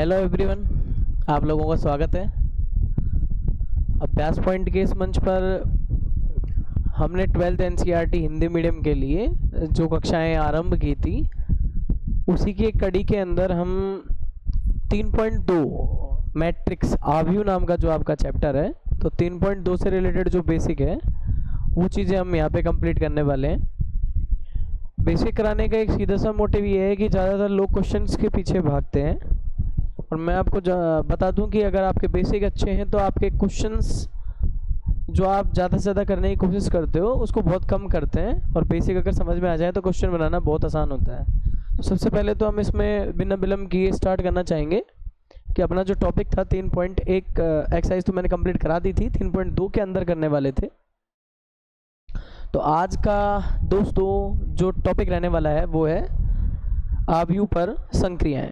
Hello everyone, आप लोगों का स्वागत है। अभ्यास पॉइंट के इस मंच पर हमने 12th एनसीईआरटी हिंदी मीडियम के लिए जो कक्षाएं आरंभ की थी उसी की एक कड़ी के अंदर हम 3.2 मैट्रिक्स आव्यूह नाम का जो आपका चैप्टर है, तो 3.2 से रिलेटेड जो बेसिक है वो चीज़ें हम यहाँ पे कंप्लीट करने वाले हैं। बेसिक कराने का एक सीधा सा मोटिव ये है कि ज़्यादातर लोग क्वेश्चंस के पीछे भागते हैं और मैं आपको बता दूं कि अगर आपके बेसिक अच्छे हैं तो आपके क्वेश्चंस जो आप ज़्यादा से ज़्यादा करने की कोशिश करते हो उसको बहुत कम करते हैं, और बेसिक अगर समझ में आ जाए तो क्वेश्चन बनाना बहुत आसान होता है। तो सबसे पहले तो हम इसमें बिना विलम्ब किए स्टार्ट करना चाहेंगे कि अपना जो टॉपिक था 3.1 एक्सरसाइज तो मैंने कंप्लीट करा दी थी, 3.2 के अंदर करने वाले थे। तो आज का दोस्तों जो टॉपिक रहने वाला है वो है आव्यूह पर संक्रियाएं।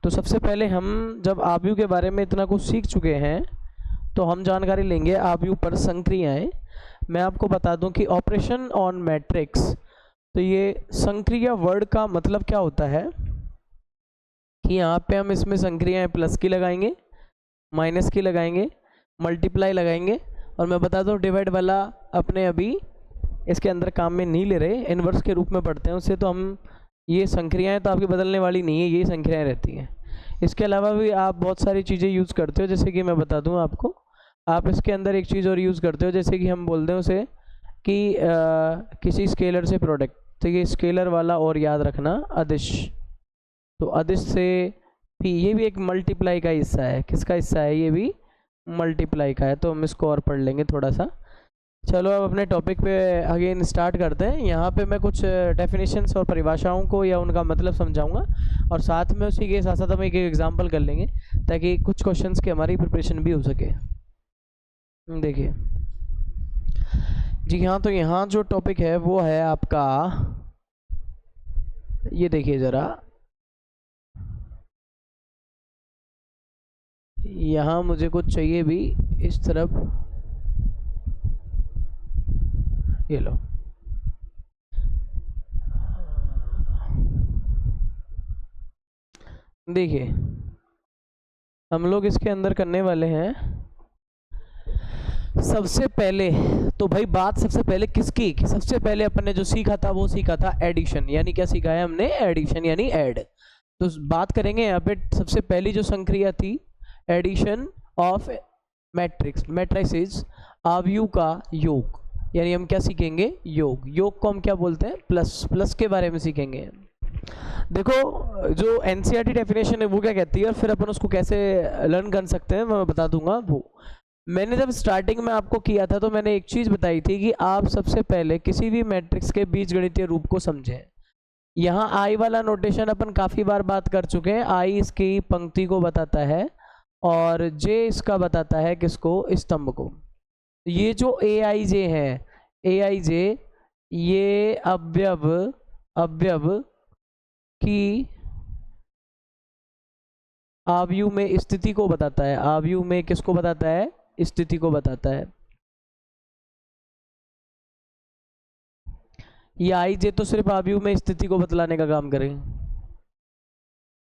तो सबसे पहले हम जब आव्यूह के बारे में इतना कुछ सीख चुके हैं तो हम जानकारी लेंगे आव्यूह पर संक्रियाएं। मैं आपको बता दूं कि ऑपरेशन ऑन मैट्रिक्स, तो ये संक्रिया वर्ड का मतलब क्या होता है कि यहाँ पे हम इसमें संक्रियाएं प्लस की लगाएंगे, माइनस की लगाएंगे, मल्टीप्लाई लगाएंगे, और मैं बता दूं डिवाइड वाला अपने अभी इसके अंदर काम में नहीं ले रहे, इन्वर्स के रूप में पढ़ते हैं उससे। तो हम ये संक्रियाएं तो आपकी बदलने वाली नहीं है, ये संक्रियाएं रहती हैं। इसके अलावा भी आप बहुत सारी चीज़ें यूज़ करते हो, जैसे कि मैं बता दूं आपको, आप इसके अंदर एक चीज़ और यूज़ करते हो, जैसे कि हम बोलते हैं उसे कि किसी स्केलर से प्रोडक्ट, तो ये स्केलर वाला और याद रखना अदिश। तो अदिश से भी ये भी एक मल्टीप्लाई का हिस्सा है। किसका हिस्सा है? ये भी मल्टीप्लाई का है। तो हम इसको और पढ़ लेंगे थोड़ा सा। चलो अब अपने टॉपिक पे अगेन स्टार्ट करते हैं। यहाँ पे मैं कुछ डेफिनेशंस और परिभाषाओं को या उनका मतलब समझाऊंगा, और साथ में उसी के साथ साथ हम एक एग्जांपल कर लेंगे ताकि कुछ क्वेश्चंस की हमारी प्रिपरेशन भी हो सके। देखिए जी हाँ, तो यहाँ जो टॉपिक है वो है आपका, ये देखिए ज़रा, यहाँ मुझे कुछ चाहिए भी इस तरफ, ये लो। देखिए हम लोग इसके अंदर करने वाले हैं सबसे पहले, तो भाई बात सबसे पहले किसकी, कि सबसे पहले अपन ने जो सीखा था वो सीखा था एडिशन, यानी क्या सीखा है हमने? एडिशन यानी ऐड। तो बात करेंगे यहाँ पे सबसे पहली जो संक्रिया थी, एडिशन ऑफ मैट्रिसेस, आव्यूह का योग, यानी हम क्या सीखेंगे? योग। योग को हम क्या बोलते हैं? प्लस। प्लस के बारे में सीखेंगे। देखो जो एनसीईआरटी डेफिनेशन है वो क्या कहती है और फिर अपन उसको कैसे लर्न कर सकते हैं मैं बता दूंगा। वो मैंने जब स्टार्टिंग में आपको किया था तो मैंने एक चीज़ बताई थी कि आप सबसे पहले किसी भी मैट्रिक्स के बीजगणितीय रूप को समझें। यहाँ आई वाला नोटेशन अपन काफ़ी बार बात कर चुके हैं। आई इसकी पंक्ति को बताता है और जे इसका बताता है किसको? स्तंभ को। ये जो ए आई जे है, ए आई जे ये अवयव की आव्यूह में स्थिति को बताता है। आव्यूह में किसको बताता है? स्थिति को बताता है। ये आई जे तो सिर्फ आव्यूह में स्थिति को बतलाने का काम करें।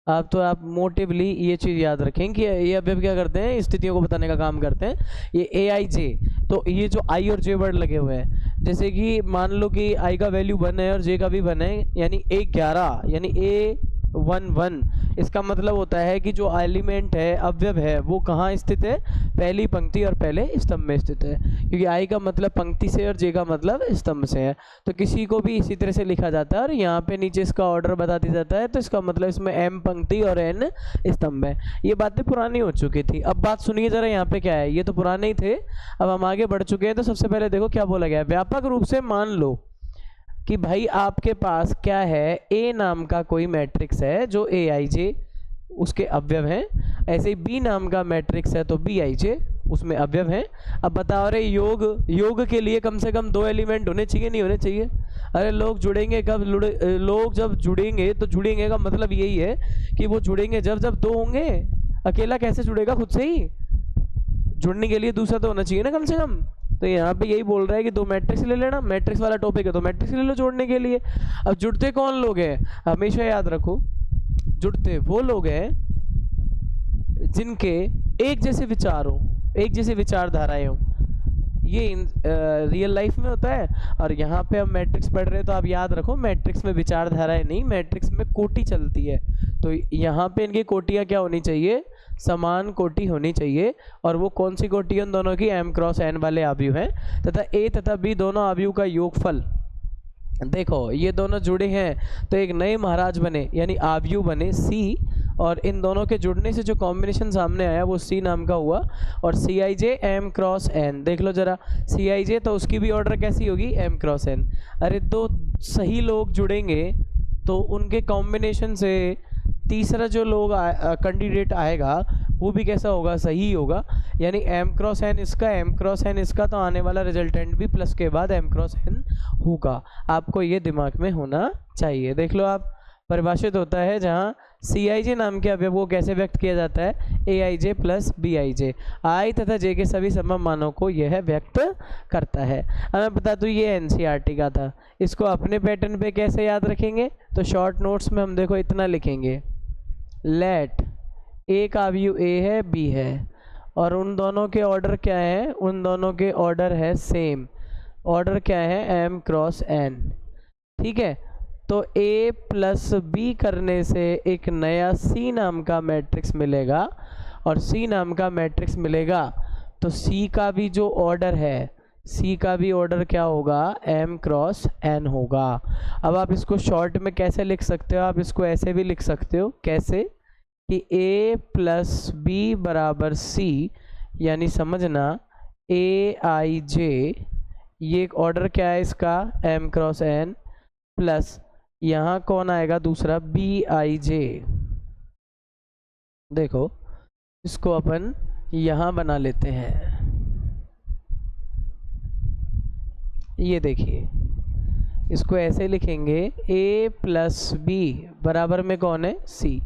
आप मोटिवली ये चीज़ याद रखें कि ये अवयव क्या करते हैं? स्थितियों को बताने का काम करते हैं। ये ए आई जे, तो ये जो आई और जे वर्ड लगे हुए हैं, जैसे कि मान लो कि आई का वैल्यू 1 है और जे का भी 1 है, यानी A11 यानी A11, इसका मतलब होता है कि जो एलिमेंट है, अवयव है, वो कहाँ स्थित है? पहली पंक्ति और पहले स्तंभ में स्थित है, क्योंकि आई का मतलब पंक्ति से और जे का मतलब स्तंभ से है। तो किसी को भी इसी तरह से लिखा जाता है और यहाँ पे नीचे इसका ऑर्डर बता दिया जाता है। तो इसका मतलब इसमें M पंक्ति और N स्तंभ है। ये बातें पुरानी हो चुकी थी। अब बात सुनिए जरा, यहाँ पे क्या है? ये तो पुराने ही थे, अब हम आगे बढ़ चुके हैं। तो सबसे पहले देखो क्या बोला गया है। व्यापक रूप से मान लो कि भाई आपके पास क्या है? ए नाम का कोई मैट्रिक्स है जो ए आई जे उसके अवयव हैं। ऐसे ही बी नाम का मैट्रिक्स है तो बी आई जे उसमें अवयव हैं। अब बताओ रहे योग के लिए कम से कम 2 एलिमेंट होने चाहिए, नहीं होने चाहिए? अरे लोग जुड़ेंगे कब? लोग जब जुड़ेंगे तो जुड़ेंगे का मतलब यही है कि वो जुड़ेंगे जब 2 होंगे। अकेला कैसे जुड़ेगा? खुद से ही जुड़ने के लिए दूसरा तो होना चाहिए ना कम से कम। तो यहाँ पे यही बोल रहा है कि 2 मैट्रिक्स ले लेना, मैट्रिक्स वाला टॉपिक है तो मैट्रिक्स ले लो जोड़ने के लिए। अब जुड़ते कौन लोग हैं? हमेशा याद रखो, जुड़ते वो लोग हैं जिनके एक जैसे विचार हो, एक जैसी विचारधाराएं हो। ये रियल लाइफ में होता है। और यहाँ पे हम मैट्रिक्स पढ़ रहे हैं तो आप याद रखो, मैट्रिक्स में विचारधाराएं नहीं, मैट्रिक्स में कोटि चलती है। तो यहाँ पे इनकी कोटियाँ क्या होनी चाहिए, समान कोटि होनी चाहिए। और वो कौन सी कोटि है उन दोनों की, m क्रॉस n वाले आव्यूह हैं, तथा a तथा b दोनों आव्यूह का योगफल। देखो ये दोनों जुड़े हैं तो एक नए महाराज बने, यानी आव्यूह बने C, और इन दोनों के जुड़ने से जो कॉम्बिनेशन सामने आया वो C नाम का हुआ। और Cij m क्रॉस n, देख लो जरा, Cij तो उसकी भी ऑर्डर कैसी होगी, m क्रॉस n। अरे दो सही लोग जुड़ेंगे तो उनके कॉम्बिनेशन से तीसरा जो लोग कैंडिडेट आएगा वो भी कैसा होगा, सही होगा। यानी m क्रॉस n इसका, m क्रॉस n इसका, तो आने वाला रिजल्टेंट भी प्लस के बाद m क्रॉस n होगा। आपको ये दिमाग में होना चाहिए। देख लो आप, परिभाषित होता है जहाँ Cij नाम के अवयव को कैसे व्यक्त किया जाता है, Aij प्लस Bij, i तथा j के सभी संभव मानों को यह व्यक्त करता है। अब मैं बता दूँ ये NCERT का था, इसको अपने पैटर्न पे कैसे याद रखेंगे, तो शॉर्ट नोट्स में हम देखो इतना लिखेंगे, लेट एक आव्यूह A है B है और उन दोनों के ऑर्डर क्या है, उन दोनों के ऑर्डर है सेम, ऑर्डर क्या है m क्रॉस n। ठीक है, तो A प्लस B करने से एक नया C नाम का मैट्रिक्स मिलेगा, और C नाम का मैट्रिक्स मिलेगा तो C का भी जो ऑर्डर है, C का भी ऑर्डर क्या होगा, m क्रॉस n होगा। अब आप इसको शॉर्ट में कैसे लिख सकते हो, आप इसको ऐसे भी लिख सकते हो, कैसे कि A प्लस B बराबर C, यानी समझना Aij, ये एक ऑर्डर क्या है इसका, m क्रॉस n, प्लस यहाँ कौन आएगा दूसरा, Bij। देखो इसको अपन यहाँ बना लेते हैं, ये देखिए इसको ऐसे लिखेंगे, A प्लस B बराबर में कौन है, C।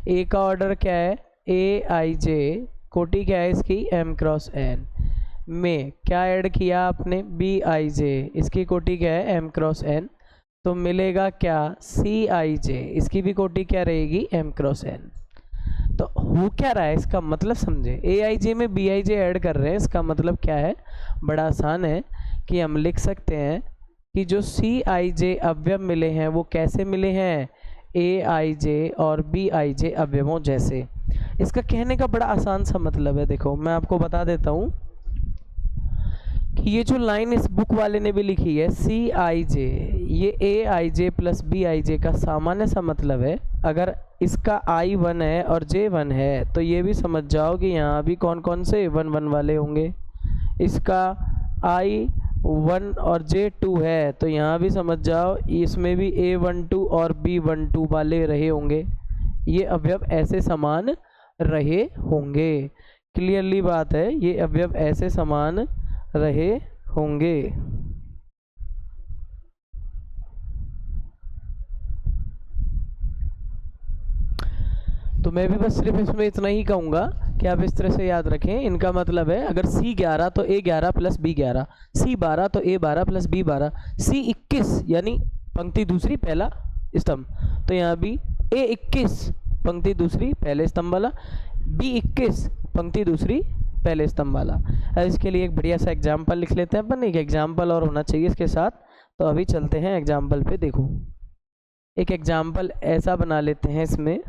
A का ऑर्डर क्या है, Aij, कोटि क्या है इसकी, m क्रॉस n, में क्या ऐड किया आपने, Bij, इसकी कोटि क्या है, m क्रॉस n, तो मिलेगा क्या, Cij, इसकी भी कोटि क्या रहेगी, m क्रॉस n। तो हो क्या रहा है, इसका मतलब समझे, Aij में Bij ऐड कर रहे हैं, इसका मतलब क्या है, बड़ा आसान है कि हम लिख सकते हैं कि जो Cij अवयव मिले हैं वो कैसे मिले हैं, Aij और Bij अवयवों जैसे। इसका कहने का बड़ा आसान सा मतलब है, देखो मैं आपको बता देता हूँ कि ये जो लाइन इस बुक वाले ने भी लिखी है Cij, ये Aij प्लस Bij का सामान्य सा मतलब है। अगर इसका I 1 है और J 1 है तो ये भी समझ जाओ कि यहाँ भी कौन कौन से 1 1 वाले होंगे। इसका I 1 और J 2 है तो यहाँ भी समझ जाओ इसमें भी A 1 2 और B 1 2 वाले रहे होंगे। ये अवयव ऐसे समान रहे होंगे। क्लियरली बात है, ये अवयव ऐसे समान रहे होंगे। तो मैं भी बस सिर्फ इसमें इतना ही कहूँगा कि आप इस तरह से याद रखें। इनका मतलब है अगर C 11 तो A 11 प्लस B 11, C 12 तो A 12 प्लस B 12, C 21 यानी पंक्ति दूसरी पहला स्तंभ, तो यहाँ भी A 21 पंक्ति दूसरी पहले स्तंभ वाला, B 21 पंक्ति दूसरी पहले स्तंभ वाला। अब इसके लिए एक बढ़िया सा एग्जाम्पल लिख लेते हैं अपन, एक एग्जाम्पल और होना चाहिए इसके साथ। तो अभी चलते हैं एग्जाम्पल पे। देखो एक एग्जाम्पल ऐसा बना लेते हैं इसमें,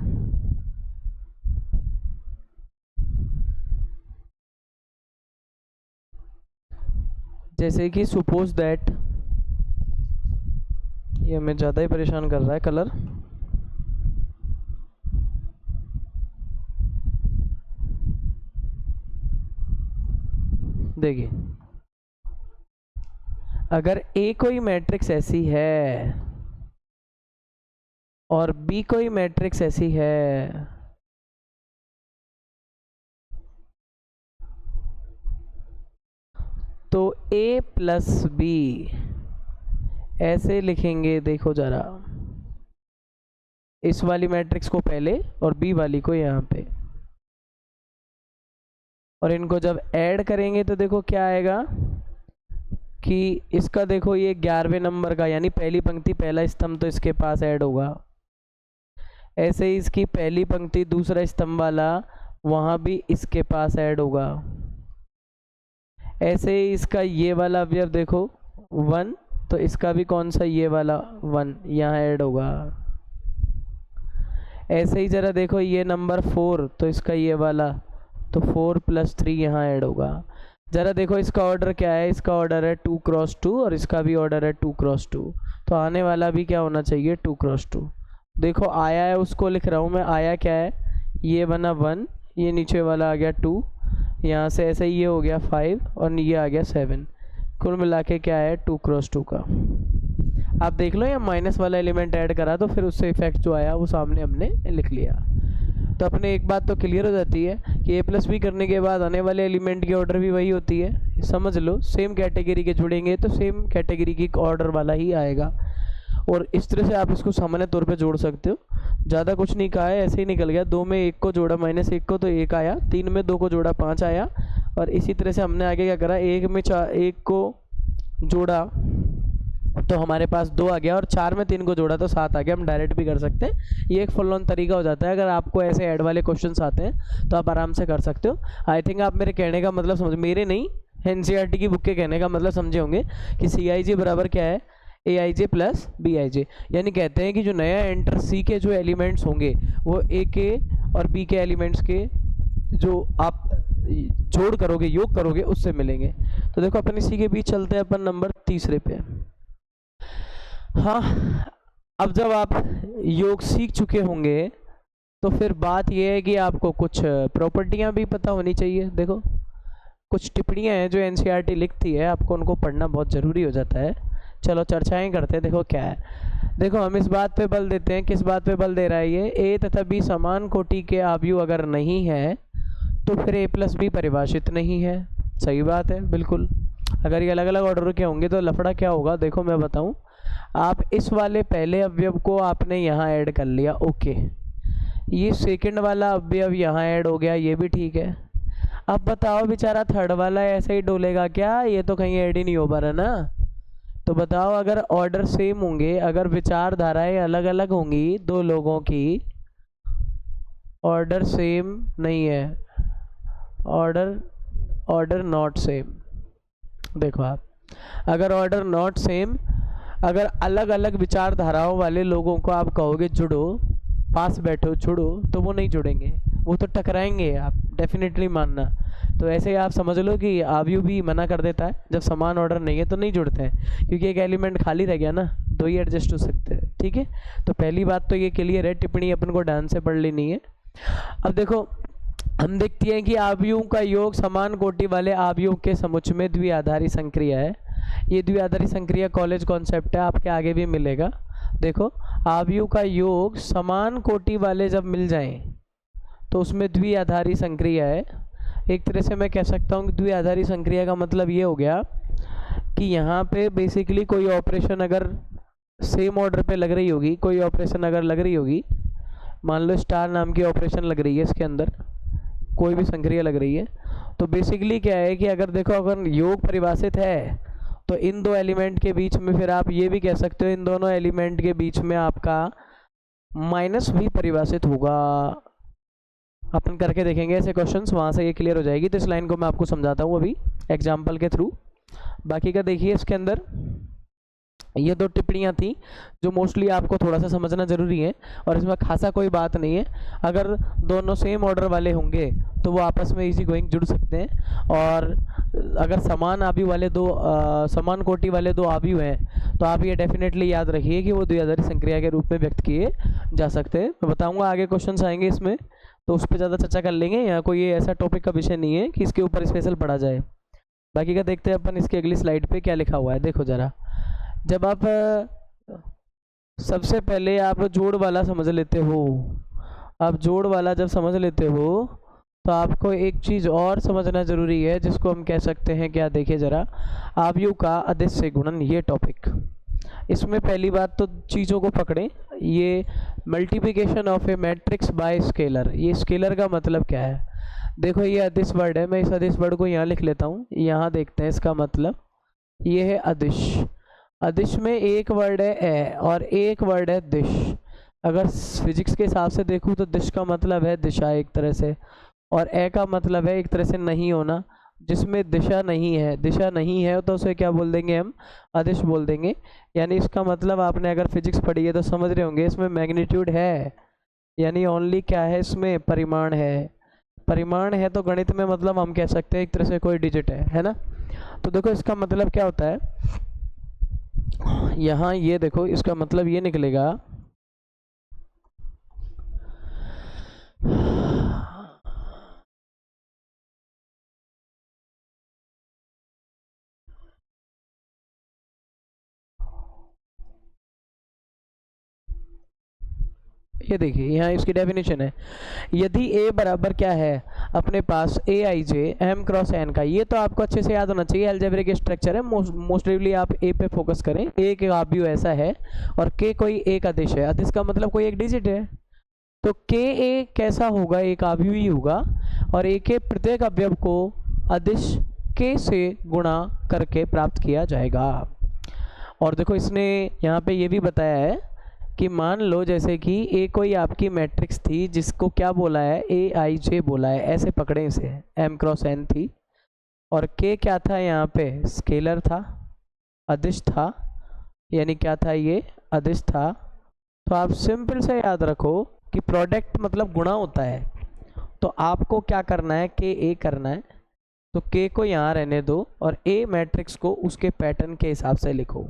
जैसे कि सपोज दैट, ये हमें ज़्यादा ही परेशान कर रहा है कलर। देखिए अगर A कोई मैट्रिक्स ऐसी है और B कोई मैट्रिक्स ऐसी है, तो A प्लस B ऐसे लिखेंगे। देखो जरा, इस वाली मैट्रिक्स को पहले और B वाली को यहाँ पे, और इनको जब ऐड करेंगे तो देखो क्या आएगा कि इसका देखो ये 11वें नंबर का यानी पहली पंक्ति पहला स्तंभ तो इसके पास ऐड होगा। ऐसे ही इसकी पहली पंक्ति दूसरा स्तंभ वाला वहाँ भी इसके पास ऐड होगा। ऐसे ही इसका ये वाला अवयव देखो 1, तो इसका भी कौन सा, ये वाला 1 यहाँ ऐड होगा। ऐसे ही ज़रा देखो ये नंबर 4, तो इसका ये वाला, तो 4 + 3 यहाँ ऐड होगा। ज़रा देखो इसका ऑर्डर क्या है, इसका ऑर्डर है 2 × 2 और इसका भी ऑर्डर है 2 × 2, तो आने वाला भी क्या होना चाहिए 2 × 2। देखो आया है उसको लिख रहा हूँ मैं, आया क्या है, ये बना 1, ये नीचे वाला आ गया 2, यहाँ से ऐसे ही ये हो गया 5 और ये आ गया 7, कुल मिला के क्या है 2 × 2 का। आप देख लो, या माइनस वाला एलिमेंट ऐड करा तो फिर उससे इफेक्ट जो आया वो सामने हमने लिख लिया। तो अपने एक बात तो क्लियर हो जाती है कि a+b करने के बाद आने वाले एलिमेंट की ऑर्डर भी वही होती है। समझ लो, सेम कैटेगरी के जुड़ेंगे तो सेम कैटेगरी की ऑर्डर वाला ही आएगा, और इस तरह से आप इसको सामान्य तौर पे जोड़ सकते हो। ज़्यादा कुछ नहीं कहा है, ऐसे ही निकल गया। 2 में 1 को जोड़ा -1 को तो 1 आया, 3 में 2 को जोड़ा 5 आया, और इसी तरह से हमने आगे क्या करा, 1 में 1 को जोड़ा तो हमारे पास 2 आ गया, और 4 में 3 को जोड़ा तो 7 आ गया। हम डायरेक्ट भी कर सकते हैं, ये एक फुल ऑन तरीका हो जाता है। अगर आपको ऐसे ऐड वाले क्वेश्चंस आते हैं तो आप आराम से कर सकते हो। आई थिंक आप मेरे कहने का मतलब समझ, मेरे नहीं एनसीईआरटी की बुक के कहने का मतलब समझे होंगे कि CIJ बराबर क्या है, AIJ + BIJ। यानी कहते हैं कि जो नया एंटर C के जो एलिमेंट्स होंगे वो A के और B के एलिमेंट्स के जो आप जोड़ करोगे, योग करोगे, उससे मिलेंगे। तो देखो अपन इसी के बीच चलते हैं अपन नंबर 3 पे। हाँ, अब जब आप योग सीख चुके होंगे तो फिर बात यह है कि आपको कुछ प्रॉपर्टियां भी पता होनी चाहिए। देखो कुछ टिप्पणियां हैं जो एनसीईआरटी लिखती है, आपको उनको पढ़ना बहुत ज़रूरी हो जाता है। चलो चर्चाएं करते हैं। देखो क्या है, देखो हम इस बात पे बल देते हैं, किस बात पे बल दे रहा है ये, A तथा B समान कोटि के आव्यूह अगर नहीं है तो फिर A+B परिभाषित नहीं है। सही बात है, बिल्कुल। अगर ये अलग अलग ऑर्डर के होंगे तो लफड़ा क्या होगा, देखो मैं बताऊं। आप इस वाले पहले अवयव को आपने यहाँ ऐड कर लिया, ओके, ये सेकंड वाला अवयव यहाँ ऐड हो गया, ये भी ठीक है। अब बताओ बेचारा थर्ड वाला ऐसे ही डोलेगा क्या, ये तो कहीं ऐड ही नहीं हो पा रहा ना। तो बताओ, अगर ऑर्डर सेम होंगे, अगर विचारधाराएं अलग अलग होंगी दो लोगों की, ऑर्डर सेम नहीं है, ऑर्डर नॉट सेम। देखो आप, अगर ऑर्डर नॉट सेम, अगर अलग अलग विचारधाराओं वाले लोगों को आप कहोगे जुड़ो, पास बैठो जुड़ो, तो वो नहीं जुड़ेंगे, वो तो टकराएंगे, आप डेफिनेटली मानना। तो ऐसे ही आप समझ लो कि आव्यूह भी मना कर देता है, जब समान ऑर्डर नहीं है तो नहीं जुड़ते हैं, क्योंकि एक एलिमेंट खाली रह गया ना, 2 ही एडजस्ट हो सकते हैं। ठीक है, तो पहली बात तो ये क्लियर है, टिप्पणी अपन को ध्यान से पढ़ लेनी है। अब देखो हम देखते हैं कि आव्यूह का योग समान कोटि वाले आव्यूह के समुच्चय में द्विआधारी संक्रिया है। ये द्विआधारी संक्रिया कॉलेज कॉन्सेप्ट है, आपके आगे भी मिलेगा। देखो आव्यूह का योग समान कोटि वाले जब मिल जाएं तो उसमें द्विआधारी संक्रिया है। एक तरह से मैं कह सकता हूँ कि द्विआधारी संक्रिया का मतलब ये हो गया कि यहाँ पे बेसिकली कोई ऑपरेशन अगर सेम ऑर्डर पे लग रही होगी, कोई ऑपरेशन अगर लग रही होगी, मान लो स्टार नाम की ऑपरेशन लग रही है, इसके अंदर कोई भी संक्रिया लग रही है, तो बेसिकली क्या है कि अगर देखो अगर योग परिभाषित है तो इन दो एलिमेंट के बीच में, फिर आप ये भी कह सकते हो इन दोनों एलिमेंट के बीच में आपका माइनस भी परिभाषित होगा। अपन करके देखेंगे ऐसे क्वेश्चंस, वहाँ से ये क्लियर हो जाएगी। तो इस लाइन को मैं आपको समझाता हूँ अभी एग्जाम्पल के थ्रू। बाकी का देखिए, इसके अंदर ये 2 टिप्पणियाँ थी जो मोस्टली आपको थोड़ा सा समझना ज़रूरी है, और इसमें खासा कोई बात नहीं है। अगर दोनों सेम ऑर्डर वाले होंगे तो वो आपस में इजी गोइंग जुड़ सकते हैं, और अगर समान आव्यूह वाले समान कोटि वाले 2 आव्यूह हैं तो आप ये डेफिनेटली याद रखिए कि वो द्विआधारी संक्रिया के रूप में व्यक्त किए जा सकते हैं। मैं बताऊँगा आगे क्वेश्चन आएंगे इसमें, तो उस पर ज़्यादा चर्चा कर लेंगे। यहाँ कोई ऐसा टॉपिक का विषय नहीं है कि इसके ऊपर स्पेशल पढ़ा जाए। बाकी का देखते हैं अपन इसके अगली स्लाइड पे क्या लिखा हुआ है। देखो ज़रा, जब आप सबसे पहले आप जोड़ वाला समझ लेते हो, आप जोड़ वाला जब समझ लेते हो तो आपको एक चीज़ और समझना ज़रूरी है, जिसको हम कह सकते हैं क्या, देखिए ज़रा, आव्यूह का अदिश से गुणन, ये टॉपिक। इसमें पहली बात तो चीज़ों को पकड़ें, ये multiplication of A matrix bye scalar. ये स्केलर का मतलब क्या है, देखो ये अदिश वर्ड है, मैं इस अदिश वर्ड को यहाँ लिख लेता हूँ। यहाँ देखते हैं इसका मतलब, ये है अदिश। अदिश में एक वर्ड है ए और एक वर्ड है दिश। अगर फिजिक्स के हिसाब से देखूँ तो दिश का मतलब है दिशा एक तरह से, और ए का मतलब है एक तरह से नहीं होना, जिसमें दिशा नहीं है। दिशा नहीं है तो उसे क्या बोल देंगे हम, अदिश बोल देंगे। यानी इसका मतलब आपने अगर फिजिक्स पढ़ी है तो समझ रहे होंगे, इसमें मैग्नीट्यूड है, यानी ओनली क्या है, इसमें परिमाण है। परिमाण है तो गणित में मतलब हम कह सकते हैं एक तरह से कोई डिजिट है ना। तो देखो इसका मतलब क्या होता है, यहाँ ये देखो इसका मतलब ये निकलेगा, ये देखिए यहाँ इसकी डेफिनेशन है, यदि a बराबर क्या है अपने पास ए I J M cross N का, ये तो आपको अच्छे से याद होना चाहिए, अलजेब्रिक स्ट्रक्चर है। मोस्टली आप ए पे फोकस करें। ए के अवयव ऐसा है और के कोई एक अदिश है, अदिश का मतलब कोई एक डिजिट है, तो के ए कैसा होगा, एक अवयव ही होगा, और ए के प्रत्येक अवयव को अदिश के से गुणा करके प्राप्त किया जाएगा। और देखो इसने यहाँ पे ये भी बताया है कि मान लो जैसे कि ए कोई आपकी मैट्रिक्स थी जिसको क्या बोला है, ए आई जे बोला है, ऐसे पकड़े इसे, एम क्रॉस एन थी, और के क्या था यहाँ पे, स्केलर था, अदिश था, यानी क्या था ये, अदिश था। तो आप सिंपल से याद रखो कि प्रोडक्ट मतलब गुणा होता है, तो आपको क्या करना है, के ए करना है, तो के को यहाँ रहने दो और ए मैट्रिक्स को उसके पैटर्न के हिसाब से लिखो।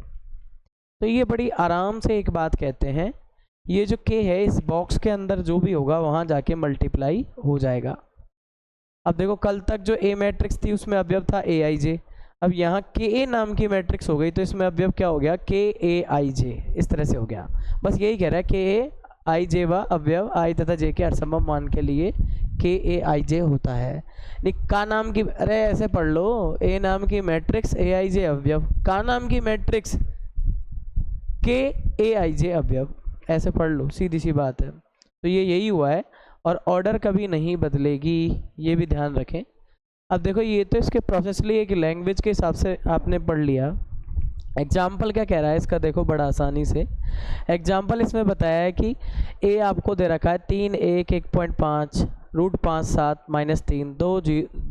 तो ये बड़ी आराम से एक बात कहते हैं, ये जो के है इस बॉक्स के अंदर जो भी होगा वहाँ जाके मल्टीप्लाई हो जाएगा। अब देखो कल तक जो ए मैट्रिक्स थी उसमें अवयव था ए आई जे, अब यहाँ के ए नाम की मैट्रिक्स हो गई तो इसमें अवयव क्या हो गया, के ए आई जे, इस तरह से हो गया। बस यही कह रहा है, के ए आई जे व अवयव आई तथा जे के हरसंभव मान के लिए के ए आई जे होता है। का नाम की, अरे ऐसे पढ़ लो, ए नाम की मैट्रिक्स ए आई जे अवयव, का नाम की मैट्रिक्स के ए आई जे अवयव, ऐसे पढ़ लो, सीधी सी बात है। तो ये यही हुआ है और ऑर्डर कभी नहीं बदलेगी, ये भी ध्यान रखें। अब देखो ये तो इसके प्रोसेसली एक लैंग्वेज के हिसाब से आपने पढ़ लिया। एग्जाम्पल क्या कह रहा है इसका, देखो बड़ा आसानी से एग्जाम्पल इसमें बताया है कि ए आपको दे रखा है 3 1 1.5 रूट 5 7 -3 2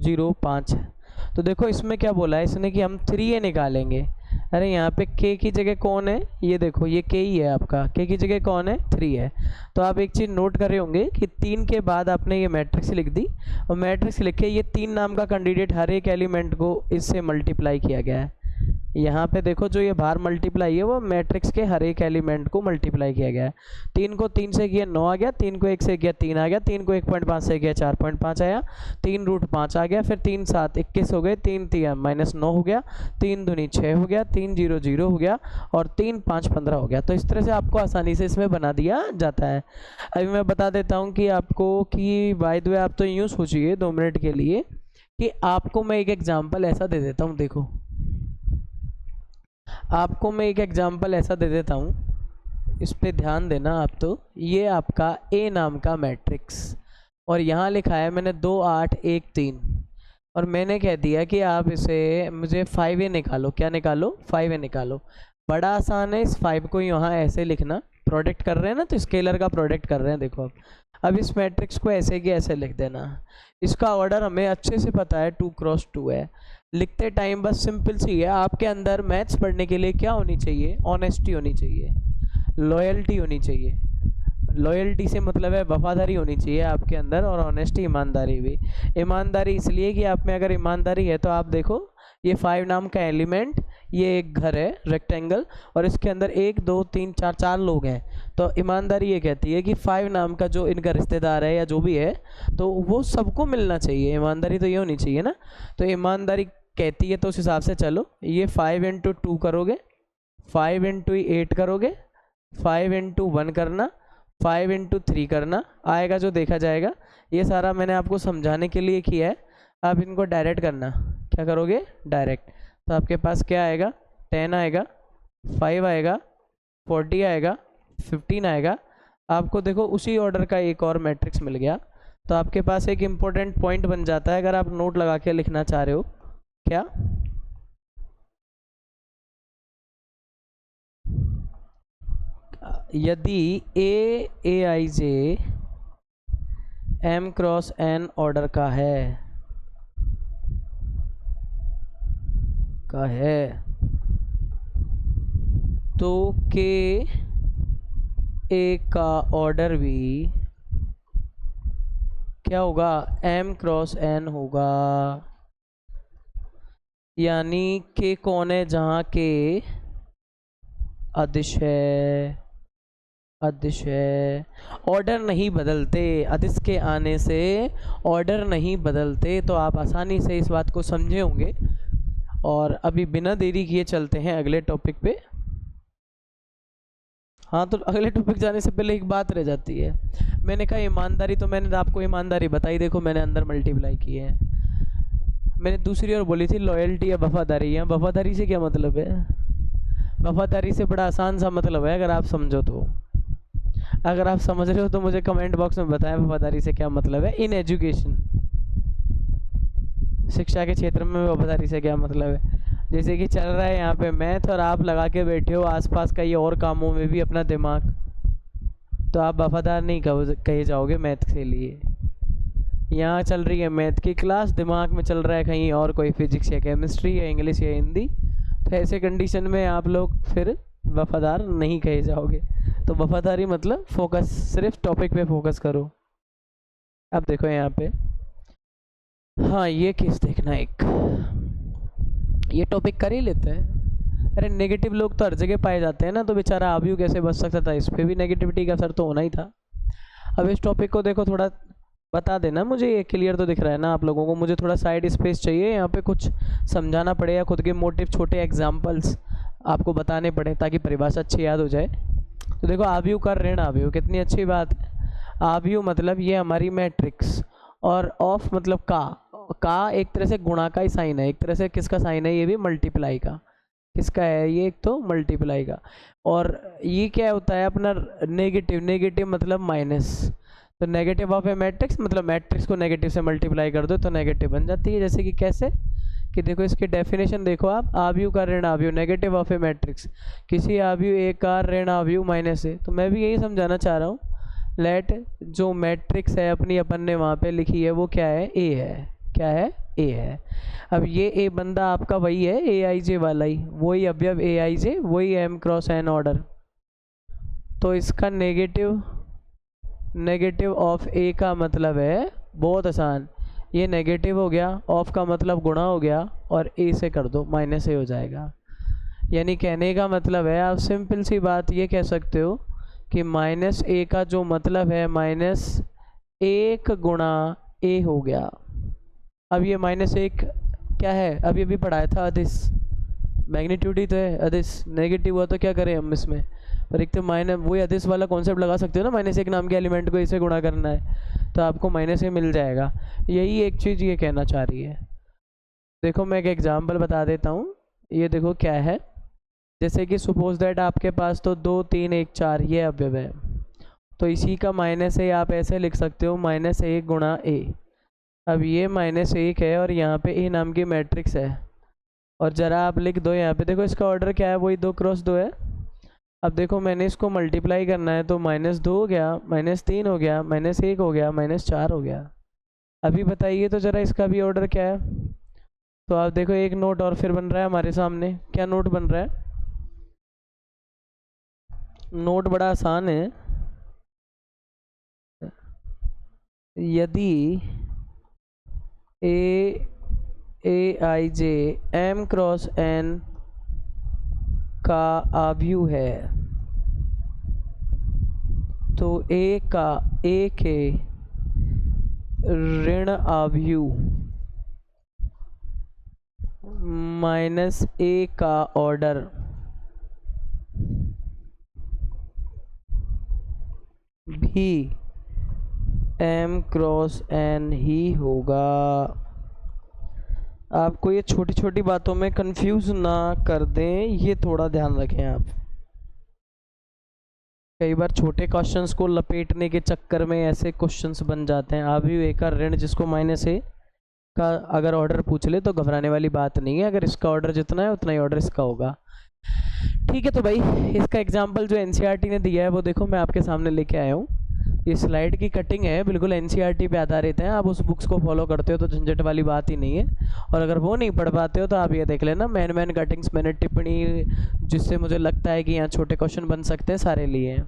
0 5। तो देखो इसमें क्या बोला है इसने कि हम 3a निकालेंगे। अरे यहाँ पे k की जगह कौन है, ये देखो ये k ही है आपका, k की जगह कौन है, 3 है। तो आप एक चीज़ नोट कर रहे होंगे कि 3 के बाद आपने ये मैट्रिक्स लिख दी, और मैट्रिक्स लिखे ये 3 नाम का कैंडिडेट हर एक एलिमेंट को इससे मल्टीप्लाई किया गया है। यहाँ पे देखो जो ये बाहर मल्टीप्लाई है वो मैट्रिक्स के हर एक एलिमेंट को मल्टीप्लाई किया गया है। 3 को 3 से किया 9 आ गया, 3 को 1 से किया 3 आ गया, 3 को 1.5 से किया 4.5 आया, 3 रूट 5 आ गया, फिर 3 7 21 हो गए, 3 3 -9 हो गया, 3 दूनी 6 हो गया, 3 0 0 हो गया, और 3 5 15 हो गया। तो इस तरह से आपको आसानी से इसमें बना दिया जाता है। अभी मैं बता देता हूँ कि आपको कि बाय द वे आप तो यूँ सोचिए 2 मिनट के लिए कि आपको मैं एक एग्जाम्पल ऐसा दे देता हूँ, देखो आपको मैं एक एग्जांपल ऐसा दे देता हूँ, इस पे ध्यान देना आप। तो ये आपका ए नाम का मैट्रिक्स, और यहाँ लिखा है मैंने 2 8 1 3, और मैंने कह दिया कि आप इसे मुझे 5a निकालो, क्या निकालो, 5a निकालो। बड़ा आसान है, इस 5 को यहाँ ऐसे लिखना, प्रोडक्ट कर रहे हैं ना, तो स्केलर का प्रोडक्ट कर रहे हैं, देखो अब इस मैट्रिक्स को ऐसे कि ऐसे लिख देना। इसका ऑर्डर हमें अच्छे से पता है, 2 क्रॉस 2 है। लिखते टाइम बस सिंपल सी है, आपके अंदर मैथ्स पढ़ने के लिए क्या होनी चाहिए, ऑनेस्टी होनी चाहिए, लॉयल्टी होनी चाहिए। लॉयल्टी से मतलब है वफादारी होनी चाहिए आपके अंदर, और ऑनेस्टी ईमानदारी भी। ईमानदारी इसलिए कि आप में अगर ईमानदारी है तो आप देखो ये 5 नाम का एलिमेंट, ये एक घर है रेक्टेंगल, और इसके अंदर 1 2 3 4 4 लोग हैं। तो ईमानदारी ये कहती है कि 5 नाम का जो इनका रिश्तेदार है या जो भी है तो वो सबको मिलना चाहिए। ईमानदारी तो ये होनी चाहिए ना, तो ईमानदारी कहती है तो उस हिसाब से चलो। ये 5 × 2 करोगे, 5 × 8 करोगे, 5 × 1 करना, 5 × 3 करना, आएगा जो देखा जाएगा। ये सारा मैंने आपको समझाने के लिए किया है, आप इनको डायरेक्ट करना। क्या करोगे, डायरेक्ट। तो आपके पास क्या आएगा, 10 आएगा, 5 आएगा, 40 आएगा, 15 आएगा। आपको देखो उसी ऑर्डर का एक और मैट्रिक्स मिल गया। तो आपके पास एक इम्पोर्टेंट पॉइंट बन जाता है अगर आप नोट लगा के लिखना चाह रहे हो। क्या, यदि ए I J m cross n order का है तो k ए का ऑर्डर भी क्या होगा, m क्रॉस n होगा। यानी k कौन है, जहाँ k अदिश है, ऑर्डर नहीं बदलते, अदिश के आने से ऑर्डर नहीं बदलते। तो आप आसानी से इस बात को समझे होंगे। और अभी बिना देरी किए चलते हैं अगले टॉपिक पे। हाँ, तो अगले टॉपिक जाने से पहले एक बात रह जाती है। मैंने कहा ईमानदारी, तो मैंने आपको ईमानदारी बताई, देखो मैंने अंदर मल्टीप्लाई किए हैं। मैंने दूसरी ओर बोली थी लॉयल्टी या वफादारी। यहाँ वफादारी से क्या मतलब है? वफादारी से बड़ा आसान सा मतलब है, अगर आप समझो तो। अगर आप समझ रहे हो तो मुझे कमेंट बॉक्स में बताएं वफादारी से क्या मतलब है। इन एजुकेशन, शिक्षा के क्षेत्र में वफादारी से क्या मतलब है। जैसे कि चल रहा है यहाँ पे मैथ और आप लगा के बैठे हो आसपास कई और कामों में भी अपना दिमाग, तो आप वफादार नहीं कहे जाओगे मैथ के लिए। यहाँ चल रही है मैथ की क्लास, दिमाग में चल रहा है कहीं और कोई फिजिक्स या केमिस्ट्री या इंग्लिश या हिंदी, तो ऐसे कंडीशन में आप लोग फिर वफादार नहीं कहे जाओगे। तो वफादारी मतलब फोकस, सिर्फ टॉपिक पे फोकस करो। अब देखो यहाँ पे, हाँ ये केस देखना, एक ये टॉपिक कर ही लेते हैं। अरे नेगेटिव लोग तो हर जगह पाए जाते हैं ना, तो बेचारा आबियू कैसे बच सकता था, इस पर भी नेगेटिविटी का असर तो होना ही था। अब इस टॉपिक को देखो, थोड़ा बता देना मुझे, ये क्लियर तो दिख रहा है ना आप लोगों को। मुझे थोड़ा साइड स्पेस चाहिए, यहाँ पे कुछ समझाना पड़ेगा, खुद के मोटिव, छोटे एग्जाम्पल्स आपको बताने पड़े ताकि परिभाषा अच्छी याद हो जाए। तो देखो आबियू का ऋण आबियू, कितनी अच्छी बात है। आबियू मतलब ये हमारी मैट्रिक्स, और ऑफ मतलब का एक तरह से गुणा का ही साइन है, एक तरह से किसका साइन है, ये भी मल्टीप्लाई का। किसका है ये, एक तो मल्टीप्लाई का। और ये क्या होता है अपना नेगेटिव मतलब माइनस। तो नेगेटिव ऑफ ए मैट्रिक्स मतलब मैट्रिक्स को नेगेटिव से मल्टीप्लाई कर दो तो नेगेटिव बन जाती है। जैसे कि कैसे, कि देखो इसकी डेफिनेशन देखो आप, आबियू का ऋण आबियू नेगेटिव ऑफ ए मैट्रिक्स, किसी आबियू ए का ऋण आबियू माइनस ए। तो मैं भी यही समझाना चाह रहा हूँ, लेट जो मैट्रिक्स है अपनी अपन ने वहाँ पे लिखी है वो क्या है, ए है। क्या है, ए है। अब ये ए बंदा आपका वही है, ए आई जे वाला ही, वही अवयव ए आई जे, वही एम क्रॉस एन ऑर्डर। तो इसका नेगेटिव ऑफ ए का मतलब है, बहुत आसान, ये नेगेटिव हो गया, ऑफ का मतलब गुणा हो गया, और ए से कर दो माइनस ए हो जाएगा। यानी कहने का मतलब है, आप सिंपल सी बात ये कह सकते हो कि माइनस ए का जो मतलब है माइनस 1 गुणा ए हो गया। अब ये माइनस 1 क्या है, अभी अभी पढ़ाया था, अदिश मैग्नीट्यूड ही तो है। अदिश नेगेटिव हुआ तो क्या करें हम इसमें, पर एक तो माइनस, वही अदिश वाला कॉन्सेप्ट लगा सकते हो ना, -1 नाम के एलिमेंट को इसे गुणा करना है तो आपको -a मिल जाएगा। यही एक चीज़ ये कहना चाह रही है। देखो मैं एक एग्जांपल बता देता हूँ, ये देखो क्या है। जैसे कि सपोज दैट आपके पास तो 2 3 1 4 ये अवयव है, तो इसी का -a आप ऐसे लिख सकते हो -1 गुणा a। अब ये -1 है और यहाँ पे a नाम की मैट्रिक्स है, और ज़रा आप लिख दो यहाँ पे, देखो इसका ऑर्डर क्या है, वही 2 क्रॉस 2 है। अब देखो मैंने इसको मल्टीप्लाई करना है तो -2 हो गया, -3 हो गया, -1 हो गया, -4 हो गया। अभी बताइए तो ज़रा इसका भी ऑर्डर क्या है। तो आप देखो एक नोट और फिर बन रहा है हमारे सामने। क्या नोट बन रहा है? नोट बड़ा आसान है। यदि ए I J M cross N का आव्यूह है तो ए के ऋण आव्यूह -a का ऑर्डर भी m क्रॉस n ही होगा। आपको ये छोटी छोटी बातों में कंफ्यूज ना कर दें, ये थोड़ा ध्यान रखें आप। कई बार छोटे क्वेश्चंस को लपेटने के चक्कर में ऐसे क्वेश्चंस बन जाते हैं। आव्यूह a का ऋण जिसको -a का अगर ऑर्डर पूछ ले तो घबराने वाली बात नहीं है, अगर इसका ऑर्डर जितना है उतना ही ऑर्डर इसका होगा। ठीक है, तो भाई इसका एग्जाम्पल जो एनसीईआरटी ने दिया है वो देखो मैं आपके सामने लेके आया हूँ। ये स्लाइड की कटिंग है, बिल्कुल एनसीईआरटी पे आधारित है। आप उस बुक्स को फॉलो करते हो तो झंझट वाली बात ही नहीं है। और अगर वो नहीं पढ़ पाते हो तो आप ये देख लेना, मैन कटिंग्स मैंने टिप्पणी, जिससे मुझे लगता है कि यहाँ छोटे क्वेश्चन बन सकते हैं, सारे लिए हैं।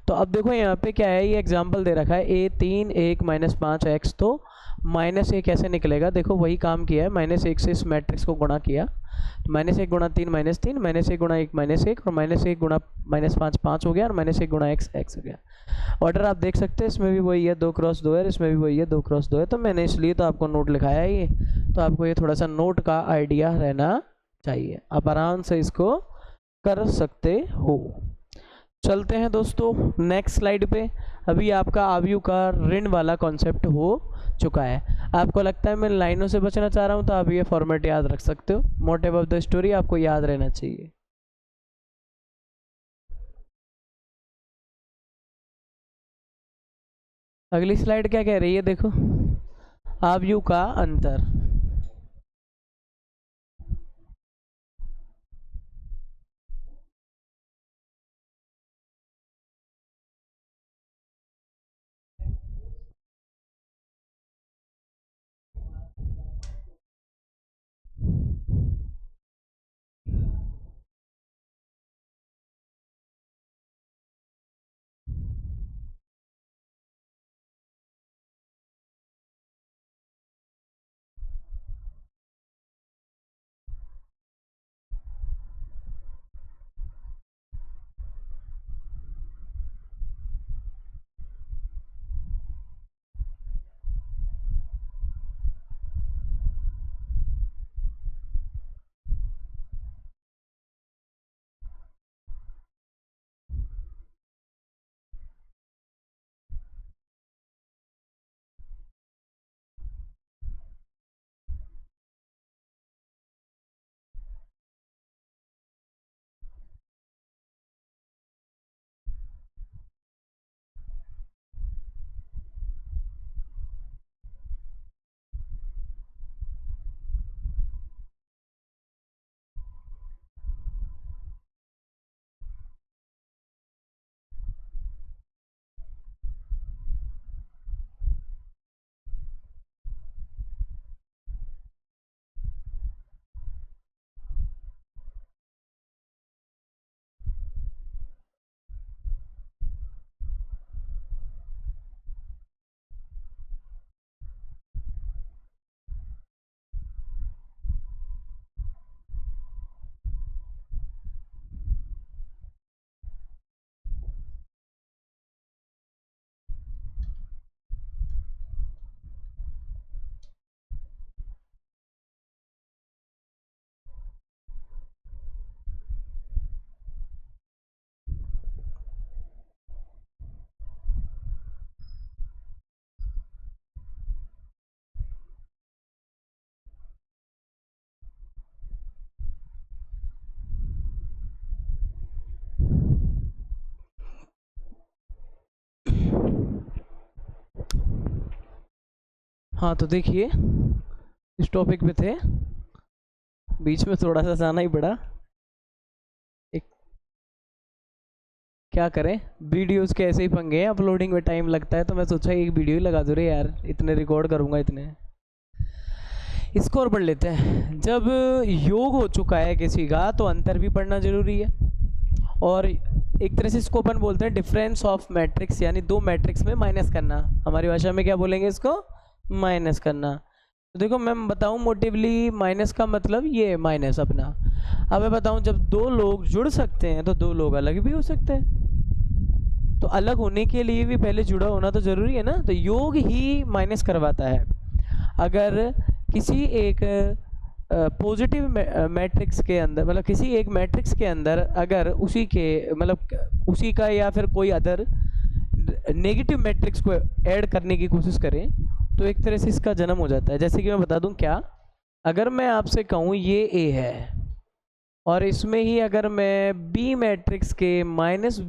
तो अब देखो यहाँ पे क्या है, ये एग्जाम्पल दे रखा है a3 1 -5x, तो -1 कैसे निकलेगा, देखो वही काम किया है, -1 से इस मैट्रिक्स को गुणा किया, तो -1 गुणा 3 -3, -1 गुणा 1 -1, और -1 गुणा -5 5 हो गया, और -1 गुणा x x हो गया। ऑर्डर आप देख सकते हैं, इसमें भी वही है, 2 क्रॉस 2 है, इसमें भी वही है, 2 क्रॉस 2 है। तो मैंने इसलिए तो आपको नोट लिखाया है ये, तो आपको ये थोड़ा सा नोट का आइडिया रहना चाहिए, आप आराम से इसको कर सकते हो। चलते हैं दोस्तों नेक्स्ट स्लाइड पे। अभी आपका आव्यू का ऋण वाला कॉन्सेप्ट हो चुका है। आपको लगता है मैं लाइनों से बचना चाह रहा हूँ, तो आप ये फॉर्मेट याद रख सकते हो, मोटिव ऑफ द स्टोरी आपको याद रहना चाहिए। अगली स्लाइड क्या कह रही है, देखो, आव्यू का अंतर। हाँ तो देखिए, इस टॉपिक पे थे, बीच में थोड़ा सा जाना ही पड़ा, एक क्या करें, वीडियोस के ऐसे ही पंगे हैं, अपलोडिंग में टाइम लगता है, तो मैं सोचा एक वीडियो ही लगा दूँ रे यार, इतने रिकॉर्ड करूँगा इतने। इसको और पढ़ लेते हैं। जब योग हो चुका है किसी का, तो अंतर भी पढ़ना जरूरी है, और एक तरह से इसको अपन बोलते हैं डिफरेंस ऑफ मैट्रिक्स, यानी दो मैट्रिक्स में माइनस करना। हमारी भाषा में क्या बोलेंगे इसको, माइनस करना। तो देखो मैं बताऊं मोटिवली, माइनस का मतलब ये माइनस अपना। अब मैं बताऊं, जब दो लोग जुड़ सकते हैं तो दो लोग अलग भी हो सकते हैं, तो अलग होने के लिए भी पहले जुड़ा होना तो जरूरी है ना। तो योग ही माइनस करवाता है। अगर किसी एक पॉजिटिव मैट्रिक्स के अंदर, मतलब किसी एक मैट्रिक्स के अंदर अगर उसी के मतलब उसी का या फिर कोई अदर नेगेटिव मैट्रिक्स को ऐड करने की कोशिश करें, तो एक तरह से इसका जन्म हो जाता है। जैसे कि मैं बता दूं, क्या अगर मैं आपसे कहूं ये ए है, और इसमें ही अगर मैं बी मैट्रिक्स के माइनस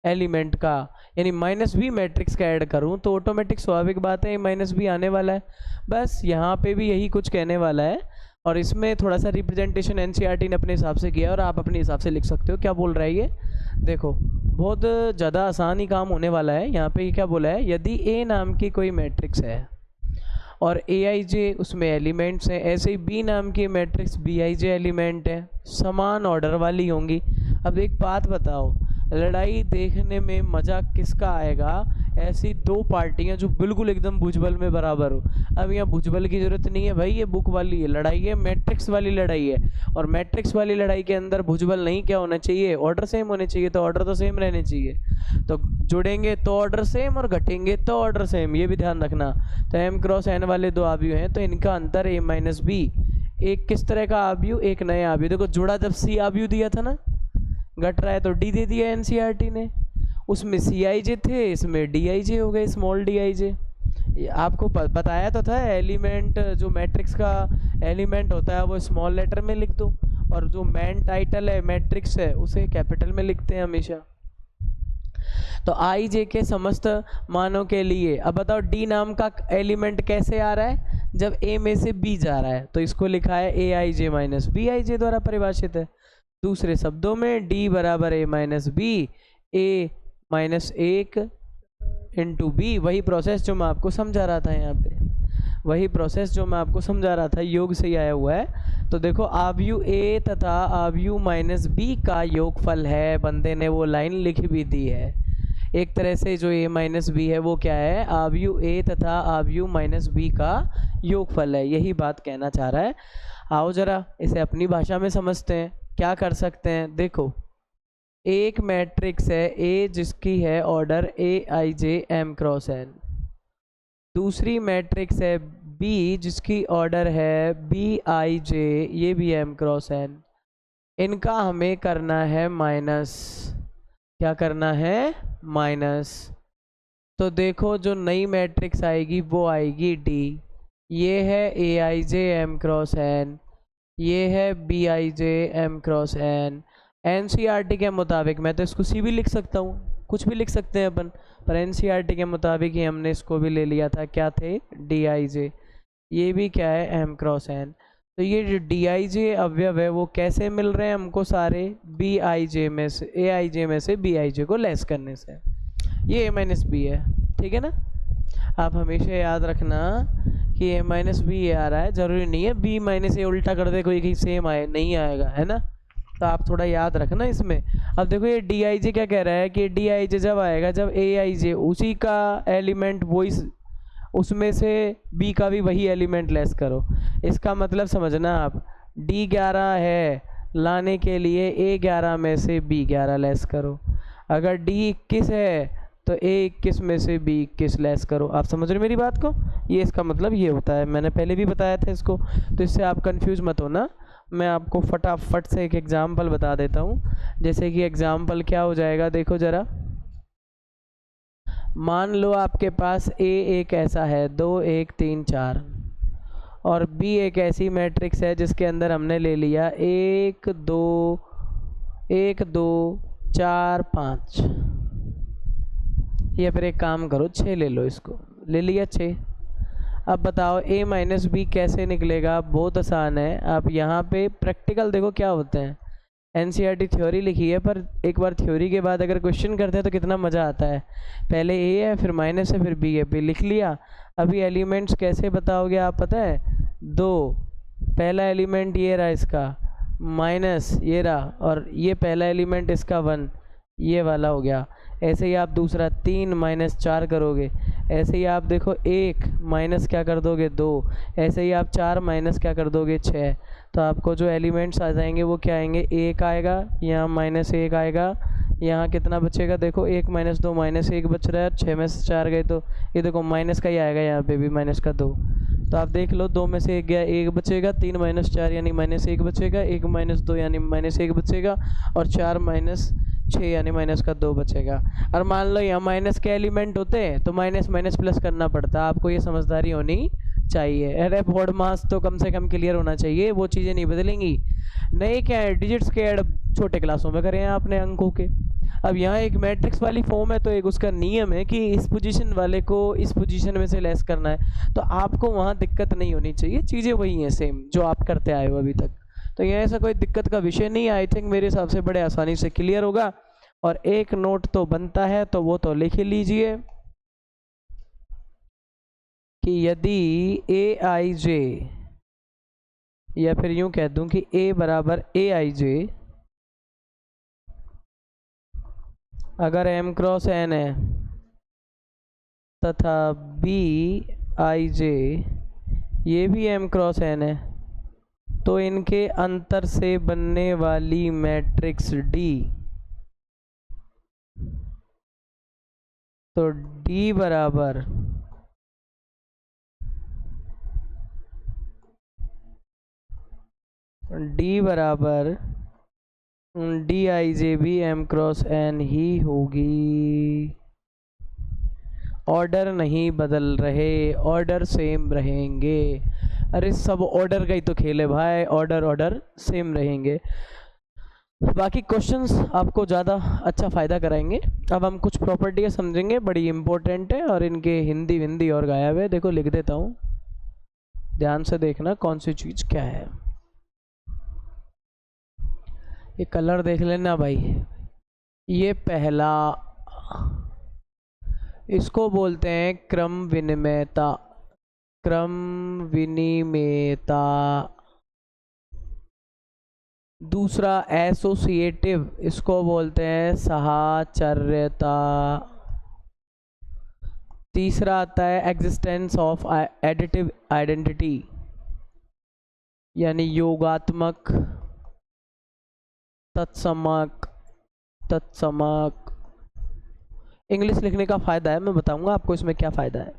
एलिमेंट का यानी -b मैट्रिक्स का ऐड करूं, तो ऑटोमेटिक स्वाभाविक बात है -b आने वाला है। बस यहाँ पे भी यही कुछ कहने वाला है, और इसमें थोड़ा सा रिप्रेजेंटेशन एनसीईआरटी ने अपने हिसाब से किया, और आप अपने हिसाब से लिख सकते हो। क्या बोल रहा है ये, देखो बहुत ज़्यादा आसान ही काम होने वाला है। यहाँ पे क्या बोला है, यदि ए नाम की कोई मैट्रिक्स है और ए आई जे उसमें एलिमेंट्स हैं, ऐसे ही बी नाम की matrix B I J element है, समान ऑर्डर वाली होंगी। अब एक बात बताओ, लड़ाई देखने में मज़ा किसका आएगा? ऐसी दो पार्टियां जो बिल्कुल एकदम भुजबल में बराबर हो। अब यहाँ भुजबल की ज़रूरत नहीं है भाई, ये बुक वाली है लड़ाई है, मैट्रिक्स वाली लड़ाई है। और मैट्रिक्स वाली लड़ाई के अंदर भुजबल नहीं क्या होना चाहिए, ऑर्डर सेम होने चाहिए। तो ऑर्डर तो सेम रहने चाहिए, तो जुड़ेंगे तो ऑर्डर सेम और घटेंगे तो ऑर्डर सेम, ये भी ध्यान रखना। तो एम क्रॉस एन वाले दो आव्यूह हैं, तो इनका अंतर ए माइनस बी। एक किस तरह का आव्यूह, एक नए आव्यूह। देखो जुड़ा जब सी आव्यूह दिया था ना, घट रहा है तो डी दे दिया एनसीईआरटी ने। उसमें सी आई जे थे, इसमें डी आई जे हो गए, स्मॉल डी आई जे। आपको बताया तो था, एलिमेंट जो मैट्रिक्स का एलिमेंट होता है वो स्मॉल लेटर में लिख दो, और जो मेन टाइटल है मैट्रिक्स है उसे कैपिटल में लिखते हैं हमेशा। तो आई जे के समस्त मानों के लिए अब बताओ डी नाम का एलिमेंट कैसे आ रहा है, जब ए में से बी जा रहा है तो इसको लिखा है A I J minus B I जे द्वारा परिभाषित है। दूसरे शब्दों में डी बराबर ए माइनस बी, ए माइनस एक इंटू बी। वही प्रोसेस जो मैं आपको समझा रहा था, यहाँ पे वही प्रोसेस जो मैं आपको समझा रहा था, योग से ही आया हुआ है। तो देखो आव्यूह ए तथा आव्यूह माइनस बी का योगफल है, बंदे ने वो लाइन लिख भी दी है। एक तरह से जो ए माइनस बी है वो क्या है, आव्यूह ए तथा आव्यूह माइनस बी का योगफल है, यही बात कहना चाह रहा है। आओ जरा इसे अपनी भाषा में समझते हैं। क्या कर सकते हैं, देखो एक मैट्रिक्स है ए जिसकी है order A I J M cross N, दूसरी मैट्रिक्स है बी जिसकी ऑर्डर है बी आई जे, ये भी एम क्रॉस एन। इनका हमें करना है माइनस। क्या करना है, माइनस। तो देखो जो नई मैट्रिक्स आएगी वो आएगी डी। ये है A I J M cross N, ये है B I J M cross N. NCERT के मुताबिक, मैं तो इसको सी भी लिख सकता हूँ, कुछ भी लिख सकते हैं अपन, पर एनसीईआरटी के मुताबिक ही हमने इसको भी ले लिया था। क्या थे, डी आई जे, ये भी क्या है, एम क्रॉस एन। तो ये जो डी आई जे अवयव है वो कैसे मिल रहे हैं हमको, सारे बी आई जे में से, ए आई जे में से बी आई जे को लेस करने से। ये ए माइनस बी है, ठीक है ना। आप हमेशा याद रखना कि ए माइनस बी आ रहा है, ज़रूरी नहीं है बी माइनस ए उल्टा कर दे कोई, कहीं सेम आए, नहीं आएगा, है ना। तो आप थोड़ा याद रखना इसमें। अब देखो ये डी आई जे क्या कह रहा है कि डी आई जे जब आएगा जब ए आई जे उसी का एलिमेंट वही, उसमें से बी का भी वही एलिमेंट लेस करो। इसका मतलब समझना आप, डी 11 है लाने के लिए ए 11 में से बी 11 लेस करो। अगर डी 21 है तो ए 21 में से बी 21 लेस करो। आप समझ रहे मेरी बात को, ये इसका मतलब ये होता है। मैंने पहले भी बताया था इसको, तो इससे आप कंफ्यूज मत होना। मैं आपको फटाफट से एक एग्जाम्पल बता देता हूँ। जैसे कि एग्जाम्पल क्या हो जाएगा, देखो ज़रा। मान लो आपके पास ए एक ऐसा है 2 1 3 4, और बी एक ऐसी मैट्रिक्स है जिसके अंदर हमने ले लिया 1 2 4 5, या फिर एक काम करो 6 ले लो, इसको ले लिया 6। अब बताओ ए माइनस बी कैसे निकलेगा, बहुत आसान है। आप यहाँ पे प्रैक्टिकल देखो क्या होते हैं। एनसीईआरटी थ्योरी लिखी है, पर एक बार थ्योरी के बाद अगर क्वेश्चन करते हैं तो कितना मज़ा आता है। पहले ए है, फिर माइनस है, फिर बी है, बी लिख लिया। अभी एलिमेंट्स कैसे बताओगे आप, पता है, 2, पहला एलिमेंट ये रहा इसका, माइनस ये रहा, और ये पहला एलिमेंट इसका 1, ये वाला हो गया। ऐसे ही आप दूसरा 3 माइनस 4 करोगे। ऐसे ही आप देखो 1 माइनस क्या कर दोगे 2, ऐसे ही आप 4 माइनस क्या कर दोगे 6। तो आपको जो एलिमेंट्स आ जाएंगे वो क्या आएंगे, 1 आएगा, यहाँ माइनस 1 आएगा, यहाँ कितना बचेगा, देखो 1 माइनस 2 माइनस 1 बच रहा है, 6 में से 4 गए तो ये देखो माइनस का ही आएगा, यहाँ पे भी माइनस का 2। तो आप देख लो 2 में से 1 गया, 1 बचेगा, 3 माइनस 4 यानी माइनस 1 बचेगा, 1 माइनस 2 यानी माइनस 1 बचेगा, और 4 माइनस 6 यानी माइनस का 2 बचेगा। और मान लो यहाँ माइनस के एलिमेंट होते हैं तो माइनस माइनस प्लस करना पड़ता है। आपको ये समझदारी होनी चाहिए। अरे बोर्ड मास तो कम से कम क्लियर होना चाहिए, वो चीज़ें नहीं बदलेंगी। नए क्या है, डिजिट्स के ऐड छोटे क्लासों में करें आपने अंकों के। अब यहाँ एक मैट्रिक्स वाली फॉर्म है तो एक उसका नियम है कि इस पोजीशन वाले को इस पोजीशन में से लेस करना है, तो आपको वहाँ दिक्कत नहीं होनी चाहिए। चीज़ें वही हैं सेम जो आप करते आए हो अभी तक, तो यहाँ ऐसा कोई दिक्कत का विषय नहीं है। आई थिंक मेरे हिसाब से बड़े आसानी से क्लियर होगा। और एक नोट तो बनता है, तो वो तो लिख लीजिए कि यदि ए आई जे, या फिर यूं कह दूं कि A बराबर ए आई जे, अगर M क्रॉस N है तथा B आई जे ये भी M क्रॉस N है, तो इनके अंतर से बनने वाली मैट्रिक्स D, तो D बराबर डी आई जे भी M क्रॉस N ही होगी। ऑर्डर नहीं बदल रहे, ऑर्डर सेम रहेंगे। अरे सब ऑर्डर का ही तो खेल है भाई, ऑर्डर सेम रहेंगे। बाकी क्वेश्चंस आपको ज़्यादा अच्छा फ़ायदा कराएंगे। अब हम कुछ प्रॉपर्टी समझेंगे, बड़ी इंपॉर्टेंट है, और इनके हिंदी और गायब है। देखो लिख देता हूँ, ध्यान से देखना कौन सी चीज़ क्या है। ये कलर देख लेना भाई, ये पहला, इसको बोलते हैं क्रम विनिमयता, क्रम विनिमयता। दूसरा एसोसिएटिव, इसको बोलते हैं साहचर्यता। तीसरा आता है एग्जिस्टेंस ऑफ एडिटिव आइडेंटिटी, यानी योगात्मक तत्समक। इंग्लिश लिखने का फ़ायदा है, मैं बताऊंगा आपको इसमें क्या फ़ायदा है।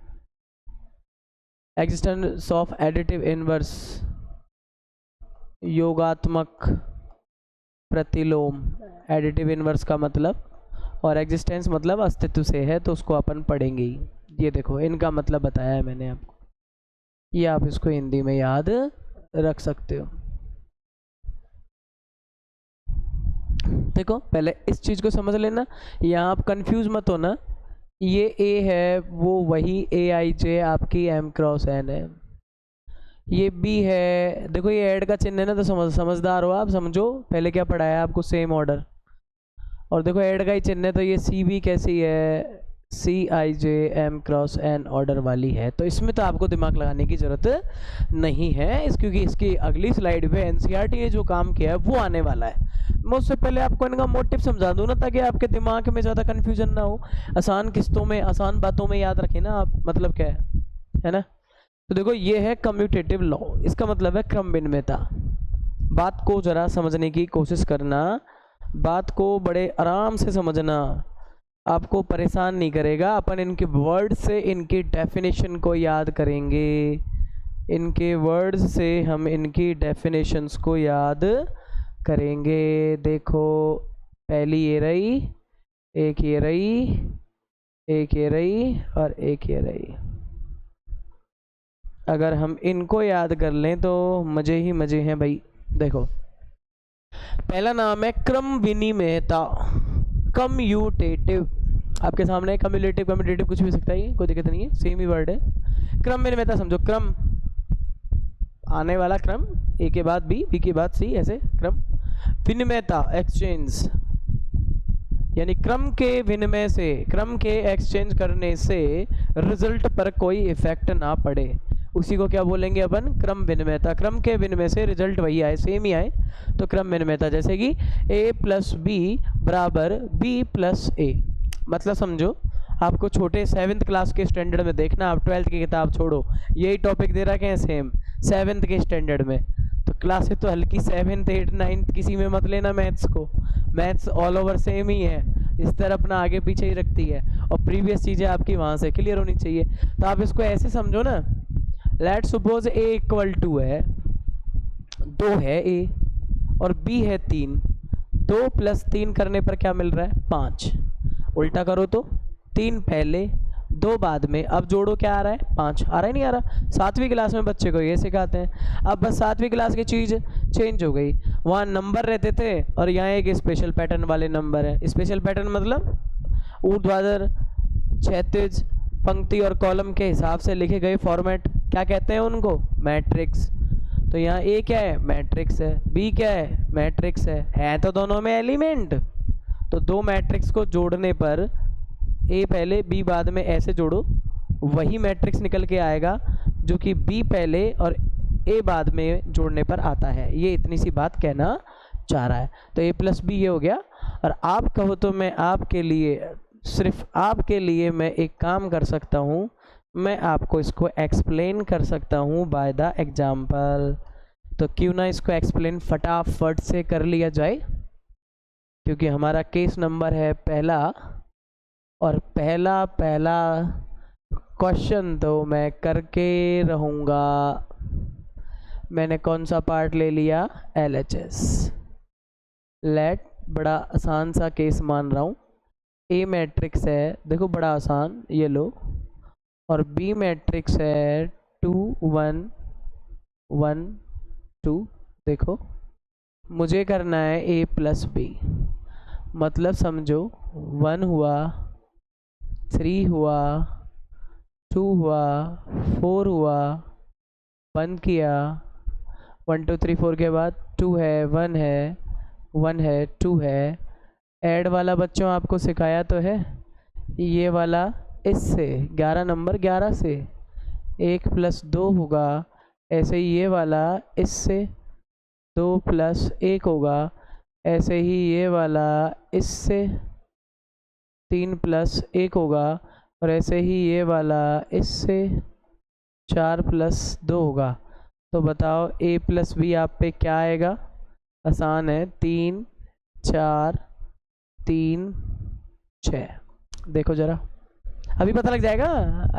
एग्जिस्टेंस ऑफ एडिटिव इनवर्स, योगात्मक प्रतिलोम, एडिटिव इनवर्स का मतलब, और एग्जिस्टेंस मतलब अस्तित्व से है, तो उसको अपन पढ़ेंगे ही। ये देखो इनका मतलब बताया है मैंने आपको, ये आप इसको हिंदी में याद रख सकते हो। देखो पहले इस चीज़ को समझ लेना, यहाँ आप कंफ्यूज मत होना। ये A है, वो वही ए आई जे आपकी M क्रॉस N है। ये B है, देखो ये ऐड का चिन्ह है ना, तो समझदार हो आप, समझो पहले क्या पढ़ाया आपको, सेम ऑर्डर। और देखो ऐड का ही चिन्ह है, तो ये C भी कैसी है, C आई जे M क्रॉस N ऑर्डर वाली है। तो इसमें तो आपको दिमाग लगाने की ज़रूरत नहीं है, क्योंकि इसकी अगली स्लाइड पे एनसीईआरटी ने जो काम किया है वो आने वाला है। मैं उससे पहले आपको इनका मोटिव समझा दूँ ना, ताकि आपके दिमाग में ज़्यादा कन्फ्यूजन ना हो। आसान किस्तों में, आसान बातों में याद रखें ना आप, मतलब क्या है ना। तो देखो ये है कम्यूटेटिव लॉ, इसका मतलब है क्रम विनिमयता। बात को ज़रा समझने की कोशिश करना, बात को बड़े आराम से समझना, आपको परेशान नहीं करेगा। अपन इनके वर्ड से इनकी डेफिनेशन को याद करेंगे, इनके वर्ड्स से हम इनकी डेफिनेशंस को याद करेंगे। देखो पहली ये रही, एक ये रही, एक ये रही, और एक ये रही। अगर हम इनको याद कर लें तो मज़े ही मज़े हैं भाई। देखो पहला नाम है क्रम विनिमयता, कम्यूटेटिव। आपके सामने कम्यूलेटिव, कम्यूटेटिव कुछ भी सकता है, कोई दिक्कत नहीं है, सेम ही वर्ड है। क्रम विनिमयता समझो, क्रम आने वाला क्रम, ए के बाद बी, बी के बाद सी, ऐसे क्रम। विनिमयता एक्सचेंज, यानी क्रम के विनिमय से, क्रम के एक्सचेंज करने से रिजल्ट पर कोई इफेक्ट ना पड़े, उसी को क्या बोलेंगे अपन, क्रम विनिमयता। क्रम के विनिमय से रिजल्ट वही आए, सेम ही आए, तो क्रम विनिमयता। जैसे कि a प्लस बी बराबर b प्लस ए, मतलब समझो आपको छोटे 7th क्लास के स्टैंडर्ड में देखना, आप 12th की किताब छोड़ो, यही टॉपिक दे रखे हैं सेम 7th के स्टैंडर्ड में। तो क्लासेस तो हल्की 7th 8th 9th किसी में मत लेना मैथ्स को, मैथ्स ऑल ओवर सेम ही है, इस तरह अपना आगे पीछे ही रखती है, और प्रीवियस चीज़ें आपकी वहाँ से क्लियर होनी चाहिए। तो आप इसको ऐसे समझो ना, let suppose a equal to है 2 है a, और b है 3, 2 प्लस 3 करने पर क्या मिल रहा है, 5। उल्टा करो तो 3 पहले 2 बाद में, अब जोड़ो क्या आ रहा है, 5 आ रहा है, नहीं आ रहा। 7वीं क्लास में बच्चे को ये सिखाते हैं। अब बस 7वीं क्लास की चीज़ चेंज हो गई, वहाँ नंबर रहते थे और यहाँ एक स्पेशल पैटर्न वाले नंबर है। स्पेशल पैटर्न मतलब ऊर्ध्वाधर, क्षैतिज, पंक्ति और कॉलम के हिसाब से लिखे गए फॉर्मेट, क्या कहते हैं उनको, मैट्रिक्स। तो यहाँ ए क्या है, मैट्रिक्स है, बी क्या है, मैट्रिक्स है तो दोनों में एलिमेंट, तो दो मैट्रिक्स को जोड़ने पर ए पहले बी बाद में ऐसे जोड़ो, वही मैट्रिक्स निकल के आएगा जो कि बी पहले और ए बाद में जोड़ने पर आता है। ये इतनी सी बात कहना चाह रहा है। तो ए प्लस बी ये हो गया। और आप कहो तो मैं आपके लिए, सिर्फ आपके लिए मैं एक काम कर सकता हूँ, मैं आपको इसको एक्सप्लेन कर सकता हूँ बाय द एग्जाम्पल। तो क्यों ना इसको एक्सप्लेन फटाफट से कर लिया जाए, क्योंकि हमारा केस नंबर है पहला, और पहला क्वेश्चन तो मैं करके रहूँगा। मैंने कौन सा पार्ट ले लिया? LHS। लेट, बड़ा आसान सा केस मान रहा हूँ। ए मैट्रिक्स है, देखो बड़ा आसान, ये लो, और बी मैट्रिक्स है 2 1 1 2। देखो मुझे करना है ए प्लस बी, मतलब समझो 1 हुआ, 3 हुआ, 2 हुआ, 4 हुआ, 1 किया, 1 2 3 4 के बाद 2 है, 1 है, 1 है, 2 है। ऐड वाला बच्चों आपको सिखाया तो है, ये वाला इससे 11 नंबर 11 से 1 प्लस 2 होगा, ऐसे ही ये वाला इससे 2 प्लस 1 होगा, ऐसे ही ये वाला इससे 3 प्लस 1 होगा, और ऐसे ही ये वाला इससे 4 प्लस 2 होगा। तो बताओ ए प्लस बी आप पे क्या आएगा? आसान है, 3 4 3 6। देखो ज़रा, अभी पता लग जाएगा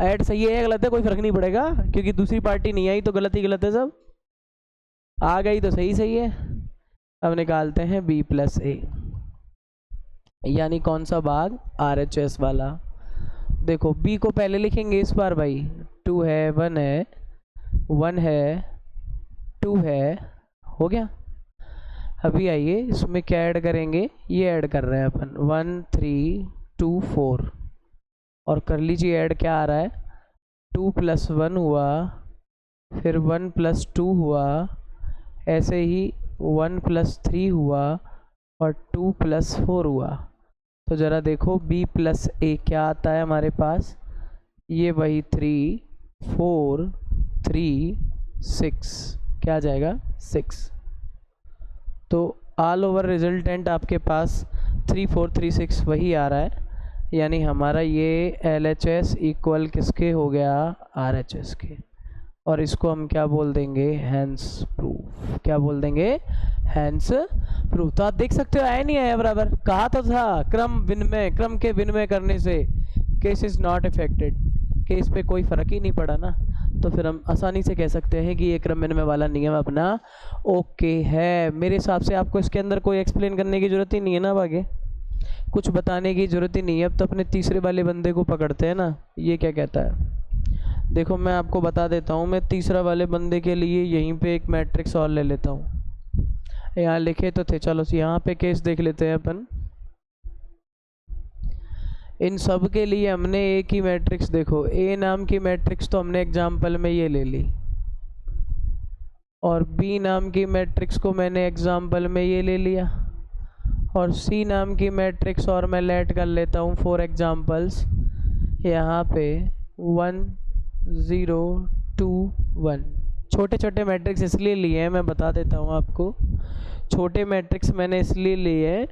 ऐड सही है या गलत है, कोई फ़र्क नहीं पड़ेगा, क्योंकि दूसरी पार्टी नहीं आई तो गलत ही गलत है सब, आ गई तो सही सही है। अब निकालते हैं बी प्लस ए, यानी कौन सा भाग? RHS वाला। देखो बी को पहले लिखेंगे इस बार भाई, 2 है, 1 है, 1 है, 2 है, हो गया। अभी आइए इसमें क्या ऐड करेंगे, ये ऐड कर रहे हैं अपन, 1 3 2 4, और कर लीजिए ऐड क्या आ रहा है, 2 प्लस 1 हुआ, फिर 1 प्लस 2 हुआ, ऐसे ही 1 प्लस 3 हुआ, और 2 प्लस 4 हुआ। तो ज़रा देखो बी प्लस ए क्या आता है हमारे पास, ये वही 3 4 3 6, क्या आ जाएगा? 6। तो ऑल ओवर रिजल्टेंट आपके पास 3 4 3 6 वही आ रहा है, यानी हमारा ये LHS इक्वल किसके हो गया? RHS के। और इसको हम क्या बोल देंगे? Hence proof. क्या बोल देंगे? Hence proof. तो आप देख सकते हो आया नहीं आया बराबर, कहा तो था क्रम के विनिमय करने से case is not affected, case पे कोई फ़र्क ही नहीं पड़ा ना, तो फिर हम आसानी से कह सकते हैं कि ये क्रम विनिमय वाला नियम अपना ओके है। मेरे हिसाब से आपको इसके अंदर कोई एक्सप्लेन करने की ज़रूरत ही नहीं है ना, अब आगे कुछ बताने की ज़रूरत ही नहीं है। अब तो अपने तीसरे वाले बंदे को पकड़ते हैं ना, ये क्या कहता है। देखो मैं आपको बता देता हूँ, मैं तीसरा वाले बंदे के लिए यहीं पे एक मैट्रिक्स और ले लेता हूँ, यहाँ लिखे तो थे, चलो यहाँ पे केस देख लेते हैं अपन। इन सब के लिए हमने एक ही मैट्रिक्स, देखो ए नाम की मैट्रिक्स तो हमने एग्जाम्पल में ये ले ली, और बी नाम की मैट्रिक्स को मैंने एग्जाम्पल में ये ले लिया, और सी नाम की मैट्रिक्स और मैं लेट कर लेता हूँ फॉर एग्जाम्पल्स। यहाँ पे 1 0 2 1, छोटे छोटे मैट्रिक्स इसलिए लिए हैं, मैं बता देता हूँ आपको, छोटे मैट्रिक्स मैंने इसलिए लिए हैं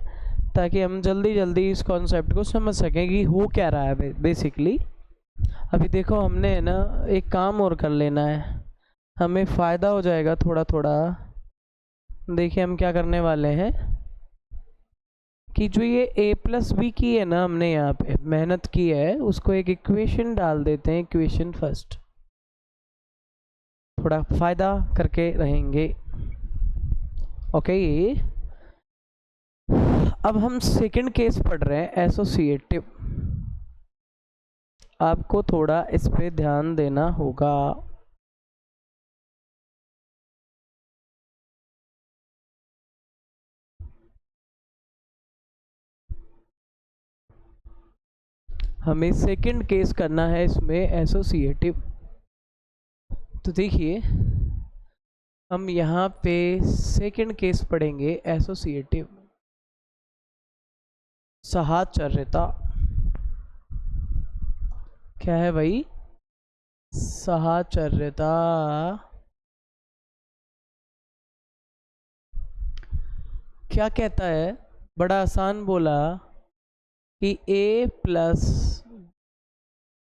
ताकि हम जल्दी जल्दी इस कॉन्सेप्ट को समझ सकें कि हो क्या रहा है बेसिकली। अभी देखो हमने है ना एक काम और कर लेना है, हमें फ़ायदा हो जाएगा थोड़ा थोड़ा। देखिए हम क्या करने वाले हैं कि जो ये a प्लस बी की है ना, हमने यहाँ पे मेहनत की है, उसको एक इक्वेशन डाल देते हैं, इक्वेशन फर्स्ट, थोड़ा फ़ायदा करके रहेंगे। ओके, अब हम सेकंड केस पढ़ रहे हैं, एसोसिएटिव। आपको थोड़ा इस पे ध्यान देना होगा। हमें सेकंड केस करना है इसमें एसोसिएटिव। तो देखिए हम यहाँ पे सेकंड केस पढ़ेंगे एसोसिएटिव। साहचर्यता क्या है भाई? साहचर्यता क्या कहता है? बड़ा आसान बोला कि a प्लस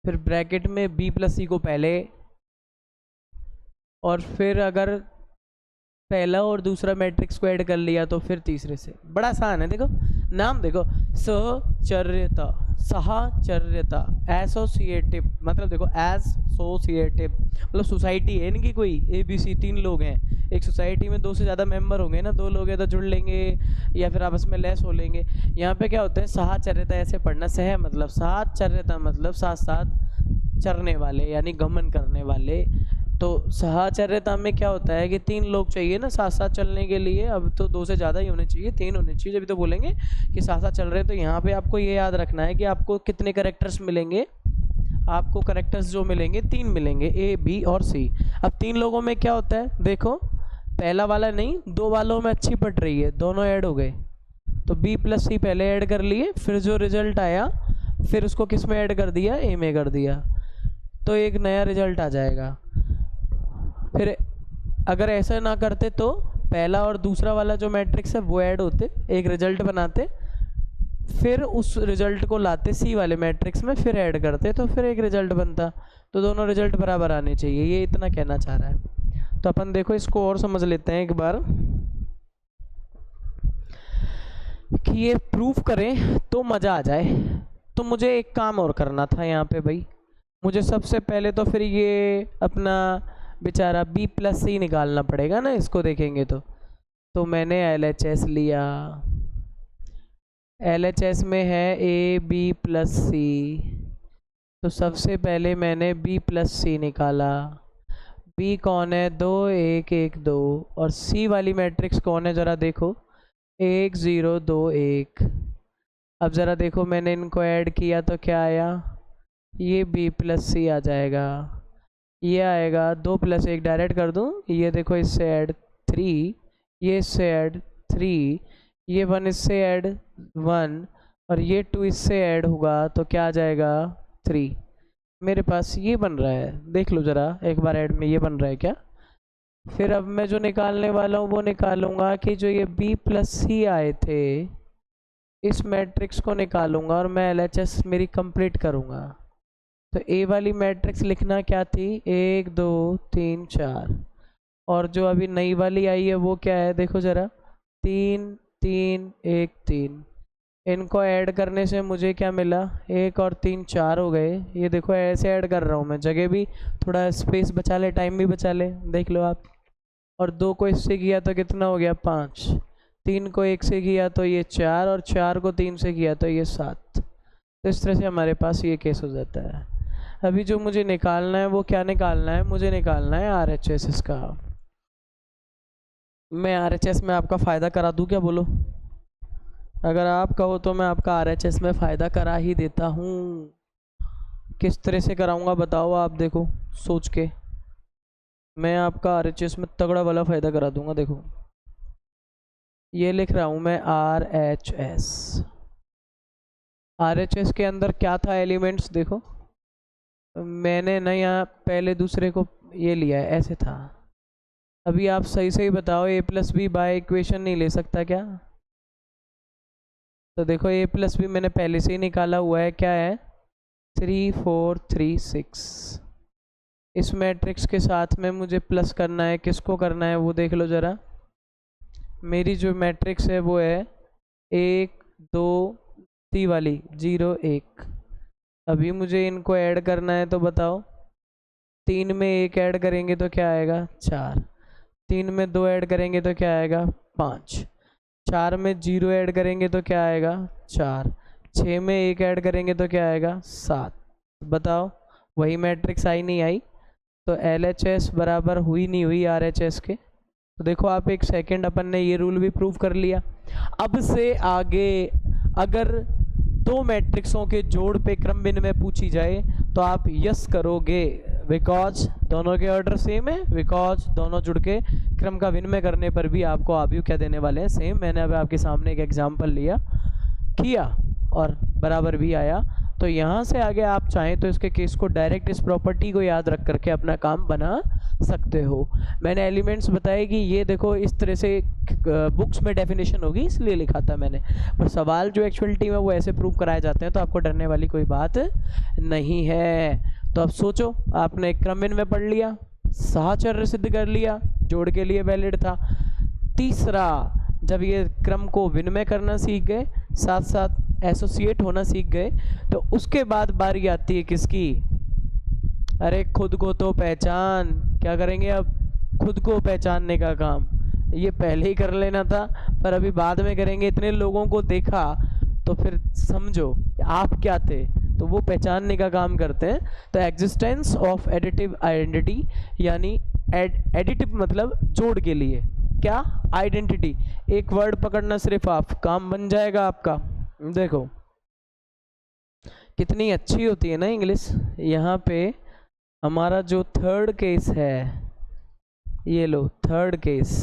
फिर ब्रैकेट में b प्लस सी को पहले, और फिर अगर पहला और दूसरा मैट्रिक्स को ऐड कर लिया तो फिर तीसरे से। बड़ा आसान है, देखो नाम देखो, सहचर्यता, साहचर्यता, एसोसिएटिव, मतलब देखो एसोसिएटिव मतलब सोसाइटी है इनकी, कोई ABC 3 लोग हैं एक सोसाइटी में, 2 से ज़्यादा मेंबर होंगे ना, 2 लोग हैं तो जुड़ लेंगे या फिर आपस में लेस हो लेंगे। यहाँ पे क्या होता है, साहचर्यता ऐसे पढ़ना, सह मतलब साहचर्यता मतलब साथ साथ चरने वाले यानी गमन करने वाले। तो साहचर्यता में क्या होता है कि 3 लोग चाहिए ना साथ साथ चलने के लिए, अब तो 2 से ज़्यादा ही होने चाहिए, 3 होने चाहिए जब तो बोलेंगे कि साथ साथ चल रहे हैं। तो यहाँ पे आपको ये याद रखना है कि आपको कितने कैरेक्टर्स मिलेंगे, आपको कैरेक्टर्स जो मिलेंगे 3 मिलेंगे, A B और C। अब 3 लोगों में क्या होता है, देखो पहला वाला नहीं, 2 वालों में अच्छी पट रही है, दोनों ऐड हो गए, तो B प्लस C पहले ऐड कर लिए, फिर जो रिजल्ट आया फिर उसको किस में ऐड कर दिया, A में कर दिया, तो एक नया रिजल्ट आ जाएगा। फिर अगर ऐसा ना करते तो पहला और दूसरा वाला जो मैट्रिक्स है वो ऐड होते, एक रिजल्ट बनाते, फिर उस रिजल्ट को लाते सी वाले मैट्रिक्स में, फिर ऐड करते तो फिर एक रिजल्ट बनता। तो दोनों रिजल्ट बराबर आने चाहिए, ये इतना कहना चाह रहा है। तो अपन देखो इसको और समझ लेते हैं एक बार कि ये प्रूफ करें तो मज़ा आ जाए। तो मुझे एक काम और करना था यहाँ पे भाई, मुझे सबसे पहले तो फिर ये अपना बेचारा B प्लस C निकालना पड़ेगा ना, इसको देखेंगे तो मैंने LHS लिया, LHS में है A B प्लस C, तो सबसे पहले मैंने B प्लस C निकाला। B कौन है, 2 1 1 2, और C वाली मैट्रिक्स कौन है ज़रा देखो, 1 0 2 1। अब ज़रा देखो मैंने इनको ऐड किया तो क्या आया, ये B प्लस C आ जाएगा, ये आएगा 2 प्लस 1 डायरेक्ट कर दूँ, ये देखो इससे ऐड 3, ये इससे ऐड 3, ये 1 इससे ऐड 1, और ये 2 इससे ऐड होगा तो क्या आ जाएगा 3। मेरे पास ये बन रहा है, देख लो ज़रा एक बार ऐड में ये बन रहा है क्या। फिर अब मैं जो निकालने वाला हूँ वो निकालूंगा कि जो ये B प्लस C आए थे इस मैट्रिक्स को निकालूंगा और मैं LHS मेरी कंप्लीट करूँगा। तो A वाली मैट्रिक्स लिखना क्या थी, 1 2 3 4, और जो अभी नई वाली आई है वो क्या है देखो ज़रा, 3 3 1 3। इनको ऐड करने से मुझे क्या मिला, 1 और 3 4 हो गए। ये देखो ऐसे ऐड कर रहा हूँ मैं, जगह भी थोड़ा स्पेस बचा ले, टाइम भी बचा ले, देख लो आप। और 2 को इससे किया तो कितना हो गया 5, 3 को 1 से किया तो ये 4, और 4 को 3 से किया तो ये 7। तो इस तरह से हमारे पास ये केस हो जाता है। अभी जो मुझे निकालना है वो क्या निकालना है, मुझे निकालना है RHS इसका। मैं RHS में आपका फ़ायदा करा दूँ क्या, बोलो? अगर आप कहो तो मैं आपका RHS में फ़ायदा करा ही देता हूँ। किस तरह से कराऊंगा बताओ आप, देखो सोच के मैं आपका RHS में तगड़ा वाला फ़ायदा करा दूंगा। देखो ये लिख रहा हूँ मैं RHS। RHS के अंदर क्या था एलिमेंट्स, देखो मैंने ना यहाँ पहले दूसरे को ये लिया है, ऐसे था। अभी आप सही सही बताओ, A plus B by equation नहीं ले सकता क्या? तो देखो A प्लस बी मैंने पहले से ही निकाला हुआ है, क्या है 3 4 3 6। इस मैट्रिक्स के साथ में मुझे प्लस करना है, किसको करना है वो देख लो ज़रा। मेरी जो मैट्रिक्स है वो है 1 2 3 वाली 0 1। अभी मुझे इनको ऐड करना है तो बताओ, 3 में 1 ऐड करेंगे तो क्या आएगा 4, 3 में 2 ऐड करेंगे तो क्या आएगा 5, 4 में 0 ऐड करेंगे तो क्या आएगा 4, 6 में 1 ऐड करेंगे तो क्या आएगा 7। बताओ वही मैट्रिक्स आई नहीं आई? तो LHS बराबर हुई नहीं हुई RHS के? तो देखो आप एक सेकंड, अपन ने ये रूल भी प्रूव कर लिया। अब से आगे अगर 2 मैट्रिक्सों के जोड़ पे क्रम विनिमय पूछी जाए तो आप यस करोगे, बिकॉज दोनों के ऑर्डर सेम है, बिकॉज दोनों जुड़ के क्रम का विनिमय करने पर भी आपको आव्यूह क्या देने वाले हैं, सेम। मैंने अब आपके सामने एक एग्जांपल लिया किया, और बराबर भी आया। तो यहाँ से आगे आप चाहें तो इसके केस को डायरेक्ट इस प्रॉपर्टी को याद रख करके अपना काम बना सकते हो। मैंने एलिमेंट्स बताए कि ये देखो इस तरह से बुक्स में डेफिनेशन होगी इसलिए लिखा था मैंने, पर सवाल जो एक्चुअलिटी में वो ऐसे प्रूव कराए जाते हैं, तो आपको डरने वाली कोई बात नहीं है। तो अब सोचो, आपने क्रम विनिमय पढ़ लिया, साहचर्य सिद्ध कर लिया, जोड़ के लिए वैलिड था। तीसरा, जब ये क्रम को विनिमय करना सीख गए, साथ साथ एसोसिएट होना सीख गए, तो उसके बाद बारी आती है किसकी? अरे खुद को तो पहचान। क्या करेंगे अब? खुद को पहचानने का काम। ये पहले ही कर लेना था, पर अभी बाद में करेंगे। इतने लोगों को देखा तो फिर समझो आप क्या थे, तो वो पहचानने का काम करते हैं। तो एग्जिस्टेंस ऑफ एडिटिव आइडेंटिटी, यानी एडिटिव मतलब जोड़ के लिए क्या? आइडेंटिटी। एक वर्ड पकड़ना सिर्फ आप, काम बन जाएगा आपका। देखो कितनी अच्छी होती है ना इंग्लिश। यहाँ पे हमारा जो थर्ड केस है, ये लो थर्ड केस,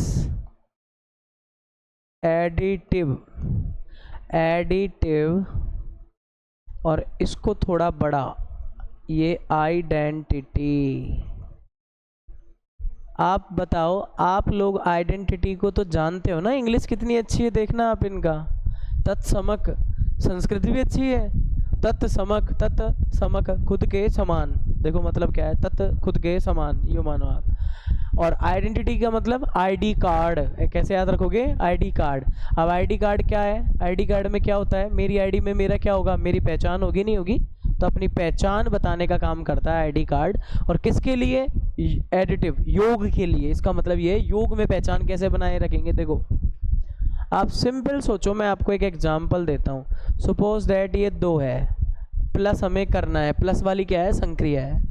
एडिटिव। एडिटिव और इसको थोड़ा बड़ा, ये आइडेंटिटी। आप बताओ, आप लोग आइडेंटिटी को तो जानते हो ना, इंग्लिश कितनी अच्छी है देखना आप इनका। तत्समक, संस्कृत भी अच्छी है। तत्समक, तत्समक खुद के समान, देखो मतलब क्या है? तत् खुद के समान, यूँ मानो आप। और आइडेंटिटी का मतलब आईडी कार्ड। कैसे याद रखोगे? ID card. अब आईडी कार्ड क्या है? आईडी कार्ड में क्या होता है? मेरी आईडी में मेरा क्या होगा? मेरी पहचान होगी, नहीं होगी? तो अपनी पहचान बताने का काम करता है आईडी कार्ड। और किसके लिए? एडिटिव, योग के लिए। इसका मतलब ये, योग में पहचान कैसे बनाए रखेंगे? देखो आप सिंपल सोचो, मैं आपको एक एग्जांपल देता हूँ। सपोज दैट ये 2 है, प्लस हमें करना है, प्लस वाली क्या है? संक्रिया है।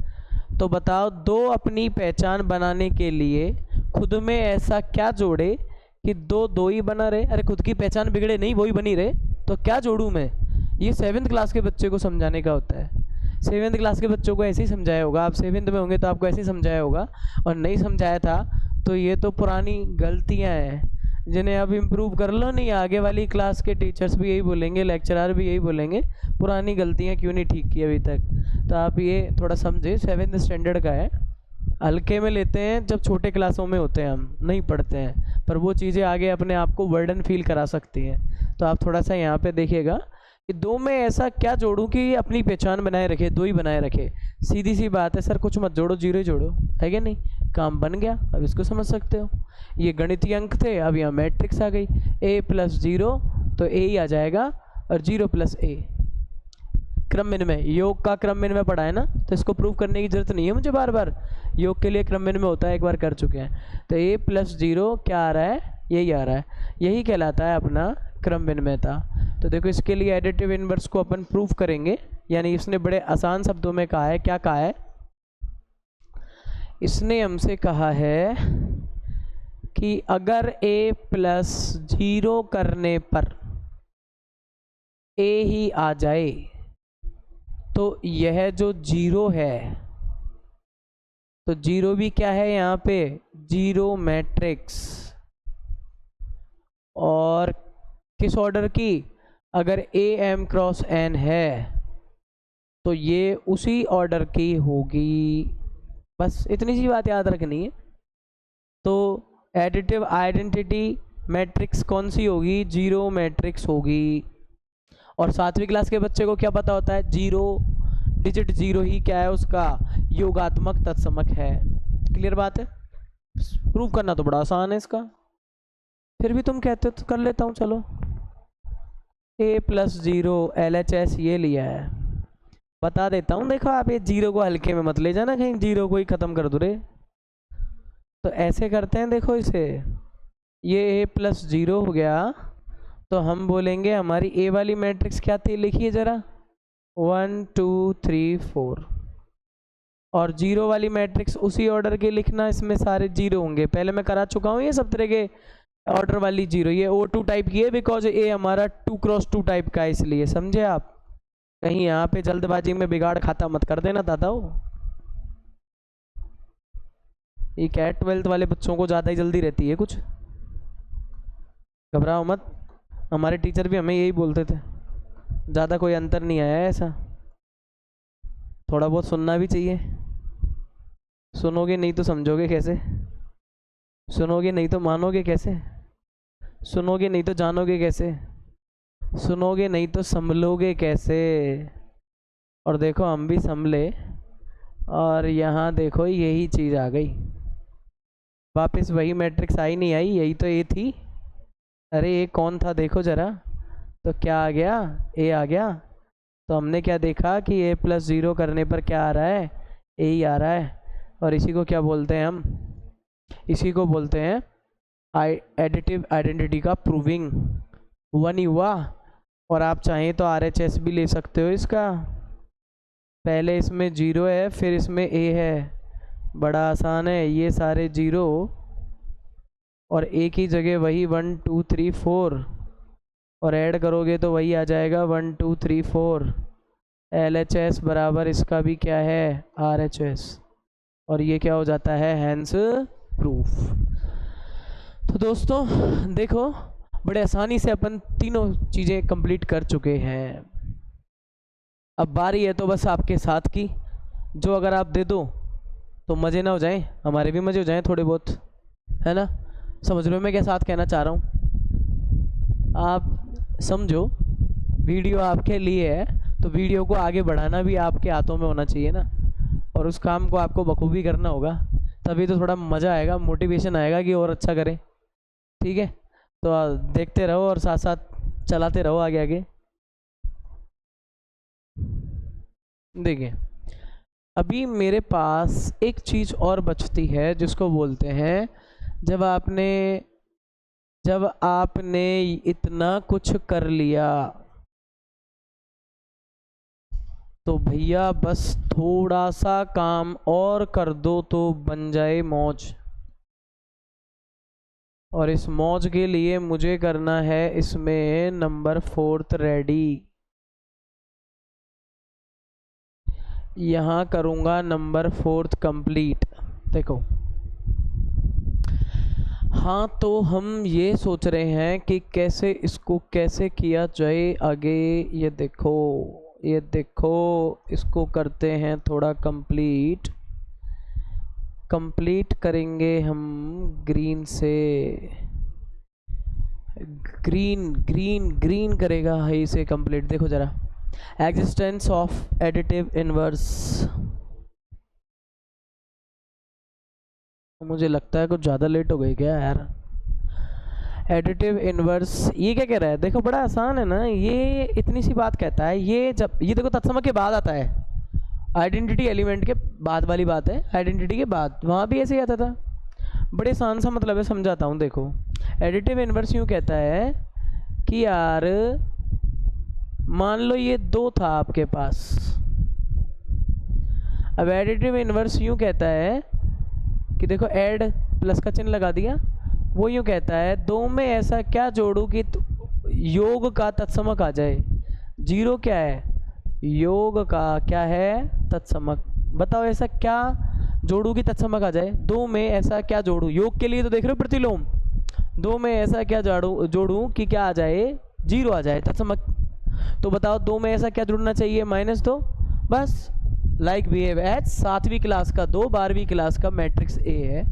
तो बताओ, 2 अपनी पहचान बनाने के लिए खुद में ऐसा क्या जोड़े कि 2 ही बना रहे? अरे खुद की पहचान बिगड़े नहीं, वही बनी रहे। तो क्या जोड़ूं मैं? ये 7th क्लास के बच्चे को समझाने का होता है। 7th क्लास के बच्चों को ऐसे ही समझाया होगा। आप 7th में होंगे तो आपको ऐसे ही समझाया होगा, और नहीं समझाया था तो ये तो पुरानी गलतियां हैं जिन्हें अब इम्प्रूव कर लो। नहीं, आगे वाली क्लास के टीचर्स भी यही बोलेंगे, लेक्चरर भी यही बोलेंगे, पुरानी गलतियां क्यों नहीं ठीक की अभी तक। तो आप ये थोड़ा समझे, 7th स्टैंडर्ड का है, हल्के में लेते हैं जब छोटे क्लासों में होते हैं, हम नहीं पढ़ते हैं, पर वो चीज़ें आगे अपने आप को वर्डन फील करा सकती हैं। तो आप थोड़ा सा यहाँ पे देखिएगा कि 2 में ऐसा क्या जोड़ूं कि अपनी पहचान बनाए रखे, 2 ही बनाए रखे। सीधी सी बात है सर, कुछ मत जोड़ो, 0 ही जोड़ो, है क्या नहीं? काम बन गया। अब इसको समझ सकते हो। ये गणितीय अंक थे, अब यहाँ मैट्रिक्स आ गई। a + 0 तो a ही आ जाएगा, और 0 + a। क्रम विनिमय, योग का क्रम विनिमय पढ़ा है ना, तो इसको प्रूव करने की जरूरत नहीं है मुझे बार बार। योग के लिए क्रम विनिमय होता है, एक बार कर चुके हैं। तो a + 0 क्या आ रहा है? यही आ रहा है। यही कहलाता है अपना क्रम विनिमयता। तो देखो इसके लिए एडिटिव इनवर्स को अपन प्रूफ करेंगे। यानी इसने बड़े आसान शब्दों में कहा है, क्या कहा है? इसने हमसे कहा है कि अगर a + 0 करने पर a ही आ जाए, तो यह जो 0 है, तो 0 भी क्या है यहाँ पे? 0 मैट्रिक्स। और किस ऑर्डर की? अगर am × n है तो ये उसी ऑर्डर की होगी। बस इतनी सी बात याद रखनी है। तो एडिटिव आइडेंटिटी मैट्रिक्स कौन सी होगी? 0 मैट्रिक्स होगी। और 7वीं क्लास के बच्चे को क्या पता होता है? 0 डिजिट 0 ही क्या है? उसका योगात्मक तत्समक है। क्लियर बात है? प्रूव करना तो बड़ा आसान है इसका, फिर भी तुम कहते हो तो कर लेता हूँ। चलो, a + 0 LHS ये लिया है, बता देता हूँ। देखो आप ये 0 को हल्के में मत ले जाना कहीं, 0 को ही ख़त्म कर दो रे। तो ऐसे करते हैं, देखो इसे, ये a + 0 हो गया, तो हम बोलेंगे हमारी a वाली मैट्रिक्स क्या थी? लिखिए ज़रा, 1 2 3 4। और 0 वाली मैट्रिक्स उसी ऑर्डर के लिखना, इसमें सारे 0 होंगे। पहले मैं करा चुका हूँ ये सब तरह के ऑर्डर वाली 0। ये O2 टाइप की है, बिकॉज ए हमारा 2 × 2 टाइप का है, इसलिए समझे आप। कहीं यहाँ पे जल्दबाजी में बिगाड़ खाता मत कर देना दादाओ। ये क्या है, 12th वाले बच्चों को ज़्यादा ही जल्दी रहती है कुछ। घबराओ मत, हमारे टीचर भी हमें यही बोलते थे। ज़्यादा कोई अंतर नहीं आया है ऐसा। थोड़ा बहुत सुनना भी चाहिए। सुनोगे नहीं तो समझोगे कैसे? सुनोगे नहीं तो मानोगे कैसे? सुनोगे नहीं तो जानोगे कैसे? सुनोगे नहीं तो संभलोगे कैसे? और देखो हम भी संभले, और यहाँ देखो यही चीज़ आ गई वापस। वही मैट्रिक्स आई नहीं आई, यही तो ए थी। अरे ए कौन था देखो ज़रा, तो क्या आ गया? ए आ गया। तो हमने क्या देखा कि ए प्लस ज़ीरो करने पर क्या आ रहा है? ए ही आ रहा है। और इसी को क्या बोलते हैं हम? इसी को बोलते हैं एडिटिव आइडेंटिटी का प्रूविंग। वन ही हुआ। और आप चाहें तो RHS भी ले सकते हो इसका। पहले इसमें जीरो है, फिर इसमें ए है। बड़ा आसान है, ये सारे जीरो और एक ही जगह वही 1 2 3 4 और ऐड करोगे तो वही आ जाएगा 1 2 3 4। LHS बराबर इसका भी क्या है? RHS। और ये क्या हो जाता है? Hence proof. तो दोस्तों देखो, बड़े आसानी से अपन तीनों चीज़ें कंप्लीट कर चुके हैं। अब बारी है तो बस आपके साथ की, जो अगर आप दे दो तो मज़े ना हो जाएं, हमारे भी मज़े हो जाएं थोड़े बहुत, है ना? समझ लो मैं क्या साथ कहना चाह रहा हूँ? आप समझो, वीडियो आपके लिए है तो वीडियो को आगे बढ़ाना भी आपके हाथों में होना चाहिए ना, और उस काम को आपको बखूबी करना होगा, तभी तो थोड़ा मज़ा आएगा, मोटिवेशन आएगा कि और अच्छा करें। ठीक है, तो देखते रहो और साथ साथ चलाते रहो आगे आगे। देखिए अभी मेरे पास एक चीज़ और बचती है जिसको बोलते हैं, जब आपने इतना कुछ कर लिया तो भैया बस थोड़ा सा काम और कर दो तो बन जाए मौज। और इस मौज के लिए मुझे करना है इसमें नंबर 4 रेडी। यहाँ करूँगा नंबर 4 कंप्लीट। देखो हाँ, तो हम ये सोच रहे हैं कि कैसे इसको कैसे किया जाए आगे। ये देखो इसको करते हैं थोड़ा कंप्लीट करेंगे हम ग्रीन से। ग्रीन करेगा है इसे कंप्लीट। देखो ज़रा, एग्जिस्टेंस ऑफ एडिटिव इनवर्स। मुझे लगता है कुछ ज़्यादा लेट हो गई क्या यार? एडिटिव इनवर्स ये क्या कह रहा है? देखो बड़ा आसान है ना, ये इतनी सी बात कहता है। ये देखो तत्सम के बाद आता है, आइडेंटिटी एलिमेंट के बाद वाली बात है, आइडेंटिटी के बाद। वहाँ भी ऐसे ही आता था। बड़े आसान सा मतलब है, समझाता हूँ। देखो एडिटिव इनवर्स यूँ कहता है कि यार मान लो ये 2 था आपके पास। अब एडिटिव इनवर्स यूँ कहता है कि देखो ऐड प्लस का चिन्ह लगा दिया। वो यूँ कहता है 2 में ऐसा क्या जोड़ूं कि योग का तत्समक आ जाए। 0 क्या है? योग का क्या है? तत्समक। बताओ ऐसा क्या जोड़ूं कि तत्समक आ जाए? 2 में ऐसा क्या जोड़ूं? योग के लिए तो देख रहे हो प्रतिलोम। 2 में ऐसा क्या जोड़ूं कि क्या आ जाए? 0 आ जाए, तत्समक। तो बताओ 2 में ऐसा क्या जुड़ना चाहिए? -2। बस लाइक बिहेव एज 7वीं क्लास का 2 12वीं क्लास का मैट्रिक्स ए है।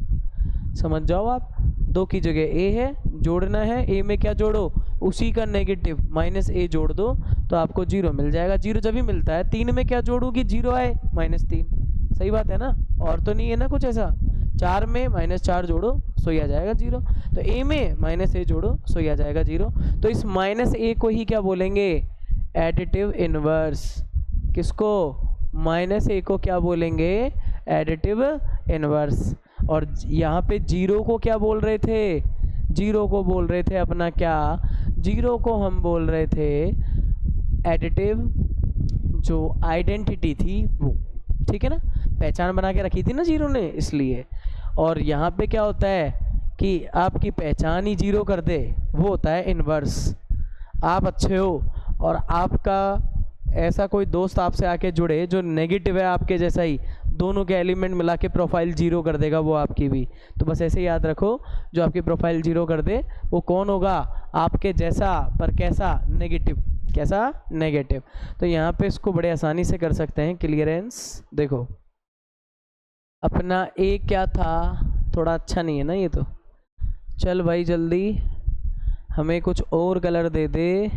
समझ जाओ आप, 2 की जगह ए है, जोड़ना है। ए में क्या जोड़ो? उसी का नेगेटिव -a जोड़ दो तो आपको 0 मिल जाएगा। 0 जब ही मिलता है। 3 में क्या जोड़ूँ कि 0 आए? -3। सही बात है ना? और तो नहीं है ना कुछ ऐसा? 4 में -4 जोड़ो सो ही आ जाएगा 0। तो a में -a जोड़ो सो ही आ जाएगा 0। तो इस -a को ही क्या बोलेंगे? Additive inverse. किसको? -a को क्या बोलेंगे? Additive inverse. और यहाँ पे 0 को क्या बोल रहे थे? 0 को बोल रहे थे अपना क्या? 0 को हम बोल रहे थे एडिटिव जो आइडेंटिटी थी वो। ठीक है ना? पहचान बना के रखी थी ना 0 ने, इसलिए। और यहाँ पे क्या होता है कि आपकी पहचान ही 0 कर दे, वो होता है इनवर्स। आप अच्छे हो और आपका ऐसा कोई दोस्त आपसे आके जुड़े जो नेगेटिव है आपके जैसा ही, दोनों के एलिमेंट मिला के प्रोफाइल 0 कर देगा वो आपकी भी। तो बस ऐसे याद रखो, जो आपकी प्रोफाइल 0 कर दे वो कौन होगा? आपके जैसा पर कैसा? नेगेटिव। कैसा, नेगेटिव। तो यहाँ पे इसको बड़े आसानी से कर सकते हैं क्लियरेंस। देखो अपना ए क्या था, थोड़ा अच्छा नहीं है ना ये तो, चल भाई जल्दी हमें कुछ और कलर दे दे,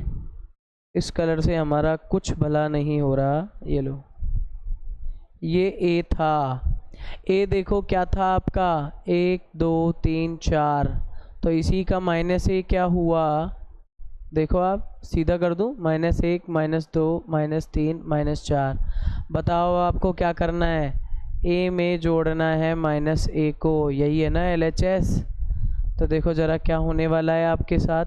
इस कलर से हमारा कुछ भला नहीं हो रहा। ये लो, ये ए था, ए देखो क्या था आपका, 1 2 3 4, तो इसी का -a क्या हुआ, देखो आप सीधा कर दूं, -1 -2 -3 -4। बताओ आपको क्या करना है, ए में जोड़ना है -a को, यही है ना LHS। तो देखो ज़रा क्या होने वाला है आपके साथ,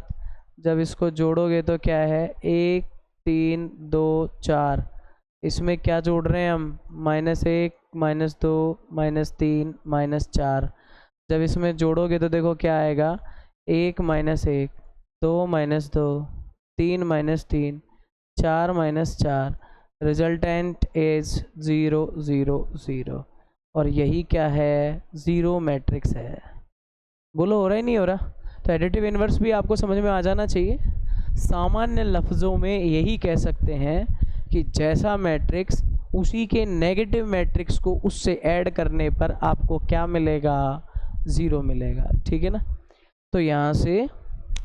जब इसको जोड़ोगे तो क्या है, 1 3 2 4, इसमें क्या जोड़ रहे हैं हम, -1 -2 -3 -4। जब इसमें जोड़ोगे तो देखो क्या आएगा, 1 -1 2 -2 3 -3 4 -4, रिजल्टेंट इज 0 0 0। और यही क्या है, ज़ीरो मैट्रिक्स है। बोलो हो रहा ही नहीं हो रहा। तो एडिटिव इन्वर्स भी आपको समझ में आ जाना चाहिए। सामान्य लफ्ज़ों में यही कह सकते हैं कि जैसा मैट्रिक्स उसी के नेगेटिव मैट्रिक्स को उससे ऐड करने पर आपको क्या मिलेगा, ज़ीरो मिलेगा, ठीक है ना। तो यहाँ से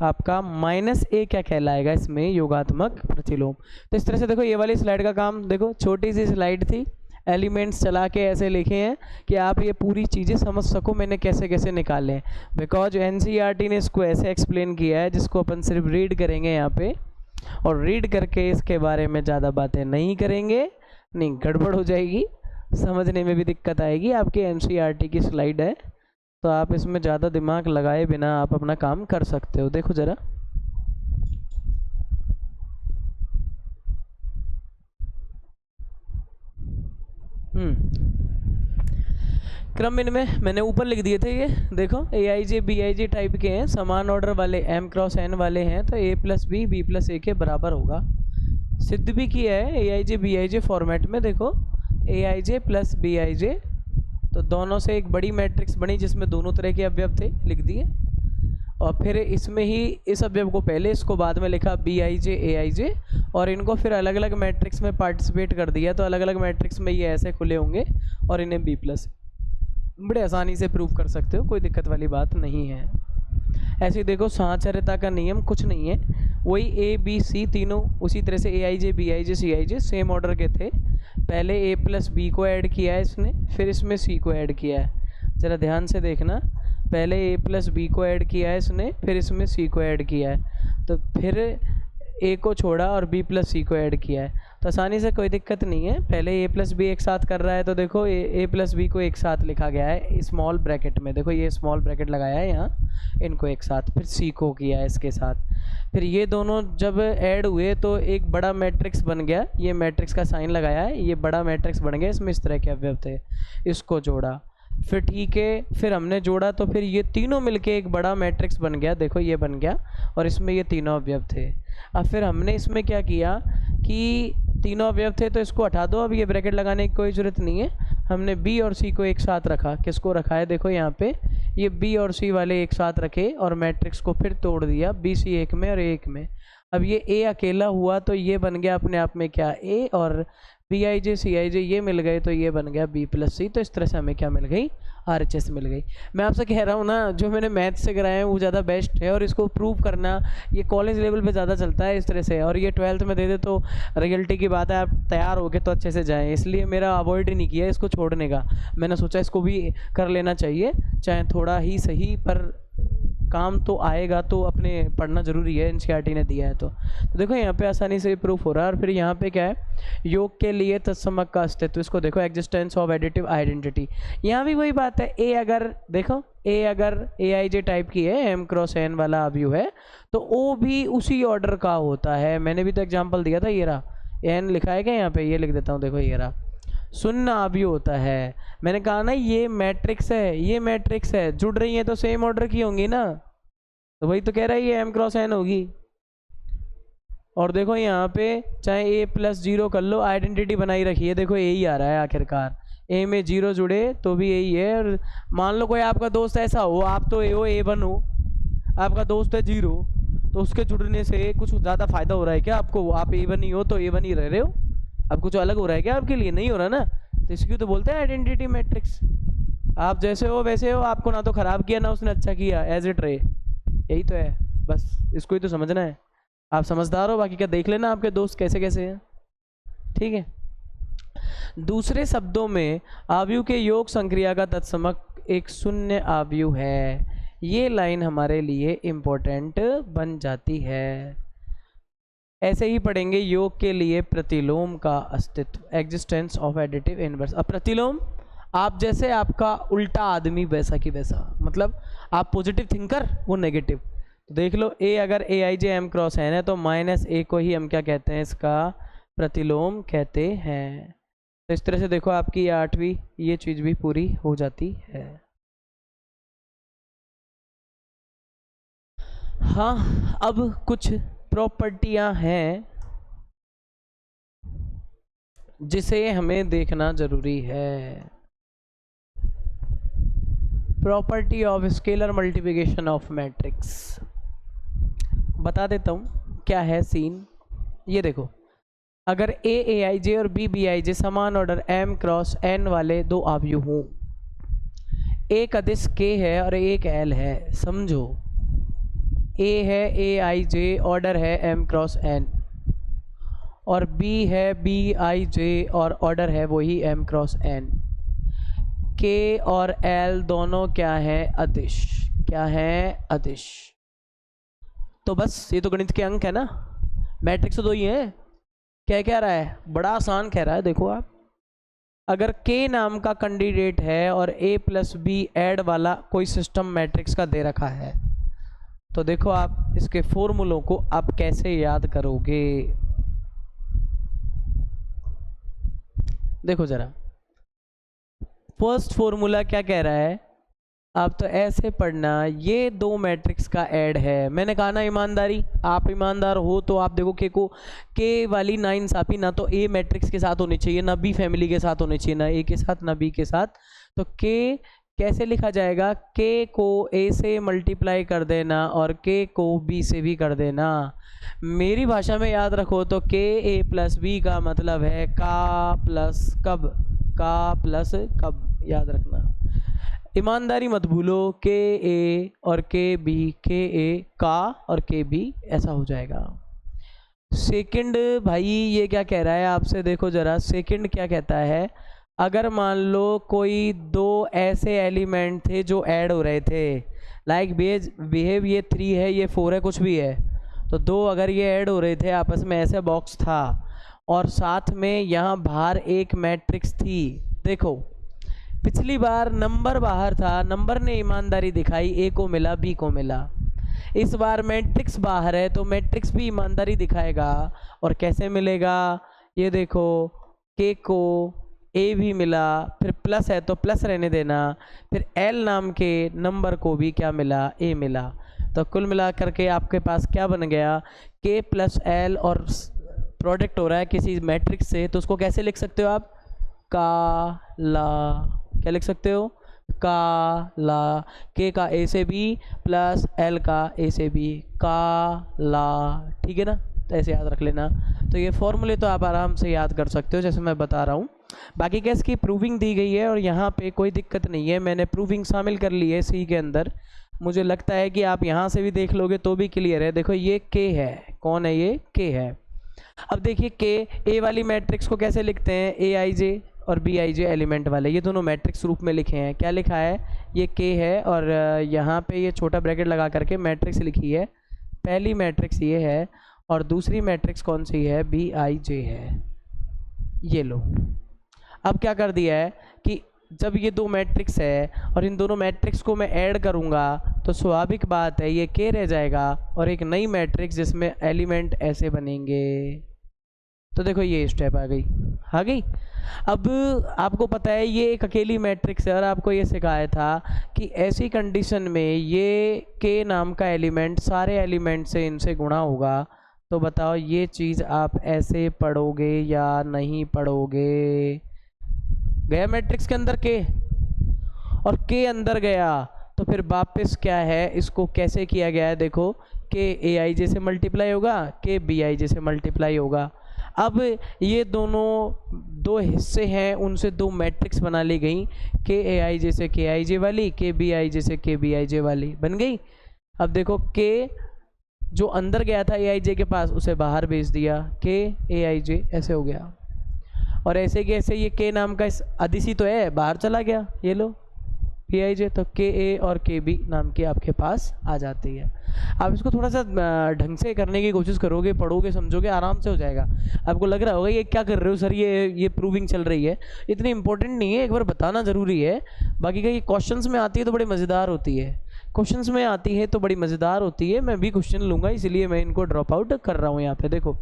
आपका -a क्या कहलाएगा, इसमें योगात्मक प्रतिलोम। तो इस तरह से देखो ये वाली स्लाइड का काम, देखो छोटी सी स्लाइड थी, एलिमेंट्स चला के ऐसे लिखे हैं कि आप ये पूरी चीज़ें समझ सको मैंने कैसे कैसे निकाले, बिकॉज NCERT ने इसको ऐसे एक्सप्लेन किया है जिसको अपन सिर्फ रीड करेंगे यहाँ पे, और रीड करके इसके बारे में ज़्यादा बातें नहीं करेंगे, नहीं गड़बड़ हो जाएगी, समझने में भी दिक्कत आएगी। आपके NCERT की स्लाइड है तो आप इसमें ज़्यादा दिमाग लगाए बिना आप अपना काम कर सकते हो। देखो ज़रा, क्रम इनमें मैंने ऊपर लिख दिए थे, ये देखो AIJ BIJ टाइप के हैं, समान ऑर्डर वाले M क्रॉस N वाले हैं, तो A + B B + A के बराबर होगा। सिद्ध भी किया है AIJ BIJ फॉर्मेट में, देखो AIJ + BIJ, तो दोनों से एक बड़ी मैट्रिक्स बनी जिसमें दोनों तरह के अवयव थे, लिख दिए। और फिर इसमें ही इस अवयव को पहले, इसको बाद में लिखा BIJ AIJ, और इनको फिर अलग अलग मैट्रिक्स में पार्टिसिपेट कर दिया, तो अलग अलग मैट्रिक्स में ये ऐसे खुले होंगे और इन्हें B+, बड़े आसानी से प्रूव कर सकते हो, कोई दिक्कत वाली बात नहीं है। ऐसे ही देखो साहचर्यता का नियम कुछ नहीं है, वही A B C तीनों उसी तरह से AIJ BIJ CIJ same order के थे, पहले A + B को ऐड किया है इसने, फिर इसमें C को ऐड किया है। ज़रा ध्यान से देखना, पहले A + B को ऐड किया है इसने, फिर इसमें C को ऐड किया है, तो फिर A को छोड़ा और B + C को ऐड किया है। तो आसानी से, कोई दिक्कत नहीं है। पहले A + B एक साथ कर रहा है तो देखो A + B को एक साथ लिखा गया है स्मॉल ब्रैकेट में, देखो ये स्मॉल ब्रैकेट लगाया है यहाँ, इनको एक साथ, फिर C को किया है इसके साथ, फिर ये दोनों जब ऐड हुए तो एक बड़ा मैट्रिक्स बन गया, ये मैट्रिक्स का साइन लगाया है, ये बड़ा मैट्रिक्स बन गया, इसमें इस तरह के अवयव थे, इसको जोड़ा, फिर ठीक है, फिर हमने जोड़ा तो फिर ये तीनों मिलके एक बड़ा मैट्रिक्स बन गया, देखो ये बन गया, और इसमें ये तीनों अवयव थे। अब फिर हमने इसमें क्या किया कि तीनों अवयव थे तो इसको हटा दो, अब ये ब्रैकेट लगाने की कोई ज़रूरत नहीं है, हमने B और C को एक साथ रखा, किसको रखा है, देखो यहाँ पे ये B और C वाले एक साथ रखे और मैट्रिक्स को फिर तोड़ दिया, BC एक में और A एक में। अब ये A अकेला हुआ तो ये बन गया अपने आप में क्या, A, और BIJ CIJ ये मिल गए तो ये बन गया B + C। तो इस तरह से हमें क्या मिल गई, RHS मिल गई। मैं आपसे कह रहा हूँ ना, जो मैंने मैथ से कराया है वो ज़्यादा बेस्ट है, और इसको प्रूव करना ये कॉलेज लेवल पे ज़्यादा चलता है इस तरह से, और ये 12th में दे दे तो रियलिटी की बात है, आप तैयार हो गए तो अच्छे से जाएँ, इसलिए मेरा अवॉइड ही नहीं किया इसको छोड़ने का, मैंने सोचा इसको भी कर लेना चाहिए, चाहे थोड़ा ही सही, पर काम तो आएगा, तो अपने पढ़ना ज़रूरी है, NCERT ने दिया है तो देखो यहाँ पे आसानी से प्रूफ हो रहा है। और फिर यहाँ पे क्या है, योग के लिए तत्समक का अस्तित्व, इसको देखो एग्जिस्टेंस ऑफ एडिटिव आइडेंटिटी, यहाँ भी वही बात है, A अगर देखो A अगर AIJ टाइप की है, M क्रॉस N वाला अवयव है, तो O भी उसी ऑर्डर का होता है। मैंने भी तो एग्जाम्पल दिया था, ये रहा N लिखा है क्या यहाँ पे, ये लिख देता हूँ, देखो ये रहा, शून्य अवयव होता है। मैंने कहा ना ये मैट्रिक्स है, ये मैट्रिक्स है, जुड़ रही है तो सेम ऑर्डर की होंगी ना, तो वही तो कह रहा है ये M क्रॉस N होगी। और देखो यहाँ पे चाहे A + 0 कर लो, आइडेंटिटी बनाई रखी है, देखो यही आ रहा है आखिरकार, A में 0 जुड़े तो भी यही है। और मान लो कोई आपका दोस्त ऐसा हो, आप तो A हो, A1 हो, आपका दोस्त है 0, तो उसके जुड़ने से कुछ ज़्यादा फायदा हो रहा है क्या आपको? आप A1 ही हो तो A1 ही रह रहे हो, अब कुछ अलग हो रहा है क्या आपके लिए? नहीं हो रहा ना, तो इसकी तो बोलते हैं आइडेंटिटी मैट्रिक्स। आप जैसे हो वैसे हो, आपको ना तो खराब किया ना उसने अच्छा किया, एज इट रहे, यही तो है, बस इसको ही तो समझना है। आप समझदार हो, बाकी का देख लेना आपके दोस्त कैसे कैसे हैं, ठीक है। दूसरे शब्दों में आव्यूह के योग संक्रिया का तत्समक एक शून्य आव्यूह है। ये लाइन हमारे लिए इम्पोर्टेंट बन जाती है। ऐसे ही पढ़ेंगे योग के लिए प्रतिलोम का अस्तित्व, एग्जिस्टेंस ऑफ एडिटिव इनवर्स। अब प्रतिलोम, आप जैसे आपका उल्टा आदमी वैसा की वैसा, मतलब आप पॉजिटिव थिंकर, वो नेगेटिव। तो देख लो ए अगर ए I J M cross N है तो माइनस ए को ही हम क्या कहते हैं? इसका प्रतिलोम कहते हैं। तो इस तरह से देखो आपकी 8वीं ये चीज़ भी पूरी हो जाती है। हाँ, अब कुछ प्रॉपर्टियां हैं जिसे हमें देखना जरूरी है। Property of scalar multiplication of matrix बता देता हूँ क्या है सीन। ये देखो, अगर ए आई जे और बी आई जे समान ऑर्डर m क्रॉस n वाले दो आव्यूह हों, एक अदिश k है और एक l है, समझो a है ए आई जे, ऑर्डर है m क्रॉस n, और b है बी आई जे और ऑर्डर है वही m क्रॉस n। k और l दोनों क्या है? अदिश। क्या है? अदिश। तो बस ये तो गणित के अंक है ना, मैट्रिक्स तो दो ही है। क्या कह रहा है? बड़ा आसान कह रहा है। देखो आप, अगर k नाम का कैंडिडेट है और a प्लस बी एड वाला कोई सिस्टम मैट्रिक्स का दे रखा है, तो देखो आप इसके फॉर्मूलों को आप कैसे याद करोगे। देखो जरा, फर्स्ट फॉर्मूला क्या कह रहा है? आप तो ऐसे पढ़ना, ये दो मैट्रिक्स का ऐड है। मैंने कहा ना ईमानदारी, आप ईमानदार हो तो आप देखो के वाली नाइंसाफी ना तो ए मैट्रिक्स के साथ होनी चाहिए, ना बी फैमिली के साथ होनी चाहिए, ना ए के साथ ना बी के साथ। तो के कैसे लिखा जाएगा? के को ए से मल्टीप्लाई कर देना और के को बी से भी कर देना। मेरी भाषा में याद रखो तो के ए प्लस बी का मतलब है का प्लस कब, का प्लस कब, याद रखना। ईमानदारी मत भूलो, के ए और के बी, के ए का और के बी, ऐसा हो जाएगा। सेकंड भाई ये क्या कह रहा है आपसे? देखो जरा, सेकंड क्या कहता है? अगर मान लो कोई दो ऐसे एलिमेंट थे जो ऐड हो रहे थे, लाइक बिहेव ये 3 है, ये 4 है, कुछ भी है, तो दो अगर ये ऐड हो रहे थे आपस में, ऐसे बॉक्स था और साथ में यहाँ बाहर एक मैट्रिक्स थी। देखो पिछली बार नंबर बाहर था, नंबर ने ईमानदारी दिखाई, ए को मिला बी को मिला। इस बार मैट्रिक्स बाहर है तो मैट्रिक्स भी ईमानदारी दिखाएगा। और कैसे मिलेगा? ये देखो, के को ए भी मिला, फिर प्लस है तो प्लस रहने देना, फिर एल नाम के नंबर को भी क्या मिला? ए मिला। तो कुल मिला करके आपके पास क्या बन गया? के प्लस एल, और प्रोडक्ट हो रहा है किसी मैट्रिक्स से, तो उसको कैसे लिख सकते हो आप? का ला, क्या लिख सकते हो? का ला, के का ए से बी प्लस एल का ए से बी, का ला, ठीक है ना? तो ऐसे याद रख लेना। तो ये फॉर्मूले तो आप आराम से याद कर सकते हो जैसे मैं बता रहा हूँ। बाकी क्या इसकी प्रूविंग दी गई है और यहाँ पे कोई दिक्कत नहीं है, मैंने प्रूविंग शामिल कर ली है सी के अंदर। मुझे लगता है कि आप यहाँ से भी देख लोगे तो भी क्लियर है। देखो ये के है, कौन है ये? के है। अब देखिए के ए वाली मैट्रिक्स को कैसे लिखते हैं? ए आई जे और बी आई जे एलिमेंट वाले, ये दोनों मैट्रिक्स रूप में लिखे हैं। क्या लिखा है? ये के है और यहाँ पे ये छोटा ब्रैकेट लगा करके मैट्रिक्स लिखी है। पहली मैट्रिक्स ये है और दूसरी मैट्रिक्स कौन सी है? बी आई जे है। ये लो, अब क्या कर दिया है कि जब ये दो मैट्रिक्स है और इन दोनों मैट्रिक्स को मैं ऐड करूँगा तो स्वाभाविक बात है ये के रह जाएगा और एक नई मैट्रिक्स जिसमें एलिमेंट ऐसे बनेंगे। तो देखो ये स्टेप आ गई। अब आपको पता है ये एक अकेली मैट्रिक्स है और आपको ये सिखाया था कि ऐसी कंडीशन में ये के नाम का एलिमेंट सारे एलिमेंट से इनसे गुणा होगा। तो बताओ ये चीज़ आप ऐसे पढ़ोगे या नहीं पढ़ोगे? गया मैट्रिक्स के अंदर के, और के अंदर गया तो फिर वापस क्या है, इसको कैसे किया गया है? देखो के ए आई जे से मल्टीप्लाई होगा, के बी आई जे से मल्टीप्लाई होगा। अब ये दोनों दो हिस्से हैं, उनसे दो मैट्रिक्स बना ली गई, के ए आई जे से के आई जे वाली, के बी आई जे से के बी आई जे वाली बन गई। अब देखो के जो अंदर गया था ए आई जे के पास उसे बाहर भेज दिया, के ए आई जे ऐसे हो गया। और ऐसे कैसे ये के नाम का इस अदिशी तो है, बाहर चला गया, ये लो पी आई जे, तो के ए और के बी नाम की आपके पास आ जाती है। आप इसको थोड़ा सा ढंग से करने की कोशिश करोगे, पढ़ोगे, समझोगे, आराम से हो जाएगा। आपको लग रहा होगा ये क्या कर रहे हो सर, ये प्रूविंग चल रही है, इतनी इंपॉर्टेंट नहीं है, एक बार बताना ज़रूरी है। बाकी का ये क्वेश्चंस में आती है तो बड़ी मज़ेदार होती है, क्वेश्चंस में आती है तो बड़ी मज़ेदार होती है। मैं भी क्वेश्चन लूँगा, इसलिए मैं इनको ड्रॉप आउट कर रहा हूँ। यहाँ पे देखो,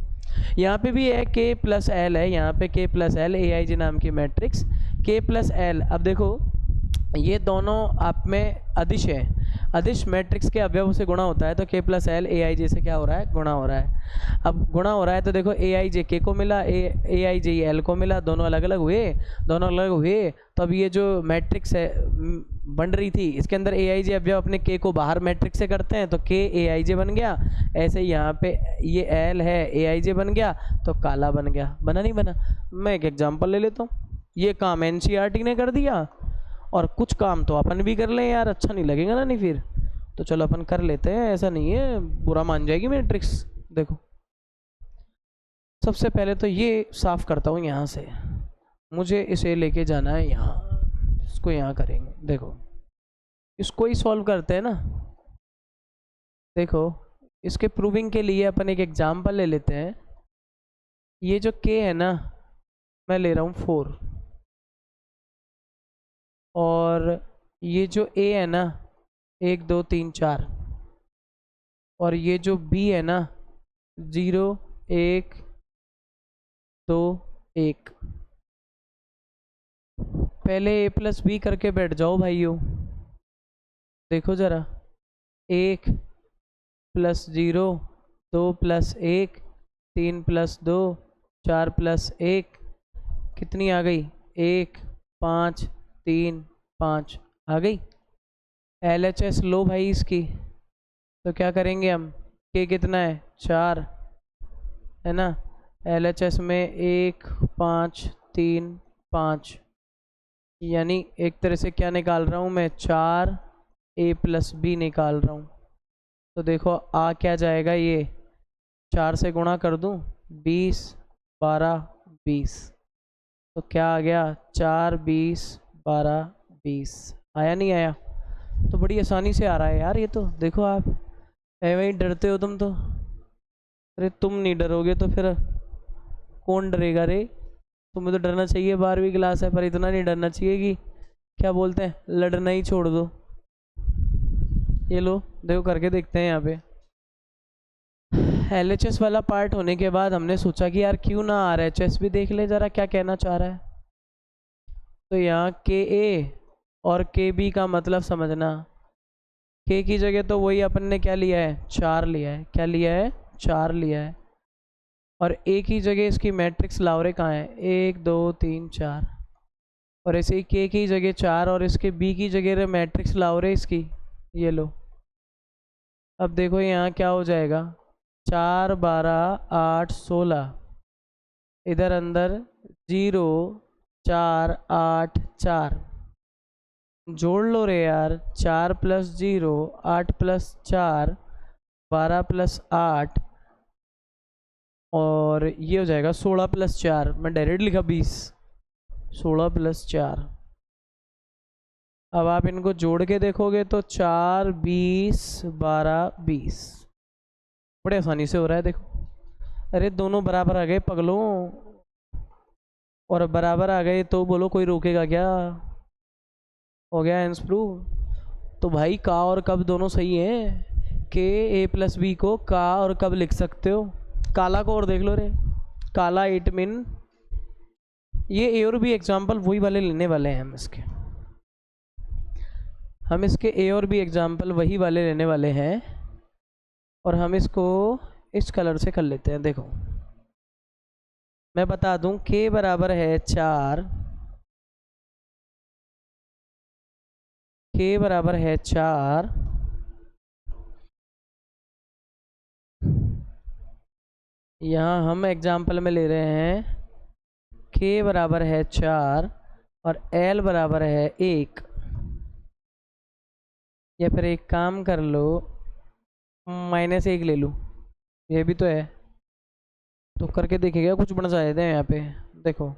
यहाँ पे भी है के प्लस एल है, यहाँ पे के प्लस एल ए आई जे नाम की मैट्रिक्स के प्लस एल। अब देखो ये दोनों आप में अदिश है, अदिश मैट्रिक्स के अवयव से गुणा होता है, तो के प्लस एल ए आई जे से क्या हो रहा है, गुणा हो रहा है। अब गुणा हो रहा है तो देखो ए आई जे के को मिला, ए आई जे एल को मिला, दोनों अलग अलग हुए, दोनों अलग हुए। तो अब ये जो मैट्रिक्स है बन रही थी, इसके अंदर ए आई जे अवयव अपने के को बाहर मैट्रिक्स से करते हैं, तो के ए आई जे बन गया। ऐसे ही यहाँ पे ये एल है, ए आई जे बन गया, तो काला बन गया। बना नहीं बना? मैं एक एग्जाम्पल ले लेता हूँ। ये काम एनसीईआरटी ने कर दिया और कुछ काम तो अपन भी कर लें यार, अच्छा नहीं लगेगा ना, नहीं फिर तो चलो अपन कर लेते हैं, ऐसा नहीं है, बुरा मान जाएगी मेरी ट्रिक्स। देखो सबसे पहले तो ये साफ करता हूँ यहाँ से, मुझे इसे लेके जाना है यहाँ, इसको यहाँ करेंगे। देखो इसको ही सॉल्व करते हैं ना। देखो इसके प्रूविंग के लिए अपन एक एग्जाम्पल ले लेते हैं। ये जो के है ना, मैं ले रहा हूँ 4, और ये जो ए है ना 1 2 3 4, और ये जो बी है ना 0 1 2 1। पहले ए प्लस बी करके बैठ जाओ भाइयों। देखो ज़रा, 1 प्लस 0, 2 प्लस 1, 3 प्लस 2, 4 प्लस 1, कितनी आ गई? 1 5 3 5 आ गई। एल एच एस लो भाई इसकी, तो क्या करेंगे हम, के कितना है 4 है ना, एल एच एस में 1 5 3 5, यानी एक तरह से क्या निकाल रहा हूँ मैं, 4 ए प्लस बी निकाल रहा हूँ। तो देखो आ क्या जाएगा, ये 4 से गुणा कर दूँ, 20 12 20, तो क्या आ गया 4 20 12 20। आया नहीं आया? तो बड़ी आसानी से आ रहा है यार ये तो। देखो आप ऐਵੇਂ ही डरते हो तुम तो, अरे तुम नहीं डरोगे तो फिर कौन डरेगा रे? तुम्हें तो डरना चाहिए, 12वीं क्लास है, पर इतना नहीं डरना चाहिए कि क्या बोलते हैं, लड़ना ही छोड़ दो। ये लो देखो करके देखते हैं। यहाँ पे LHS वाला पार्ट होने के बाद हमने सोचा कि यार क्यों ना RHS भी देख ले ज़रा क्या कहना चाह रहा है। तो यहाँ KA और KB का मतलब समझना, K की जगह तो वही अपन ने क्या लिया है, 4 लिया है। क्या लिया है? 4 लिया है। और A की जगह इसकी मैट्रिक्स लावरे कहाँ है, 1 2 3 4, और ऐसे ही K की जगह 4 और इसके B की जगह मैट्रिक्स लावरे इसकी, ये लो। अब देखो यहाँ क्या हो जाएगा, 4 12 8 16, इधर अंदर 0 4 8 4, जोड़ लो रे यार, 4 प्लस 0 8 प्लस 4 12 प्लस 8, और ये हो जाएगा 16 प्लस 4, मैं डायरेक्ट लिखा 20, 16 प्लस 4। अब आप इनको जोड़ के देखोगे तो 4 20 12 20, बड़े आसानी से हो रहा है। देखो अरे दोनों बराबर आ गए पगलों, और बराबर आ गए तो बोलो कोई रोकेगा क्या? हो गया आंसर प्रूव। तो भाई का और कब दोनों सही हैं। के ए प्लस बी को का और कब लिख सकते हो, काला को और देख लो रे, काला 8 मिन। ये ए और बी एग्जाम्पल वही वाले लेने वाले हैं हम इसके ए और बी एग्जाम्पल वही वाले लेने वाले हैं, और हम इसको इस कलर से कर लेते हैं। देखो मैं बता दूं, के बराबर है 4, के बराबर है 4, यहाँ हम एग्जाम्पल में ले रहे हैं k बराबर है 4 और l बराबर है 1। या फिर एक काम कर लो, -1 ले लूँ, ये भी तो है। तो करके देखिएगा कुछ बन जाए थे यहाँ पे। देखो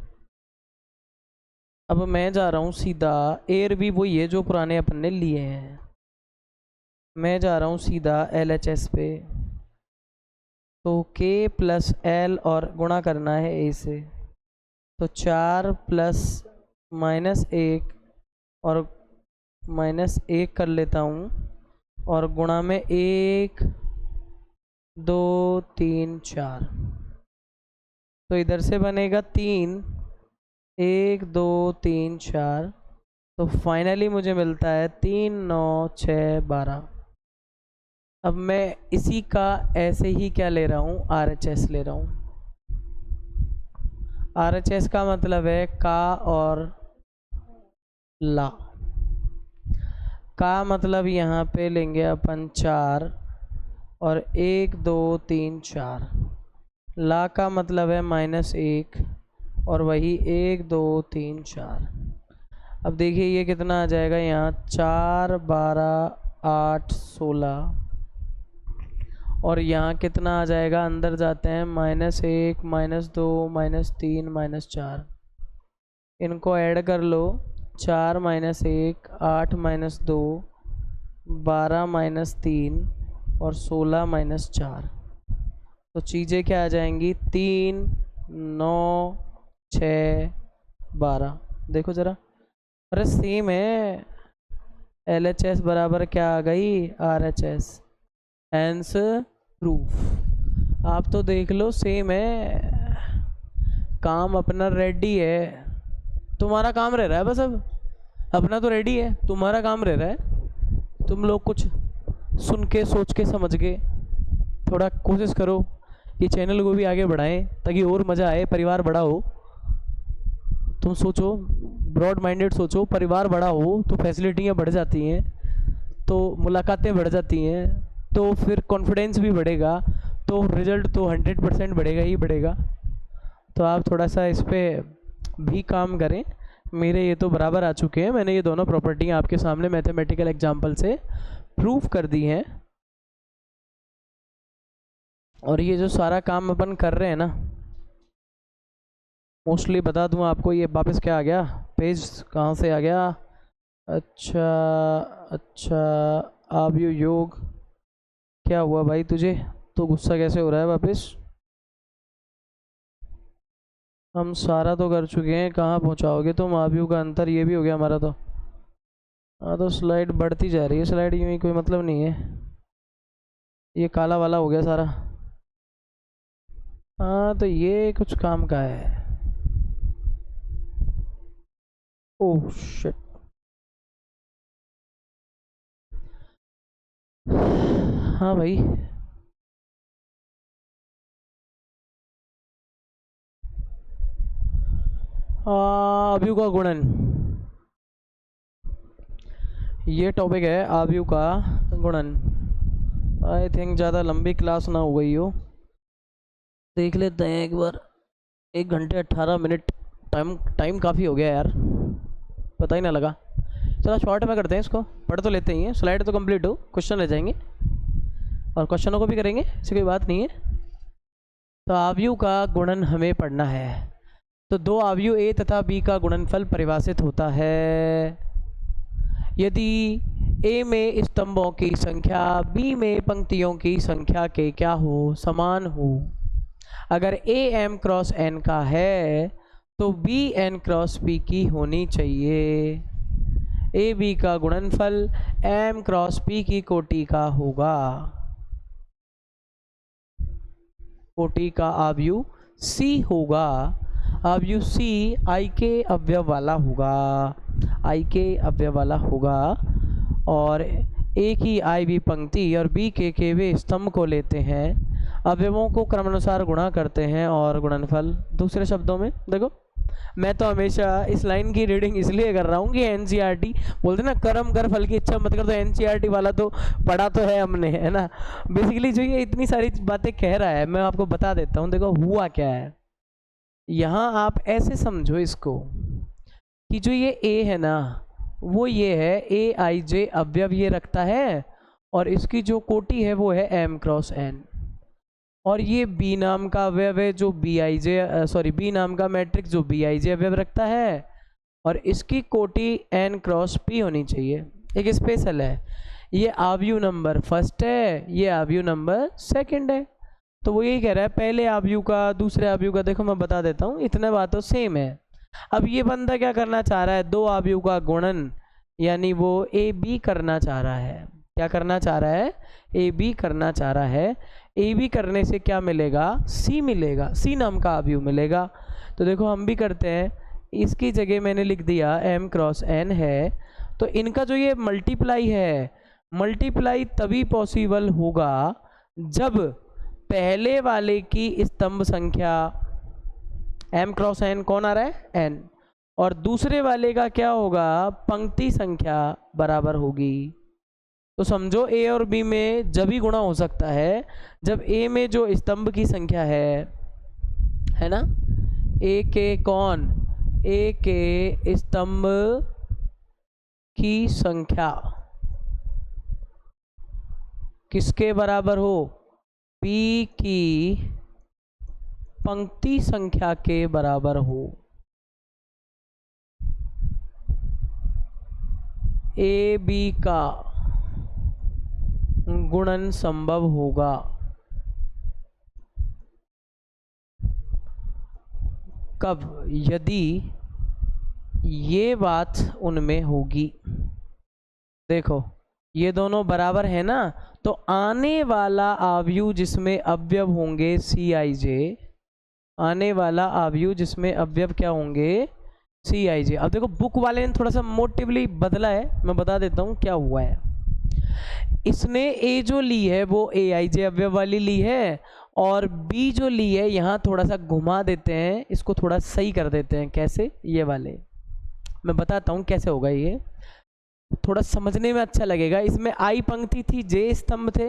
अब मैं जा रहा हूँ सीधा, एयर भी वही है जो पुराने अपन ने लिए हैं। मैं जा रहा हूँ सीधा LHS पे, तो k प्लस l और गुणा करना है a से। तो 4 प्लस -1 और -1 कर लेता हूँ, और गुणा में 1 2 3 4। तो इधर से बनेगा 3, 1 2 3 4। तो फाइनली मुझे मिलता है 3 9 6 12। अब मैं इसी का ऐसे ही क्या ले रहा हूँ, RHS ले रहा हूँ। RHS का मतलब है का और ला। का मतलब यहाँ पे लेंगे अपन 4 और 1 2 3 4। ला का मतलब है -1 और वही 1 2 3 4। अब देखिए ये कितना आ जाएगा, यहाँ 4 12 8 16, और यहाँ कितना आ जाएगा, अंदर जाते हैं -1 -2 -3 -4। इनको ऐड कर लो, 4 -1 8 -2 12 -3 और 16 -4। तो चीज़ें क्या आ जाएंगी, 3 9 6 12। देखो ज़रा, अरे सेम है। LHS बराबर क्या आ गई, RHS। Hence proof. आप तो देख लो सेम है, काम अपना रेडी है। तुम्हारा काम रह रहा है बस, अब अपना तो रेडी है, तुम्हारा काम रह रहा है। तुम लोग कुछ सुन के सोच के समझ के थोड़ा कोशिश करो कि चैनल को भी आगे बढ़ाएं, ताकि और मज़ा आए, परिवार बड़ा हो। तुम सोचो, ब्रॉड माइंडेड सोचो, परिवार बड़ा हो तो फैसिलिटियाँ बढ़ जाती हैं, तो मुलाकातें बढ़ जाती हैं, तो फिर कॉन्फिडेंस भी बढ़ेगा, तो रिजल्ट तो 100% बढ़ेगा ही बढ़ेगा। तो आप थोड़ा सा इस पर भी काम करें। मेरे ये तो बराबर आ चुके हैं, मैंने ये दोनों प्रॉपर्टी आपके सामने मैथमेटिकल एग्जाम्पल से प्रूफ कर दी हैं। और ये जो सारा काम अपन कर रहे हैं ना, मोस्टली बता दूं आपको, ये वापस क्या आ गया, पेज कहाँ से आ गया, अच्छा अच्छा, आप यो योग, क्या हुआ भाई तुझे, तो गुस्सा कैसे हो रहा है वापस। हम सारा तो कर चुके हैं, कहाँ पहुँचाओगे तुम, आबियों का अंतर, ये भी हो गया हमारा तो। हाँ तो स्लाइड बढ़ती जा रही है, स्लाइड यूँ ही कोई मतलब नहीं है, ये काला वाला हो गया सारा। हाँ तो ये कुछ काम का है। Oh shit. हाँ भाई, आव्यू का गुणन, ये टॉपिक है आव्यू का गुणन। आई थिंक ज़्यादा लंबी क्लास ना हो गई हो, देख लेते हैं एक बार। 1 घंटे 18 मिनट, टाइम काफ़ी हो गया यार, पता ही ना लगा। चलो शॉर्ट में करते हैं इसको, पढ़ तो लेते ही हैं, स्लाइड तो कंप्लीट हो, क्वेश्चन रह जाएंगे और क्वेश्चनों को भी करेंगे, ऐसी कोई बात नहीं है। तो आव्यू का गुणन हमें पढ़ना है। तो दो आव्यू ए तथा बी का गुणनफल परिभाषित होता है यदि ए में स्तंभों की संख्या बी में पंक्तियों की संख्या के क्या हो, समान हो। अगर ए m क्रॉस n का है तो बी n क्रॉस b की होनी चाहिए। ए बी का गुणनफल m क्रॉस p की कोटि का होगा। कोटि का आव्यू C होगा। आव्यू C I के अवयव वाला होगा, I के अवयव वाला होगा। और A की I V पंक्ति और B के वे स्तंभ को लेते हैं, अवयवों को क्रमानुसार गुणा करते हैं और गुणनफल, दूसरे शब्दों में देखो मैं तो हमेशा इस लाइन की रीडिंग इसलिए कर रहा हूँ कि एनसीईआरटी बोलते ना कर्म कर फल की इच्छा मत कर, तो एनसीईआरटी वाला तो पढ़ा तो है हमने, है ना। बेसिकली जो ये इतनी सारी बातें कह रहा है मैं आपको बता देता हूँ। देखो हुआ क्या है, यहाँ आप ऐसे समझो इसको कि जो ये ए है ना वो ये है ए आई जे अवयव ये रखता है, और इसकी जो कोटि है वो है m क्रॉस n, और ये b नाम का अवयव है जो बी आई जे बी नाम का मैट्रिक्स जो बी आई जे अवयव रखता है, और इसकी कोटि n क्रॉस p होनी चाहिए। एक स्पेशल है, ये आव्यू नंबर फर्स्ट है, ये आव्यू नंबर सेकंड है। तो वो यही कह रहा है पहले आव्यू का दूसरे आव्यू का, देखो मैं बता देता हूँ, इतने बातों सेम है। अब ये बंदा क्या करना चाह रहा है, दो आव्यू का गुणन, यानी वो ए बी करना चाह रहा है। क्या करना चाह रहा है, ए बी करना चाह रहा है। ए बी करने से क्या मिलेगा, सी मिलेगा, सी नाम का आव्यू मिलेगा। तो देखो हम भी करते हैं, इसकी जगह मैंने लिख दिया m क्रॉस n है। तो इनका जो ये मल्टीप्लाई है, मल्टीप्लाई तभी पॉसिबल होगा जब पहले वाले की स्तंभ संख्या m क्रॉस n कौन आ रहा है n, और दूसरे वाले का क्या होगा, पंक्ति संख्या बराबर होगी। तो समझो a और b में जब ही गुणा हो सकता है जब a में जो स्तंभ की संख्या है ना, a के कौन, a के स्तंभ की संख्या किसके बराबर हो, b की पंक्ति संख्या के बराबर हो। ए बी का गुणन संभव होगा। कब, यदि ये बात उनमें होगी। देखो ये दोनों बराबर है ना, तो आने वाला आव्यू जिसमें अवयव होंगे सी आई जे, आने वाला आव्यू जिसमें अवयव क्या होंगे, सी आई जे। अब देखो बुक वाले ने थोड़ा सा मोटिवली बदला है, मैं बता देता हूँ क्या हुआ है। इसने ए जो ली है वो ए आई जे अवयव वाली ली है, और बी जो ली है यहाँ थोड़ा सा घुमा देते हैं, इसको थोड़ा सही कर देते हैं। कैसे, ये वाले मैं बताता हूँ कैसे होगा, ये थोड़ा समझने में अच्छा लगेगा। इसमें आई पंक्ति थी, जे स्तंभ थे।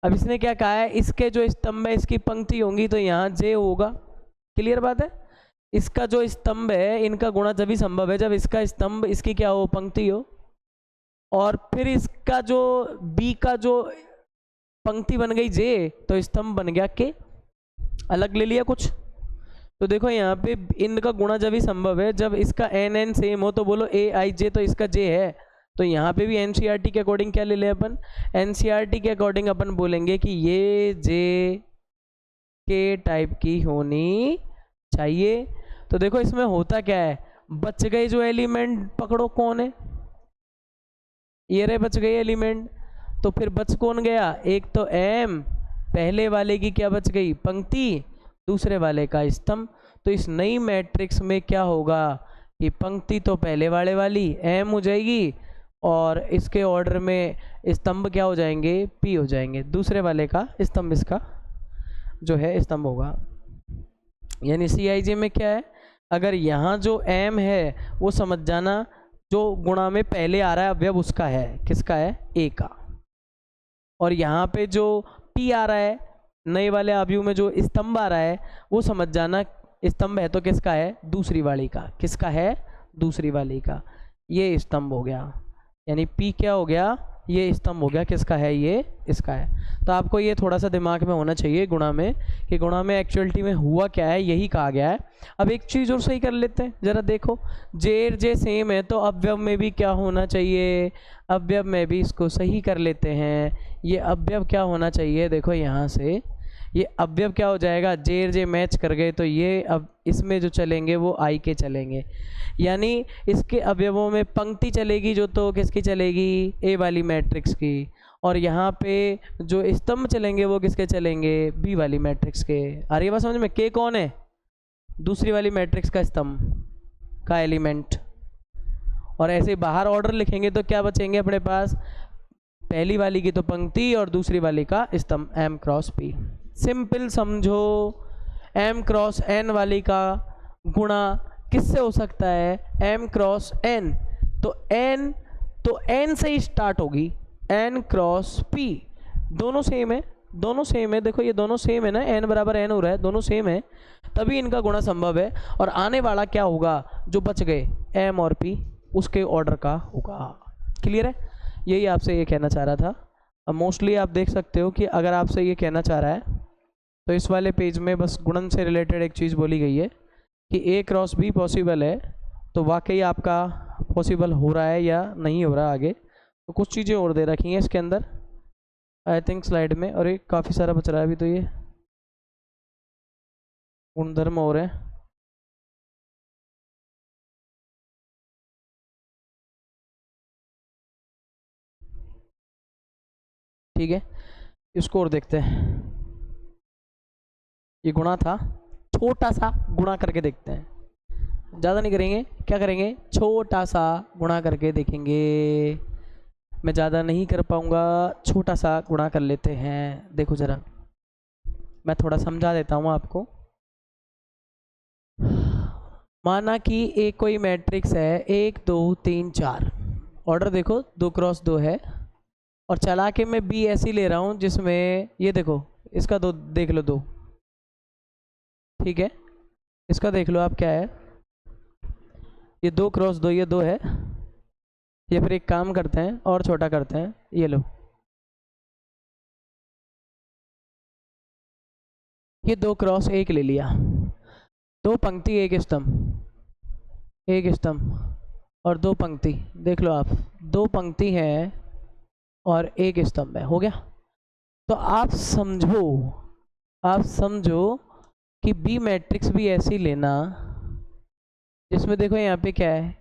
अब इसने क्या कहा है, इसके जो स्तंभ है इसकी पंक्ति होंगी तो यहाँ जे होगा। क्लियर बात है। इसका जो स्तंभ है इनका गुणा तभी संभव है जब इसका स्तंभ इसकी क्या हो, पंक्ति हो, और फिर इसका जो बी का जो पंक्ति बन गई जे, तो स्तंभ बन गया के। अलग ले लिया कुछ, तो देखो यहाँ पे इनका गुणा जब ही संभव है जब इसका एन एन सेम हो। तो बोलो ए आई जे, तो इसका जे है, तो यहाँ पे भी एनसीईआरटी के अकॉर्डिंग क्या ले लें अपन, एनसीईआरटी के अकॉर्डिंग अपन बोलेंगे कि ये जे के टाइप की होनी चाहिए। तो देखो इसमें होता क्या है, बच गए जो एलिमेंट, पकड़ो कौन है, ये रहे बच गए एलिमेंट। तो फिर बच कौन गया, एक तो एम, पहले वाले की क्या बच गई, पंक्ति, दूसरे वाले का स्तंभ। तो इस नई मैट्रिक्स में क्या होगा कि पंक्ति तो पहले वाले वाली एम हो जाएगी, और इसके ऑर्डर में स्तंभ क्या हो जाएंगे, पी हो जाएंगे। दूसरे वाले का स्तंभ इसका जो है स्तंभ होगा। यानी सी आई जे में क्या है, अगर यहाँ जो एम है वो समझ जाना जो गुणा में पहले आ रहा है अवयव उसका है, किसका है, ए का। और यहाँ पे जो पी आ रहा है नए वाले आव्यू में जो स्तंभ आ रहा है वो समझ जाना स्तंभ है तो किसका है, दूसरी वाली का। किसका है, दूसरी वाली का। ये स्तंभ हो गया, यानी P क्या हो गया, ये स्तंभ हो गया। किसका है, ये इसका है। तो आपको ये थोड़ा सा दिमाग में होना चाहिए गुणा में, कि गुणा में एक्चुअलिटी में हुआ क्या है, यही कहा गया है। अब एक चीज़ और सही कर लेते हैं, ज़रा देखो, जेर जे सेम है तो अवयव में भी क्या होना चाहिए, अवयव में भी इसको सही कर लेते हैं। ये अवयव क्या होना चाहिए, देखो यहाँ से ये अवयव क्या हो जाएगा, जेर जे मैच कर गए तो ये अब इसमें जो चलेंगे वो आई के चलेंगे, यानी इसके अवयवों में पंक्ति चलेगी जो तो किसकी चलेगी, ए वाली मैट्रिक्स की, और यहाँ पे जो स्तंभ चलेंगे वो किसके चलेंगे, बी वाली मैट्रिक्स के। आ रही है बात समझ में, के कौन है, दूसरी वाली मैट्रिक्स का स्तंभ का एलिमेंट। और ऐसे बाहर ऑर्डर लिखेंगे तो क्या बचेंगे अपने पास, पहली वाली की तो पंक्ति और दूसरी वाली का स्तंभ, एम क्रॉस पी। सिंपल समझो, m क्रॉस n वाली का गुणा किससे हो सकता है, m क्रॉस n, तो n से ही स्टार्ट होगी, n क्रॉस p, दोनों सेम है, दोनों सेम है, देखो ये दोनों सेम है ना, n बराबर n हो रहा है, दोनों सेम है, तभी इनका गुणा संभव है। और आने वाला क्या होगा, जो बच गए m और p, उसके ऑर्डर का होगा। क्लियर है, यही आपसे ये कहना चाह रहा था। अब मोस्टली आप देख सकते हो कि अगर आपसे ये कहना चाह रहा है तो इस वाले पेज में बस गुणन से रिलेटेड एक चीज़ बोली गई है कि a क्रॉस b पॉसिबल है, तो वाकई आपका पॉसिबल हो रहा है या नहीं हो रहा आगे। तो कुछ चीज़ें और दे रखी हैं इसके अंदर आई थिंक स्लाइड में, और एक काफ़ी सारा बच रहा है अभी, तो ये गुणधर्म हो रहे हैं। ठीक है, इसको और देखते हैं। ये गुणा था, छोटा सा गुणा करके देखते हैं, ज़्यादा नहीं करेंगे, क्या करेंगे, छोटा सा गुणा करके देखेंगे। मैं ज़्यादा नहीं कर पाऊँगा, छोटा सा गुणा कर लेते हैं। देखो ज़रा, मैं थोड़ा समझा देता हूँ आपको। माना कि एक कोई मैट्रिक्स है 1 2 3 4, ऑर्डर देखो 2 क्रॉस 2 है, और चला के मैं बी ऐसी ले रहा हूँ जिसमें ये देखो इसका 2 देख लो 2, ठीक है, इसका देख लो आप क्या है, ये 2 क्रॉस 2, ये 2 है, या फिर एक काम करते हैं और छोटा करते हैं, ये लो, ये 2 क्रॉस 1 ले लिया, 2 पंक्ति 1 स्तंभ, 1 स्तंभ और 2 पंक्ति, देख लो आप 2 पंक्ति है और 1 स्तंभ है, हो गया। तो आप समझो कि बी मैट्रिक्स भी ऐसी लेना जिसमें देखो यहाँ पे क्या है,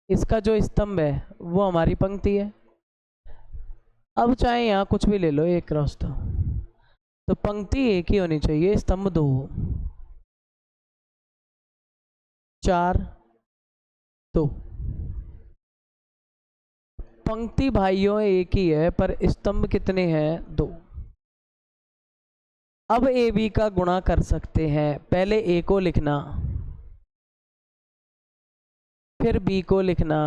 इसका जो स्तंभ है वो हमारी पंक्ति है। अब चाहे यहाँ कुछ भी ले लो 1 क्रॉस 2, तो पंक्ति एक ही होनी चाहिए, स्तंभ 2, 4 2, पंक्ति भाइयों एक ही है पर स्तंभ कितने हैं, 2। अब ए बी का गुणा कर सकते हैं, पहले ए को लिखना फिर बी को लिखना।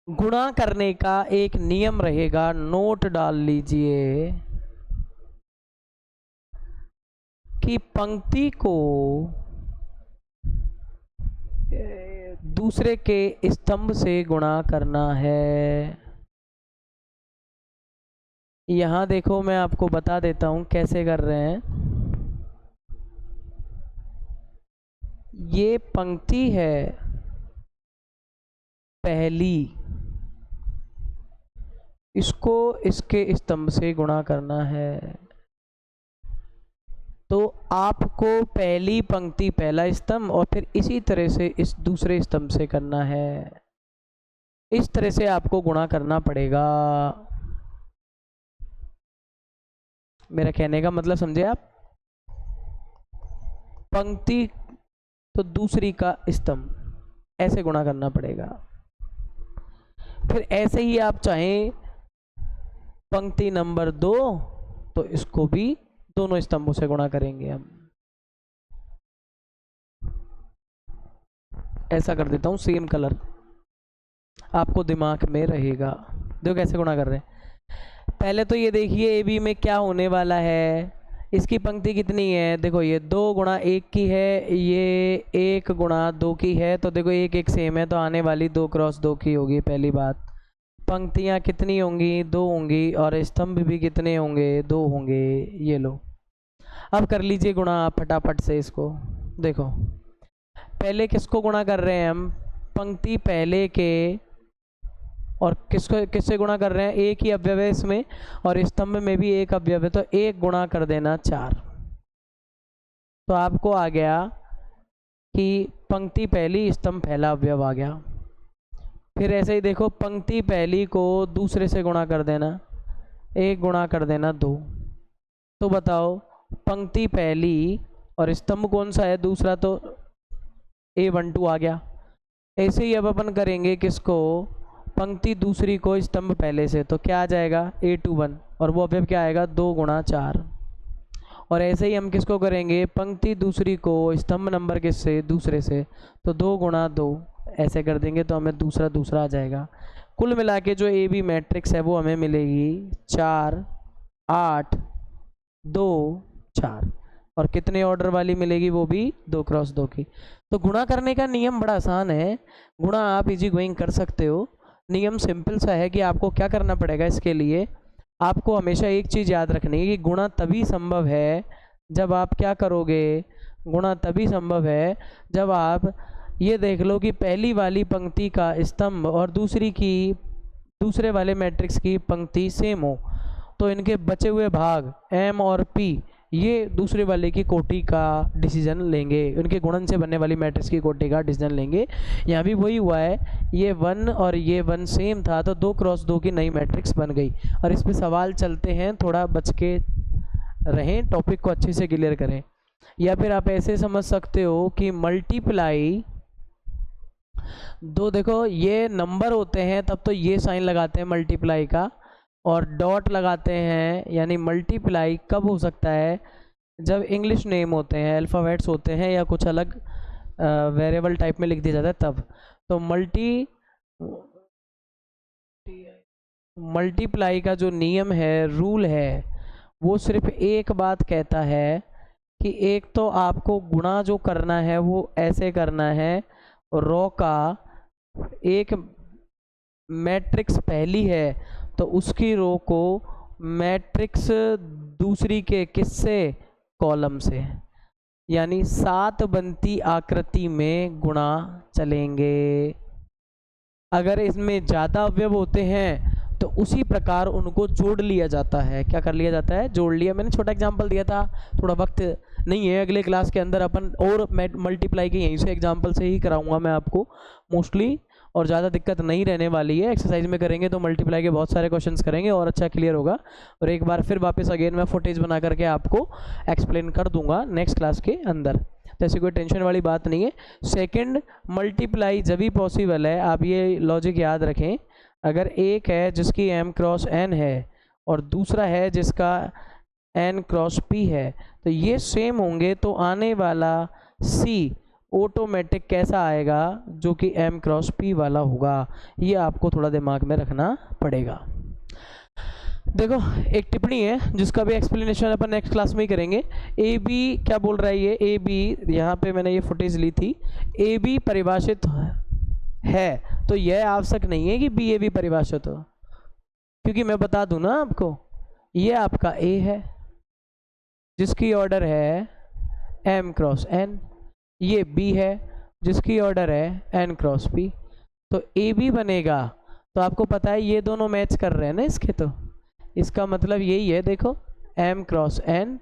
गुणा करने का एक नियम रहेगा, नोट डाल लीजिए कि पंक्ति को दूसरे के स्तंभ से गुणा करना है। यहां देखो मैं आपको बता देता हूं कैसे कर रहे हैं। ये पंक्ति है पहली, इसको इसके स्तंभ से गुणा करना है, तो आपको पहली पंक्ति पहला स्तंभ और फिर इसी तरह से इस दूसरे स्तंभ से करना है। इस तरह से आपको गुणा करना पड़ेगा। मेरा कहने का मतलब समझे आप, पंक्ति तो दूसरी का स्तंभ ऐसे गुणा करना पड़ेगा। फिर ऐसे ही आप चाहें पंक्ति नंबर 2, तो इसको भी दोनों स्तंभों से गुणा करेंगे हम। ऐसा कर देता हूं सेम कलर, आपको दिमाग में रहेगा। देखो कैसे गुणा कर रहे हैं। पहले तो ये देखिए ए बी में क्या होने वाला है, इसकी पंक्ति कितनी है, देखो ये 2 गुणा 1 की है, ये 1 गुणा 2 की है, तो देखो 1 1 सेम है, तो आने वाली 2 क्रॉस 2 की होगी। पहली बात, पंक्तियाँ कितनी होंगी, 2 होंगी, और स्तंभ भी कितने होंगे, 2 होंगे। ये लो, अब कर लीजिए गुणा आप फटाफट से इसको। देखो पहले किसको गुणा कर रहे हैं हम, पंक्ति पहले के, और किससे गुणा कर रहे हैं, एक ही अवयव है इसमें, और स्तंभ में भी एक अवयव है, तो 1 गुणा कर देना 4। तो आपको आ गया कि पंक्ति पहली स्तंभ पहला अवयव आ गया। फिर ऐसे ही देखो पंक्ति पहली को दूसरे से गुणा कर देना, 1 गुणा कर देना 2। तो बताओ पंक्ति पहली और स्तंभ कौन सा है, दूसरा, तो A12 आ गया। ऐसे ही अब अपन करेंगे किसको, पंक्ति दूसरी को स्तंभ पहले से, तो क्या आ जाएगा A21, और वो अवयव क्या आएगा 2 गुणा 4। और ऐसे ही हम किसको करेंगे, पंक्ति दूसरी को स्तंभ नंबर किससे, दूसरे से, तो 2 गुणा 2 ऐसे कर देंगे तो हमें दूसरा दूसरा आ जाएगा। कुल मिला के जो ए बी मैट्रिक्स है वो हमें मिलेगी 4 8 2 4, और कितने ऑर्डर वाली मिलेगी, वो भी 2 क्रॉस 2 की। तो गुणा करने का नियम बड़ा आसान है, गुणा आप इजी गोइंग कर सकते हो। नियम सिंपल सा है कि आपको क्या करना पड़ेगा, इसके लिए आपको हमेशा एक चीज़ याद रखनी है कि गुणा तभी संभव है जब आप क्या करोगे, गुणा तभी संभव है जब आप ये देख लो कि पहली वाली पंक्ति का स्तंभ और दूसरे वाले मैट्रिक्स की पंक्ति सेम हो, तो इनके बचे हुए भाग m और p ये दूसरे वाले की कोटि का डिसीजन लेंगे, उनके गुणन से बनने वाली मैट्रिक्स की कोटि का डिसीजन लेंगे। यहाँ भी वही हुआ है, ये 1 और ये 1 सेम था तो 2 क्रॉस 2 की नई मैट्रिक्स बन गई। और इस पे सवाल चलते हैं, थोड़ा बच के रहें, टॉपिक को अच्छे से क्लियर करें। या फिर आप ऐसे समझ सकते हो कि मल्टीप्लाई दो, देखो ये नंबर होते हैं तब तो ये साइन लगाते हैं मल्टीप्लाई का, और डॉट लगाते हैं, यानी मल्टीप्लाई कब हो सकता है, जब इंग्लिश नेम होते हैं, अल्फ़ाबेट्स होते हैं या कुछ अलग वेरिएबल टाइप में लिख दिया जाता है तब। तो मल्टीप्लाई का जो नियम है, रूल है, वो सिर्फ एक बात कहता है कि एक तो आपको गुणा जो करना है वो ऐसे करना है, रो का एक मैट्रिक्स पहली है तो उसकी रो को मैट्रिक्स दूसरी के किससे, कॉलम से, यानी 7 बनती आकृति में गुणा चलेंगे। अगर इसमें ज़्यादा अवयव होते हैं तो उसी प्रकार उनको जोड़ लिया जाता है। क्या कर लिया जाता है, जोड़ लिया। मैंने छोटा एग्जांपल दिया था, थोड़ा वक्त नहीं है, अगले क्लास के अंदर अपन और मल्टीप्लाई के यहीं से एग्जांपल से ही कराऊंगा मैं आपको मोस्टली, और ज़्यादा दिक्कत नहीं रहने वाली है। एक्सरसाइज में करेंगे तो मल्टीप्लाई के बहुत सारे क्वेश्चंस करेंगे और अच्छा क्लियर होगा। और एक बार फिर वापस अगेन मैं फुटेज बना करके आपको एक्सप्लेन कर दूंगा नेक्स्ट क्लास के अंदर, तो ऐसी कोई टेंशन वाली बात नहीं है। सेकंड मल्टीप्लाई जब भी पॉसिबल है, आप ये लॉजिक याद रखें, अगर एक है जिसकी m क्रॉस n है और दूसरा है जिसका n क्रॉस p है, तो ये सेम होंगे तो आने वाला c ऑटोमेटिक कैसा आएगा, जो कि m क्रॉस p वाला होगा। ये आपको थोड़ा दिमाग में रखना पड़ेगा। देखो एक टिप्पणी है जिसका भी एक्सप्लेनेशन अपन नेक्स्ट क्लास में ही करेंगे। ए बी क्या बोल रहा है, ये ए बी, यहाँ पे मैंने ये फुटेज ली थी, ए बी परिभाषित है तो यह आवश्यक नहीं है कि बी ए बी परिभाषित हो, क्योंकि मैं बता दूं ना आपको, ये आपका ए है जिसकी ऑर्डर है m क्रॉस n, ये b है जिसकी ऑर्डर है n क्रॉस p, तो ए बी बनेगा। तो आपको पता है ये दोनों मैच कर रहे हैं ना इसके, तो इसका मतलब यही है, देखो m क्रॉस n,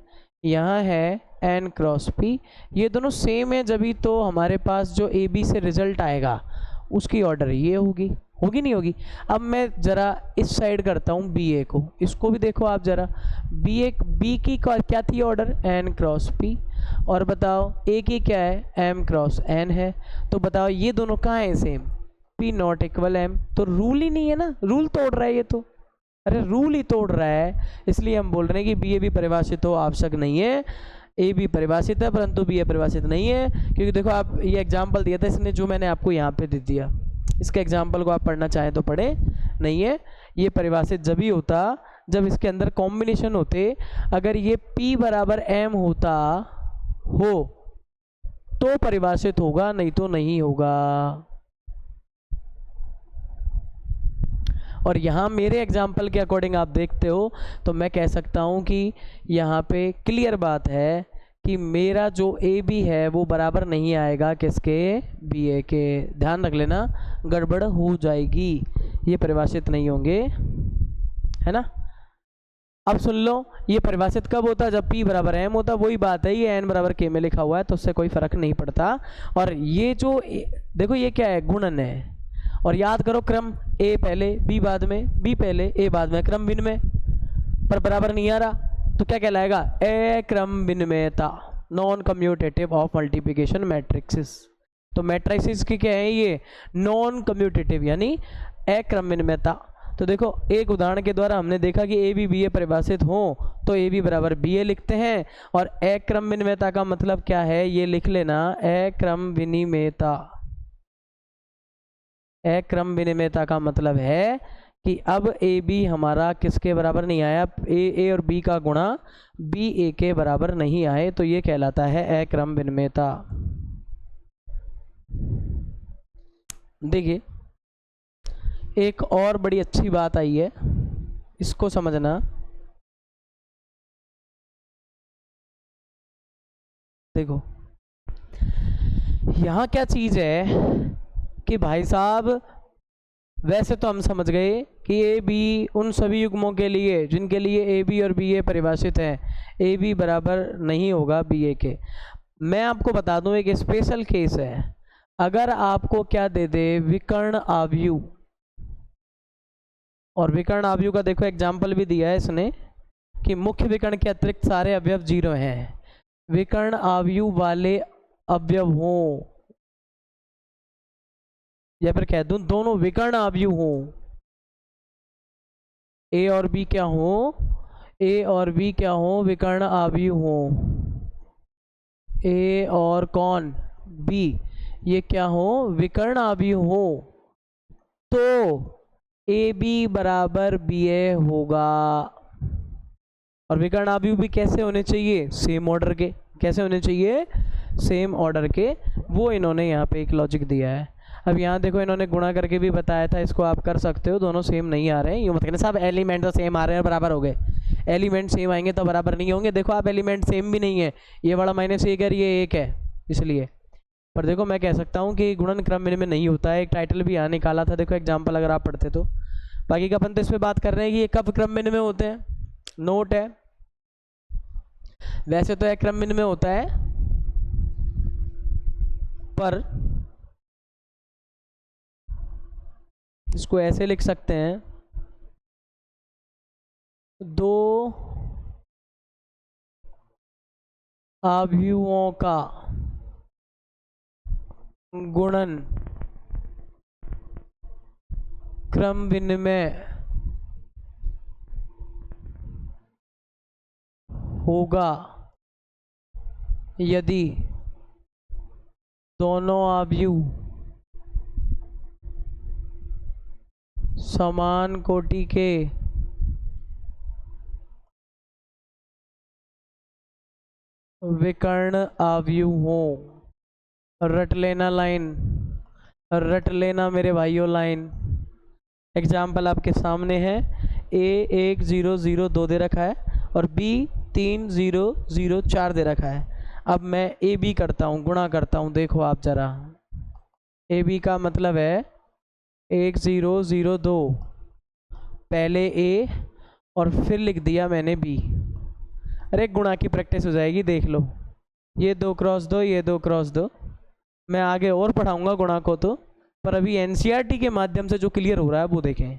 यहाँ है n क्रॉस p, ये दोनों सेम है, जब भी तो हमारे पास जो ए बी से रिजल्ट आएगा उसकी ऑर्डर ये होगी, होगी नहीं होगी। अब मैं ज़रा इस साइड करता हूँ बी ए को, इसको भी देखो आप ज़रा, बी की क्या थी ऑर्डर, n क्रॉस p, और बताओ ए की क्या है, m क्रॉस n है। तो बताओ ये दोनों कहाँ हैं same, p not equal m, तो रूल ही नहीं है ना, रूल तोड़ रहा है ये तो, अरे रूल ही तोड़ रहा है। इसलिए हम बोल रहे हैं कि बी ए भी परिभाषित हो आवश्यक नहीं है, ए बी परिभाषित है परंतु बी ए परिभाषित नहीं है। क्योंकि देखो आप ये एग्जाम्पल दिया था इसने जो मैंने आपको यहाँ पे दे दिया, इसके एग्जाम्पल को आप पढ़ना चाहें तो पढ़े, नहीं है ये परिभाषित जब ही होता जब इसके अंदर कॉम्बिनेशन होते। अगर ये p बराबर m होता हो तो परिभाषित होगा, नहीं तो नहीं होगा। और यहाँ मेरे एग्जाम्पल के अकॉर्डिंग आप देखते हो तो मैं कह सकता हूँ कि यहाँ पे क्लियर बात है कि मेरा जो ए बी है वो बराबर नहीं आएगा किसके, बी ए के। ध्यान रख लेना, गड़बड़ हो जाएगी, ये परिभाषित नहीं होंगे, है ना। अब सुन लो, ये परिभाषित कब होता है, जब p बराबर m होता। वही बात है, ये n बराबर k में लिखा हुआ है तो उससे कोई फर्क नहीं पड़ता। और ये जो देखो ये क्या है, गुणन है, और याद करो क्रम, a पहले b बाद में, b पहले a बाद में, क्रम विनिमय, पर बराबर नहीं आ रहा तो क्या कहलाएगा, अक्रम विनिमयता, non commutative of multiplication matrices. तो मैट्रिक्सेस की क्या है ये, नॉन कम्यूटेटिव यानी अक्रम विनिमयता। तो देखो एक उदाहरण के द्वारा हमने देखा कि ए बी बी ए परिभाषित हो तो ए बी बराबर बी ए लिखते हैं। और अक्रम विनिमेयता का मतलब क्या है ये लिख लेना, अक्रम विनिमेयता, अक्रम विनिमेयता का मतलब है कि अब ए बी हमारा किसके बराबर नहीं आया, ए और बी का गुणा बी ए के बराबर नहीं आए, तो ये कहलाता है अक्रम विनिमेयता। देखिए एक और बड़ी अच्छी बात आई है, इसको समझना। देखो यहाँ क्या चीज है कि भाई साहब वैसे तो हम समझ गए कि ए बी उन सभी युग्मों के लिए जिनके लिए ए बी और बी ए परिभाषित है, ए बी बराबर नहीं होगा बी ए के। मैं आपको बता दूं एक स्पेशल केस है, अगर आपको क्या दे दे विकर्ण आव्यूह, और विकर्ण आव्यूह का देखो एग्जाम्पल भी दिया है इसने कि मुख्य विकर्ण के अतिरिक्त सारे अवयव 0 हैं, विकर्ण आव्यूह वाले अवयव हों, या फिर कह दूं दोनों विकर्ण आव्यूह हों, ए और बी क्या हो, ए और बी क्या हो, विकर्ण आव्यूह हो, ए और कौन बी ये क्या हो, विकर्ण आव्यूह हो, तो ए बी बराबर बी ए होगा। और विकर्ण आव्यूह भी कैसे होने चाहिए, सेम ऑर्डर के, कैसे होने चाहिए, सेम ऑर्डर के, वो इन्होंने यहाँ पे एक लॉजिक दिया है। अब यहाँ देखो इन्होंने गुणा करके भी बताया था, इसको आप कर सकते हो, दोनों सेम नहीं आ रहे हैं, यूँ मत कहना साहब एलिमेंट तो सेम आ रहे हैं बराबर हो गए, एलिमेंट सेम आएंगे तो बराबर नहीं होंगे। देखो आप एलिमेंट सेम भी नहीं है, ये वाला -1 है ये 1 है इसलिए, पर देखो मैं कह सकता हूँ कि गुणन क्रम में नहीं होता है, एक टाइटल भी यहाँ निकाला था, देखो एग्जाम्पल अगर आप पढ़ते तो। बाकी का अपन तो इस पर बात कर रहे हैं कि ये कब क्रम में होते हैं, नोट है वैसे तो एक क्रम में होता है, पर इसको ऐसे लिख सकते हैं, दो आव्यूहों का गुणन क्रम विनिमय होगा यदि दोनों आव्यूह समान कोटि के विकर्ण आव्यूह हों। रट लेना लाइन, रट लेना मेरे भाइयों लाइन। एग्जाम्पल आपके सामने है, ए 1 0 0 2 दे रखा है और बी 3 0 0 4 दे रखा है। अब मैं ए बी करता हूँ, गुणा करता हूँ, देखो आप जरा, ए बी का मतलब है 1 0 0 2, पहले ए और फिर लिख दिया मैंने बी। अरे गुणा की प्रैक्टिस हो जाएगी, देख लो, ये 2 क्रॉस 2, ये 2 क्रॉस 2, मैं आगे और पढ़ाऊंगा गुणा को तो, पर अभी एनसीईआरटी के माध्यम से जो क्लियर हो रहा है वो देखें।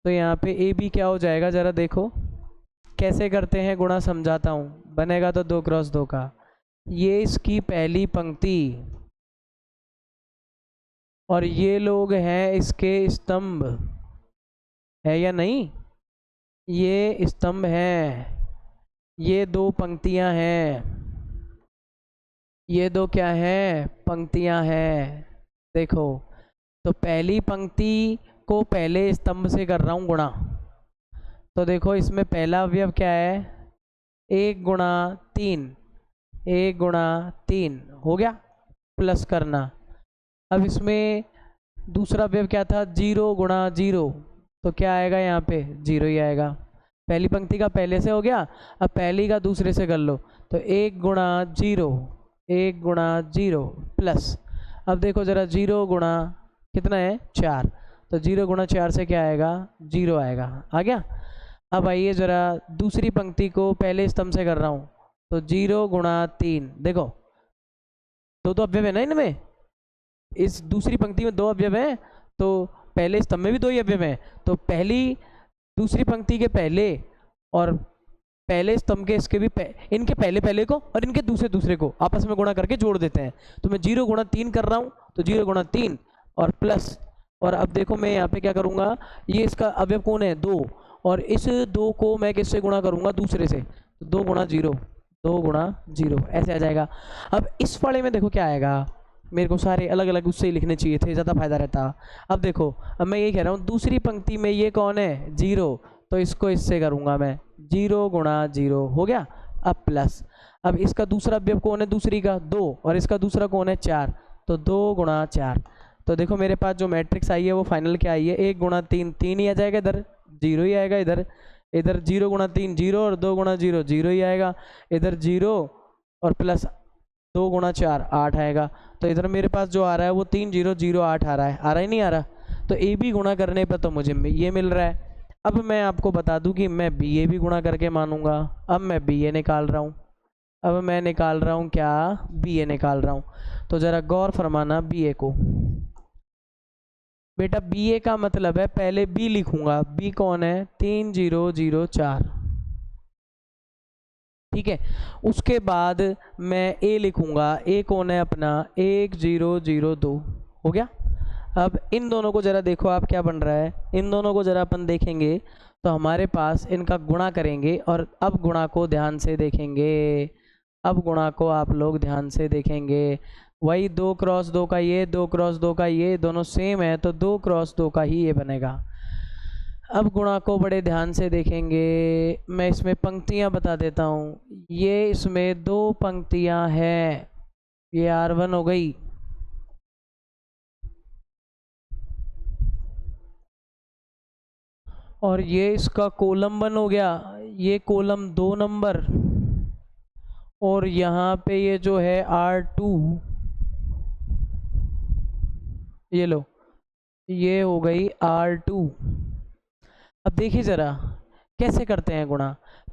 तो यहाँ पे ए बी क्या हो जाएगा, ज़रा देखो कैसे करते हैं गुणा, समझाता हूँ। बनेगा तो 2 क्रॉस 2 का, ये इसकी पहली पंक्ति और ये लोग हैं इसके स्तंभ, है या नहीं, ये स्तंभ हैं, ये 2 पंक्तियां हैं, ये 2 क्या हैं, पंक्तियां हैं। देखो तो पहली पंक्ति को पहले स्तंभ से कर रहा हूँ गुणा, तो देखो इसमें पहला अवयव क्या है, 1 गुणा 3, 1 गुणा 3 हो गया, प्लस करना। अब इसमें दूसरा अवयव क्या था, 0 गुणा 0, तो क्या आएगा यहाँ पे 0 ही आएगा। पहली पंक्ति का पहले से हो गया, अब पहली का दूसरे से कर लो, तो 1 गुणा 0, 1 गुणा 0 प्लस, अब देखो ज़रा 0 गुणा कितना है 4, तो 0 गुणा 4 से क्या आएगा 0 आएगा, आ गया। अब आइए ज़रा दूसरी पंक्ति को पहले स्तंभ से कर रहा हूँ, तो 0 गुणा 3, देखो 2 अवयव है ना इनमें, इस दूसरी पंक्ति में 2 अवयव हैं, तो पहले स्तंभ में भी 2 ही अवयव हैं, तो पहली दूसरी पंक्ति के पहले और पहले स्तंभ के इसके भी इनके पहले को और इनके दूसरे को आपस में गुणा करके जोड़ देते हैं। तो मैं 0 गुणा 3 कर रहा हूँ, तो 0 गुणा 3 और प्लस और अब देखो मैं यहाँ पे क्या करूँगा, ये इसका अवयव कौन है 2, और इस 2 को मैं किससे गुणा करूँगा, दूसरे से, तो 2 गुणा 0, 2 गुणा 0 ऐसे आ जाएगा। अब इस वाले में देखो क्या आएगा, मेरे को सारे अलग अलग उससे ही लिखने चाहिए थे, ज़्यादा फायदा रहता। अब देखो, अब मैं ये कह रहा हूँ दूसरी पंक्ति में ये कौन है 0, तो इसको इससे करूँगा मैं 0 गुणा 0 हो गया। अब प्लस, अब इसका दूसरा अवयव कौन है दूसरी का 2, और इसका दूसरा कौन है 4, तो 2 गुणा 4। तो देखो मेरे पास जो मैट्रिक्स आई है वो फाइनल क्या आई है, 1 गुणा 3 3 ही आ जाएगा, इधर 0 ही आएगा, इधर इधर 0 गुणा 3 0, और 2 गुणा 0 0 ही आएगा, इधर 0 और प्लस 2 गुणा 4 8 आएगा। तो इधर मेरे पास जो आ रहा है वो 3 0 0 8 आ रहा है, आ रहा ही नहीं आ रहा, तो ए बी गुणा करने पर तो मुझे ये मिल रहा है। अब मैं आपको बता दूं कि मैं बी ए भी गुणा करके मानूंगा। अब मैं बी ए निकाल रहा हूँ, अब मैं निकाल रहा हूँ क्या, बी ए निकाल रहा हूँ। तो ज़रा गौर फरमाना बी ए को, बेटा बी ए का मतलब है पहले बी लिखूंगा, बी कौन है 3 0 0 4, ठीक है। उसके बाद मैं ए लिखूंगा, ए कौन है अपना 1 0 0 2 हो गया। अब इन दोनों को ज़रा देखो आप क्या बन रहा है, इन दोनों को ज़रा अपन देखेंगे तो हमारे पास इनका गुणा करेंगे, और अब गुणा को ध्यान से देखेंगे, अब गुणा को आप लोग ध्यान से देखेंगे, वही 2 क्रॉस 2 का ये, 2 क्रॉस 2 का ये, दोनों सेम है तो 2 क्रॉस 2 का ही ये बनेगा। अब गुणा को बड़े ध्यान से देखेंगे, मैं इसमें पंक्तियां बता देता हूँ, ये इसमें 2 पंक्तियां हैं, ये R1 हो गई, और ये इसका कॉलम 1 हो गया, ये कॉलम 2 नंबर, और यहाँ पे ये जो है R2, ये लो, ये हो गई R2। अब देखिए ज़रा कैसे करते हैं गुणा।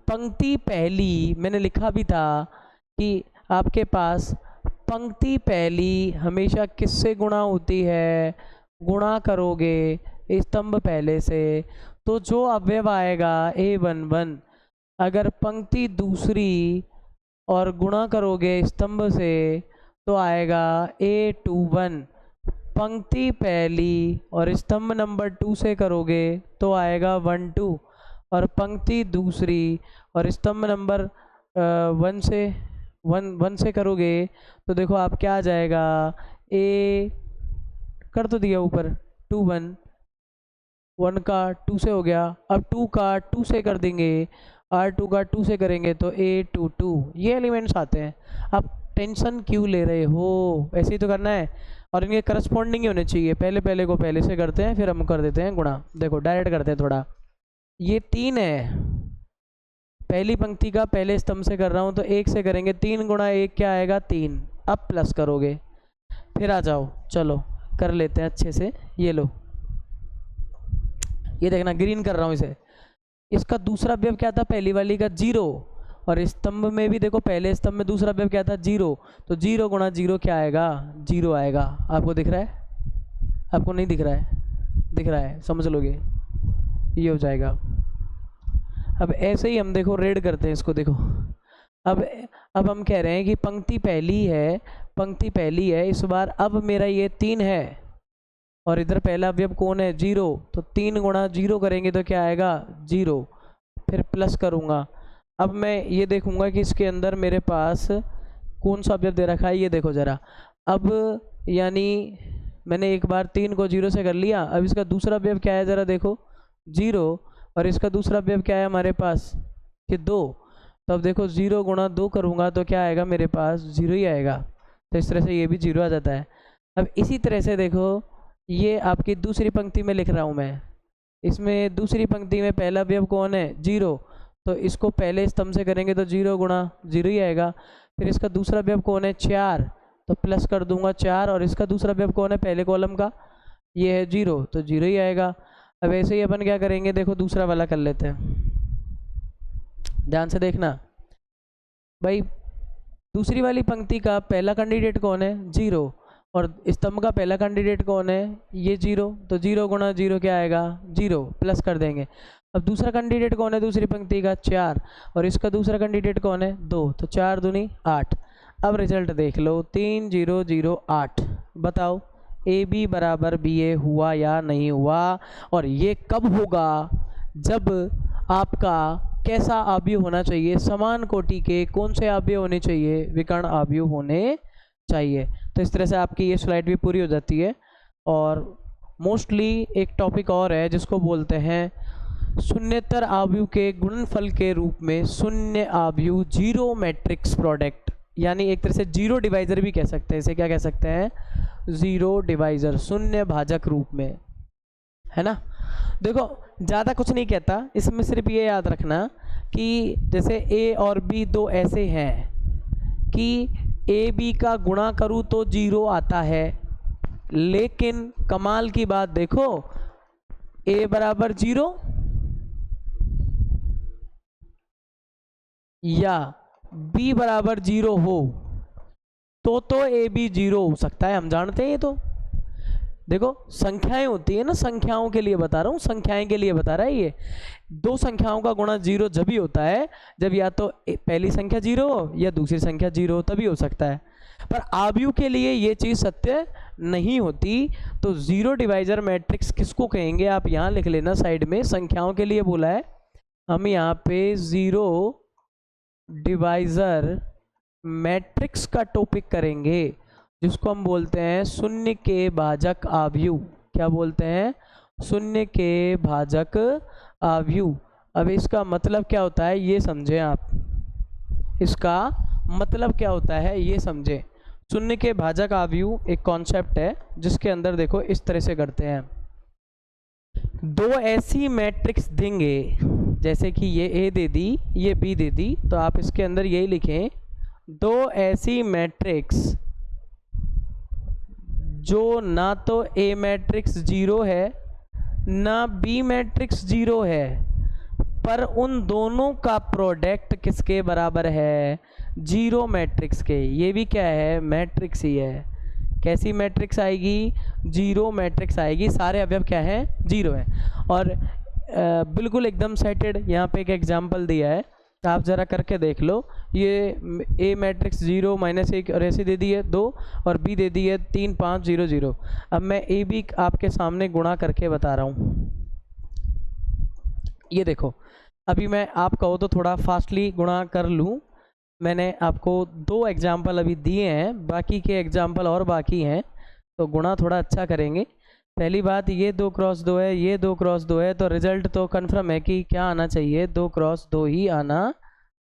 पंक्ति पहली मैंने लिखा भी था कि आपके पास पंक्ति पहली हमेशा किससे गुणा होती है, गुणा करोगे स्तंभ पहले से, तो जो अवयव आएगा A11, अगर पंक्ति दूसरी और गुणा करोगे स्तंभ से तो आएगा A21, पंक्ति पहली और स्तंभ नंबर 2 से करोगे तो आएगा 1 2, और पंक्ति दूसरी और स्तंभ नंबर 1 से करोगे तो देखो आप क्या आ जाएगा, ए कर तो दिया ऊपर 2 1, 1 का 2 से हो गया, अब 2 का 2 से कर देंगे, R2 का 2 से करेंगे तो A22, ये एलिमेंट्स आते हैं। आप टेंशन क्यों ले रहे हो, ऐसे ही तो करना है, और इनके करस्पॉन्डिंग ही होने चाहिए, पहले पहले को पहले से करते हैं फिर हम कर देते हैं गुणा। देखो डायरेक्ट करते हैं थोड़ा, ये 3 है, पहली पंक्ति का पहले स्तंभ से कर रहा हूँ तो 1 से करेंगे, 3 गुणा 1 क्या आएगा 3, अब प्लस करोगे, फिर आ जाओ चलो कर लेते हैं अच्छे से। ये लो, ये देखना ग्रीन कर रहा हूँ इसे, इसका दूसरा अवयव क्या था पहली वाली का 0, और स्तंभ में भी देखो पहले स्तंभ में दूसरा अवयव क्या था 0, तो 0 गुणा 0 क्या आएगा 0 आएगा। आपको दिख रहा है, आपको नहीं दिख रहा है, दिख रहा है, समझ लोगे, ये हो जाएगा। अब ऐसे ही हम देखो रेड करते हैं इसको, देखो अब हम कह रहे हैं कि पंक्ति पहली है, पंक्ति पहली है इस बार, अब मेरा ये 3 है और इधर पहला अवयव कौन है 0, तो 3 गुणा 0 करेंगे तो क्या आएगा 0, फिर प्लस करूँगा। अब मैं ये देखूँगा कि इसके अंदर मेरे पास कौन सा अवयव दे रखा है, ये देखो ज़रा, अब यानी मैंने एक बार 3 को 0 से कर लिया, अब इसका दूसरा अवयव क्या है ज़रा देखो 0, और इसका दूसरा अवयव क्या है हमारे पास कि 2, तो अब देखो 0 गुणा 2 करूँगा तो क्या आएगा मेरे पास 0 ही आएगा, तो इस तरह से ये भी 0 आ जाता है। अब इसी तरह से देखो ये आपकी दूसरी पंक्ति में लिख रहा हूँ मैं, इसमें दूसरी पंक्ति में पहला अवयव कौन है 0, तो इसको पहले स्तंभ से करेंगे तो 0 गुणा 0 ही आएगा, फिर इसका दूसरा अवयव कौन है 4, तो प्लस कर दूंगा 4, और इसका दूसरा अवयव कौन है पहले कॉलम का, ये है 0, तो 0 ही आएगा। अब ऐसे ही अपन क्या करेंगे, देखो दूसरा वाला कर लेते हैं, ध्यान से देखना भाई, दूसरी वाली पंक्ति का पहला कैंडिडेट कौन है 0, और स्तंभ का पहला कैंडिडेट कौन है ये 0, तो 0 गुणा 0 क्या आएगा 0, प्लस कर देंगे। अब दूसरा कैंडिडेट कौन है दूसरी पंक्ति का 4, और इसका दूसरा कैंडिडेट कौन है 2, तो 4 दूनी 8। अब रिजल्ट देख लो 3 0 0 8, बताओ ए बी बराबर बी ए हुआ या नहीं हुआ, और ये कब होगा, जब आपका कैसा अवयव होना चाहिए, समान कोटि के कौन से अवयव होने चाहिए, विकर्ण अवयव होने चाहिए। तो इस तरह से आपकी ये स्लाइड भी पूरी हो जाती है। और मोस्टली एक टॉपिक और है जिसको बोलते हैं शून्येतर अवयव के गुणनफल के रूप में शून्य अवयव जीरो मैट्रिक्स प्रोडक्ट, यानी एक तरह से जीरो डिवाइजर भी कह सकते हैं, इसे क्या कह सकते हैं, जीरो डिवाइजर, शून्य भाजक रूप में, है ना। देखो ज़्यादा कुछ नहीं कहता, इसमें सिर्फ ये याद रखना कि जैसे ए और बी दो ऐसे हैं कि ए बी का गुणा करूँ तो जीरो आता है, लेकिन कमाल की बात देखो, ए बराबर जीरो या बी बराबर जीरो हो तो ए बी जीरो हो सकता है, हम जानते हैं ये। तो देखो संख्याएं होती है ना, संख्याओं के लिए बता रहा हूँ, संख्याएं के लिए बता रहा है ये। दो संख्याओं का गुणा जीरो जब भी होता है जब या तो पहली संख्या जीरो हो या दूसरी संख्या जीरो हो, तभी हो सकता है। पर अवयव के लिए ये चीज़ सत्य नहीं होती। तो जीरो डिवाइजर मैट्रिक्स किसको कहेंगे, आप यहाँ लिख लेना साइड में, संख्याओं के लिए बोला है, हम यहाँ पे जीरो डिवाइजर मैट्रिक्स का टॉपिक करेंगे, जिसको हम बोलते हैं शून्य के भाजक अवयव। क्या बोलते हैं, शून्य के भाजक अवयव। अब इसका मतलब क्या होता है ये समझें आप, इसका मतलब क्या होता है ये समझें। शून्य के भाजक अवयव एक कॉन्सेप्ट है जिसके अंदर देखो इस तरह से करते हैं, दो ऐसी मैट्रिक्स देंगे, जैसे कि ये ए दे दी, ये बी दे दी, तो आप इसके अंदर यही लिखें, दो ऐसी मैट्रिक्स जो ना तो ए मैट्रिक्स जीरो है ना बी मैट्रिक्स जीरो है, पर उन दोनों का प्रोडक्ट किसके बराबर है, जीरो मैट्रिक्स के। ये भी क्या है, मैट्रिक्स ही है। कैसी मैट्रिक्स आएगी, जीरो मैट्रिक्स आएगी, सारे अवयव क्या हैं, जीरो हैं। और बिल्कुल एकदम सेटेड, यहाँ पे एक एग्जांपल दिया है, तो आप ज़रा करके देख लो। ये ए मैट्रिक्स जीरो माइनस एक और ऐसे दे दी है दो, और बी दे दी है 3 5 0 0। अब मैं ए बी आपके सामने गुणा करके बता रहा हूँ। ये देखो, अभी मैं आप कहो तो थोड़ा फास्टली गुणा कर लूँ। मैंने आपको दो एग्जाम्पल अभी दिए हैं, बाकी के एग्जाम्पल और बाकी हैं, तो गुणा थोड़ा अच्छा करेंगे। पहली बात, ये 2 क्रॉस 2 है, ये 2 क्रॉस 2 है, तो रिजल्ट तो कन्फर्म है कि क्या आना चाहिए, 2 क्रॉस 2 ही आना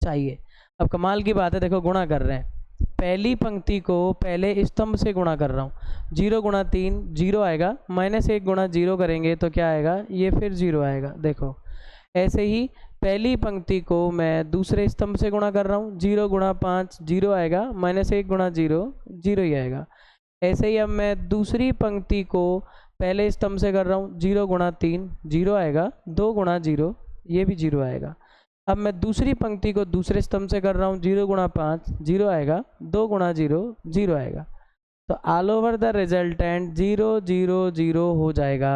चाहिए। अब कमाल की बात है, देखो गुणा कर रहे हैं, पहली पंक्ति को पहले स्तंभ से गुणा कर रहा हूँ, 0 गुणा 3 0 आएगा, -1 गुणा 0 करेंगे तो क्या आएगा, ये फिर 0 आएगा। देखो ऐसे ही पहली पंक्ति को मैं दूसरे स्तंभ से गुणा कर रहा हूँ, 0 गुणा 5 0 आएगा, -1 गुणा 0 0 ही आएगा। ऐसे ही अब मैं दूसरी पंक्ति को पहले स्तंभ से कर रहा हूँ, 0 गुणा 3 0 आएगा, 2 गुणा 0 ये भी 0 आएगा। अब मैं दूसरी पंक्ति को दूसरे स्तंभ से कर रहा हूँ, 0 गुणा 5 0 आएगा, 2 गुणा 0 0 आएगा। तो ऑल ओवर द रिजल्टेंट 0 0 0 हो जाएगा।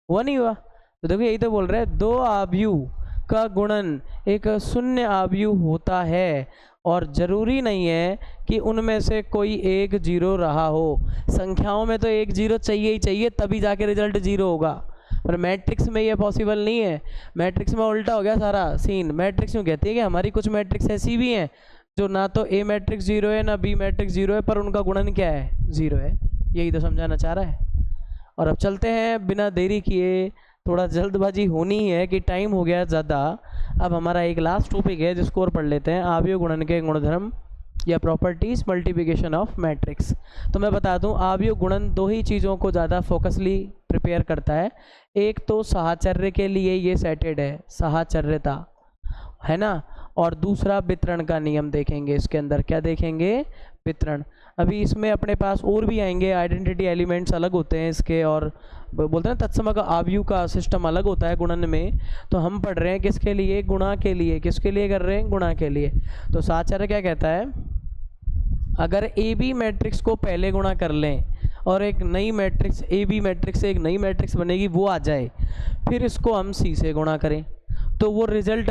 हुआ नहीं हुआ? तो देखो यही तो बोल रहे हैं, दो अवयव का गुणन एक शून्य अवयव होता है, और ज़रूरी नहीं है कि उनमें से कोई एक जीरो रहा हो। संख्याओं में तो एक जीरो चाहिए ही चाहिए, तभी जाके रिजल्ट जीरो होगा, पर मैट्रिक्स में ये पॉसिबल नहीं है। मैट्रिक्स में उल्टा हो गया सारा सीन। मैट्रिक्स यूँ कहती है कि हमारी कुछ मैट्रिक्स ऐसी भी हैं जो ना तो ए मैट्रिक्स जीरो है ना बी मैट्रिक्स जीरो है, पर उनका गुणन क्या है, जीरो है। यही तो समझाना चाह रहा है। और अब चलते हैं बिना देरी किए, थोड़ा जल्दबाजी होनी है कि टाइम हो गया ज़्यादा। अब हमारा एक लास्ट टॉपिक है जिसको और पढ़ लेते हैं, अवयव गुणन के गुणधर्म या प्रॉपर्टीज मल्टीप्लिकेशन ऑफ मैट्रिक्स। तो मैं बता दूं, अवयव गुणन दो ही चीज़ों को ज़्यादा फोकसली प्रिपेयर करता है। एक तो साहचर्य के लिए ये सेटेड है, साहचर्यता है ना, और दूसरा वितरण का नियम देखेंगे। इसके अंदर क्या देखेंगे, वितरण। अभी इसमें अपने पास और भी आएंगे, आइडेंटिटी एलिमेंट्स अलग होते हैं इसके, और बोलते हैं तत्सम का अवयव का सिस्टम अलग होता है गुणन में। तो हम पढ़ रहे हैं किसके लिए, गुणा के लिए। किसके लिए कर रहे हैं, गुणा के लिए। तो साहचर्य क्या कहता है, अगर ए बी मैट्रिक्स को पहले गुणा कर लें और एक नई मैट्रिक्स ए बी मैट्रिक्स से एक नई मैट्रिक्स बनेगी वो आ जाए, फिर इसको हम सी से गुणा करें, तो वो रिजल्ट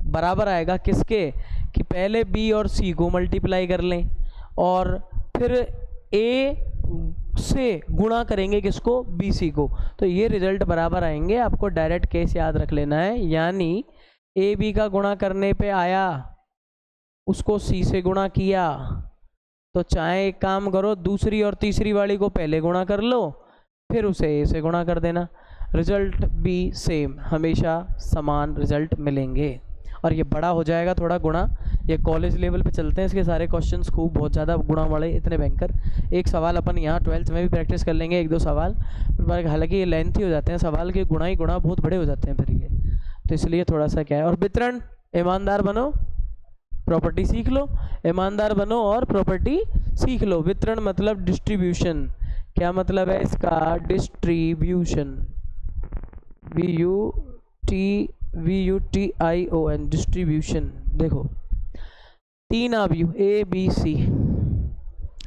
बराबर आएगा किसके, कि पहले बी और सी को मल्टीप्लाई कर लें और फिर ए से गुणा करेंगे किसको, BC को, तो ये रिजल्ट बराबर आएंगे। आपको डायरेक्ट केस याद रख लेना है, यानी AB का गुणा करने पे आया, उसको C से गुणा किया, तो चाहे एक काम करो, दूसरी और तीसरी वाली को पहले गुणा कर लो, फिर उसे A से गुणा कर देना, रिजल्ट भी सेम, हमेशा समान रिजल्ट मिलेंगे। और ये बड़ा हो जाएगा थोड़ा गुणा, ये कॉलेज लेवल पे चलते हैं इसके सारे क्वेश्चंस, खूब बहुत ज़्यादा गुणा वाले, इतने भयंकर। एक सवाल अपन यहाँ 12th में भी प्रैक्टिस कर लेंगे, एक दो सवाल, हालांकि ये लेंथी हो जाते हैं सवाल के, गुणा ही गुणा बहुत बड़े हो जाते हैं फिर ये, तो इसलिए थोड़ा सा क्या है। और वितरण, ईमानदार बनो, प्रॉपर्टी सीख लो, ईमानदार बनो और प्रॉपर्टी सीख लो। वितरण मतलब डिस्ट्रीब्यूशन, क्या मतलब है इसका, डिस्ट्रीब्यूशन, VUTION, डिस्ट्रीब्यूशन। देखो 3 आव्यूह ABC,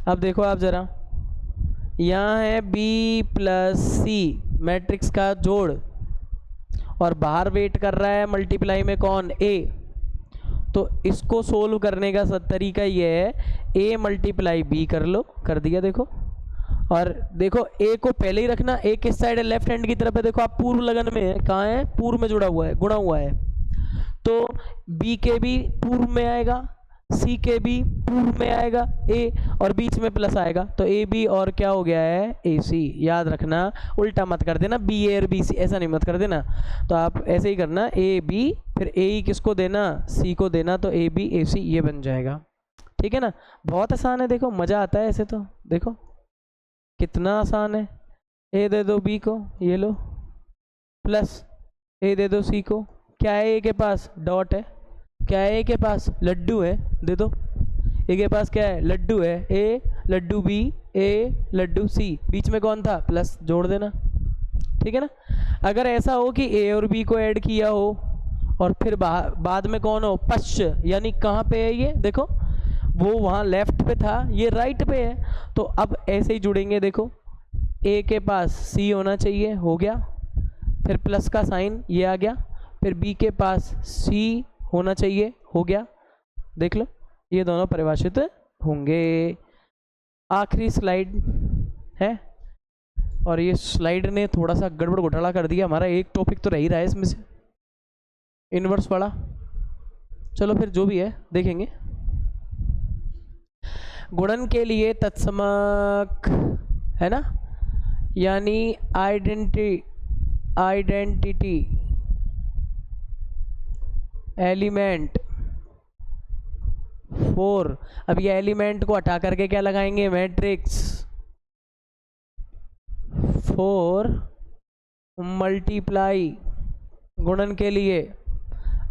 अब देखो आप जरा, यहाँ है B+C मैट्रिक्स का जोड़, और बाहर वेट कर रहा है मल्टीप्लाई में कौन, A, तो इसको सोल्व करने का तरीका ये है, A × B कर लो, कर दिया देखो, और देखो A को पहले ही रखना, A किस साइड है, लेफ्ट हैंड की तरफ है, देखो आप पूर्व लगन में है, कहाँ है, पूर्व में जुड़ा हुआ है, गुणा हुआ है, तो B के भी पूर्व में आएगा, C के भी पूर्व में आएगा A, और बीच में प्लस आएगा, तो AB और क्या हो गया है, AC। याद रखना, उल्टा मत कर देना BA और BC, ऐसा नहीं मत कर देना, तो आप ऐसे ही करना, AB फिर AE किसको देना, C को देना, तो AB AC ये बन जाएगा, ठीक है ना। बहुत आसान है, देखो मज़ा आता है ऐसे, तो देखो कितना आसान है। A दे दो B को, ये लो, प्लस A दे दो C को, क्या है A के पास, डॉट है, क्या है A के पास, लड्डू है, दे दो, A के पास क्या है, लड्डू है, A Laddu B, A Laddu C, बीच में कौन था, प्लस, जोड़ देना, ठीक है ना। अगर ऐसा हो कि A और B को ऐड किया हो और फिर बाद में कौन हो, पश्च, यानी कहाँ पे है ये, देखो वो वहाँ लेफ्ट पे था, ये राइट पे है, तो अब ऐसे ही जुड़ेंगे, देखो A के पास C होना चाहिए, हो गया, फिर प्लस का साइन ये आ गया, फिर B के पास C होना चाहिए, हो गया, देख लो ये दोनों परिभाषित होंगे। आखिरी स्लाइड है, और ये स्लाइड ने थोड़ा सा गड़बड़ घोटाला कर दिया हमारा, एक टॉपिक तो रह ही रहा है इसमें से, इनवर्स वाला, चलो फिर जो भी है देखेंगे। गुणन के लिए तत्समक है ना, यानी आइडेंटिटी एलिमेंट 4, अब ये एलिमेंट को हटा करके क्या लगाएंगे, मैट्रिक्स 4 मल्टीप्लाई, गुणन के लिए।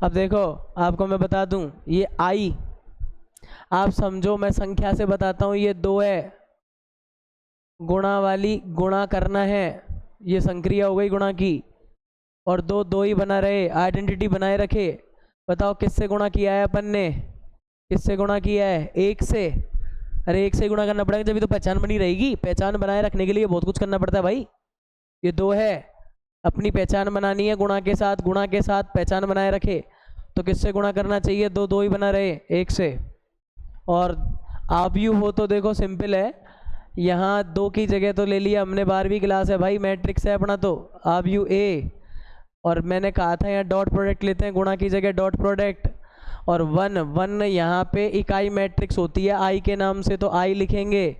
अब देखो आपको मैं बता दूं, ये I आप समझो, मैं संख्या से बताता हूँ, ये 2 है, गुणा वाली गुणा करना है, ये संक्रिया हो गई गुणा की, और 2 2 ही बना रहे, आइडेंटिटी बनाए रखे। बताओ किससे गुणा किया है अपन ने, किससे गुणा किया है, 1 से, अरे 1 से गुणा करना पड़ेगा जब तो पहचान बनी रहेगी, पहचान बनाए रखने के लिए बहुत कुछ करना पड़ता है भाई। ये 2 है, अपनी पहचान बनानी है, गुणा के साथ पहचान बनाए रखे, तो किससे गुणा करना चाहिए, 2 2 ही बना रहे, 1 से। और आव्यूह हो तो देखो सिंपल है, यहाँ 2 की जगह तो ले लिया हमने, 12वीं क्लास है भाई, मैट्रिक्स है अपना, तो आव्यूह A, और मैंने कहा था यहाँ डॉट प्रोडक्ट लेते हैं, गुणा की जगह डॉट प्रोडक्ट, और 1 यहाँ पे इकाई मैट्रिक्स होती है I के नाम से, तो I लिखेंगे,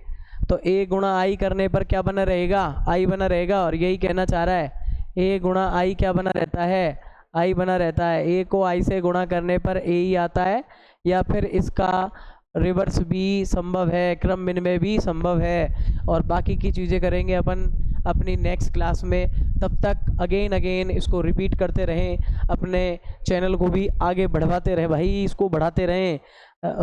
तो A गुणा I करने पर क्या बना रहेगा, I बना रहेगा, और यही कहना चाह रहा है, A गुणा I क्या बना रहता है, I बना रहता है। A को I से गुणा करने पर A ही आता है, या फिर इसका रिवर्स भी संभव है, क्रम विनिमय भी संभव है, और बाकी की चीज़ें करेंगे अपन अपनी नेक्स्ट क्लास में। तब तक अगेन इसको रिपीट करते रहें, अपने चैनल को भी आगे बढ़वाते रहें भाई, इसको बढ़ाते रहें,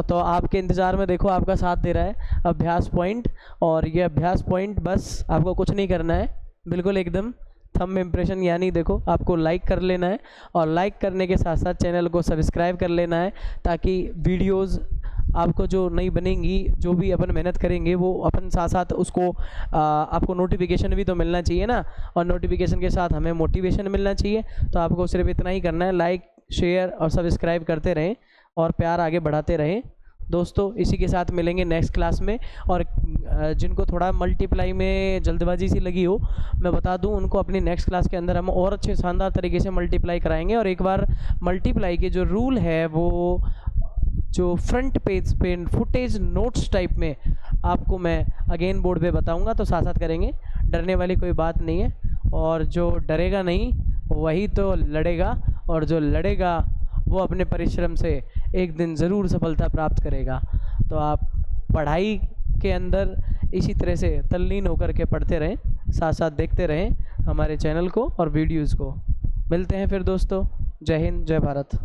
तो आपके इंतज़ार में देखो आपका साथ दे रहा है अभ्यास पॉइंट। और ये अभ्यास पॉइंट बस आपको कुछ नहीं करना है, बिल्कुल एकदम थंब इम्प्रेशन, यानी देखो आपको लाइक कर लेना है, और लाइक करने के साथ साथ चैनल को सब्सक्राइब कर लेना है, ताकि वीडियोज़ आपको जो नई बनेंगी, जो भी अपन मेहनत करेंगे, वो अपन साथ साथ उसको आपको नोटिफिकेशन भी तो मिलना चाहिए ना, और नोटिफिकेशन के साथ हमें मोटिवेशन मिलना चाहिए। तो आपको सिर्फ इतना ही करना है, लाइक शेयर और सब्सक्राइब करते रहें और प्यार आगे बढ़ाते रहें। दोस्तों इसी के साथ मिलेंगे नेक्स्ट क्लास में। और जिनको थोड़ा मल्टीप्लाई में जल्दबाजी सी लगी हो, मैं बता दूं उनको अपनी नेक्स्ट क्लास के अंदर हम और अच्छे शानदार तरीके से मल्टीप्लाई कराएंगे। और एक बार मल्टीप्लाई के जो रूल है वो जो फ्रंट पेज पे फुटेज नोट्स टाइप में आपको मैं अगेन बोर्ड पे बताऊंगा, तो साथ साथ करेंगे। डरने वाली कोई बात नहीं है, और जो डरेगा नहीं वही तो लड़ेगा, और जो लड़ेगा वो अपने परिश्रम से एक दिन ज़रूर सफलता प्राप्त करेगा। तो आप पढ़ाई के अंदर इसी तरह से तल्लीन होकर के पढ़ते रहें, साथ साथ देखते रहें हमारे चैनल को और वीडियोज़ को। मिलते हैं फिर दोस्तों। जय हिंद, जय भारत।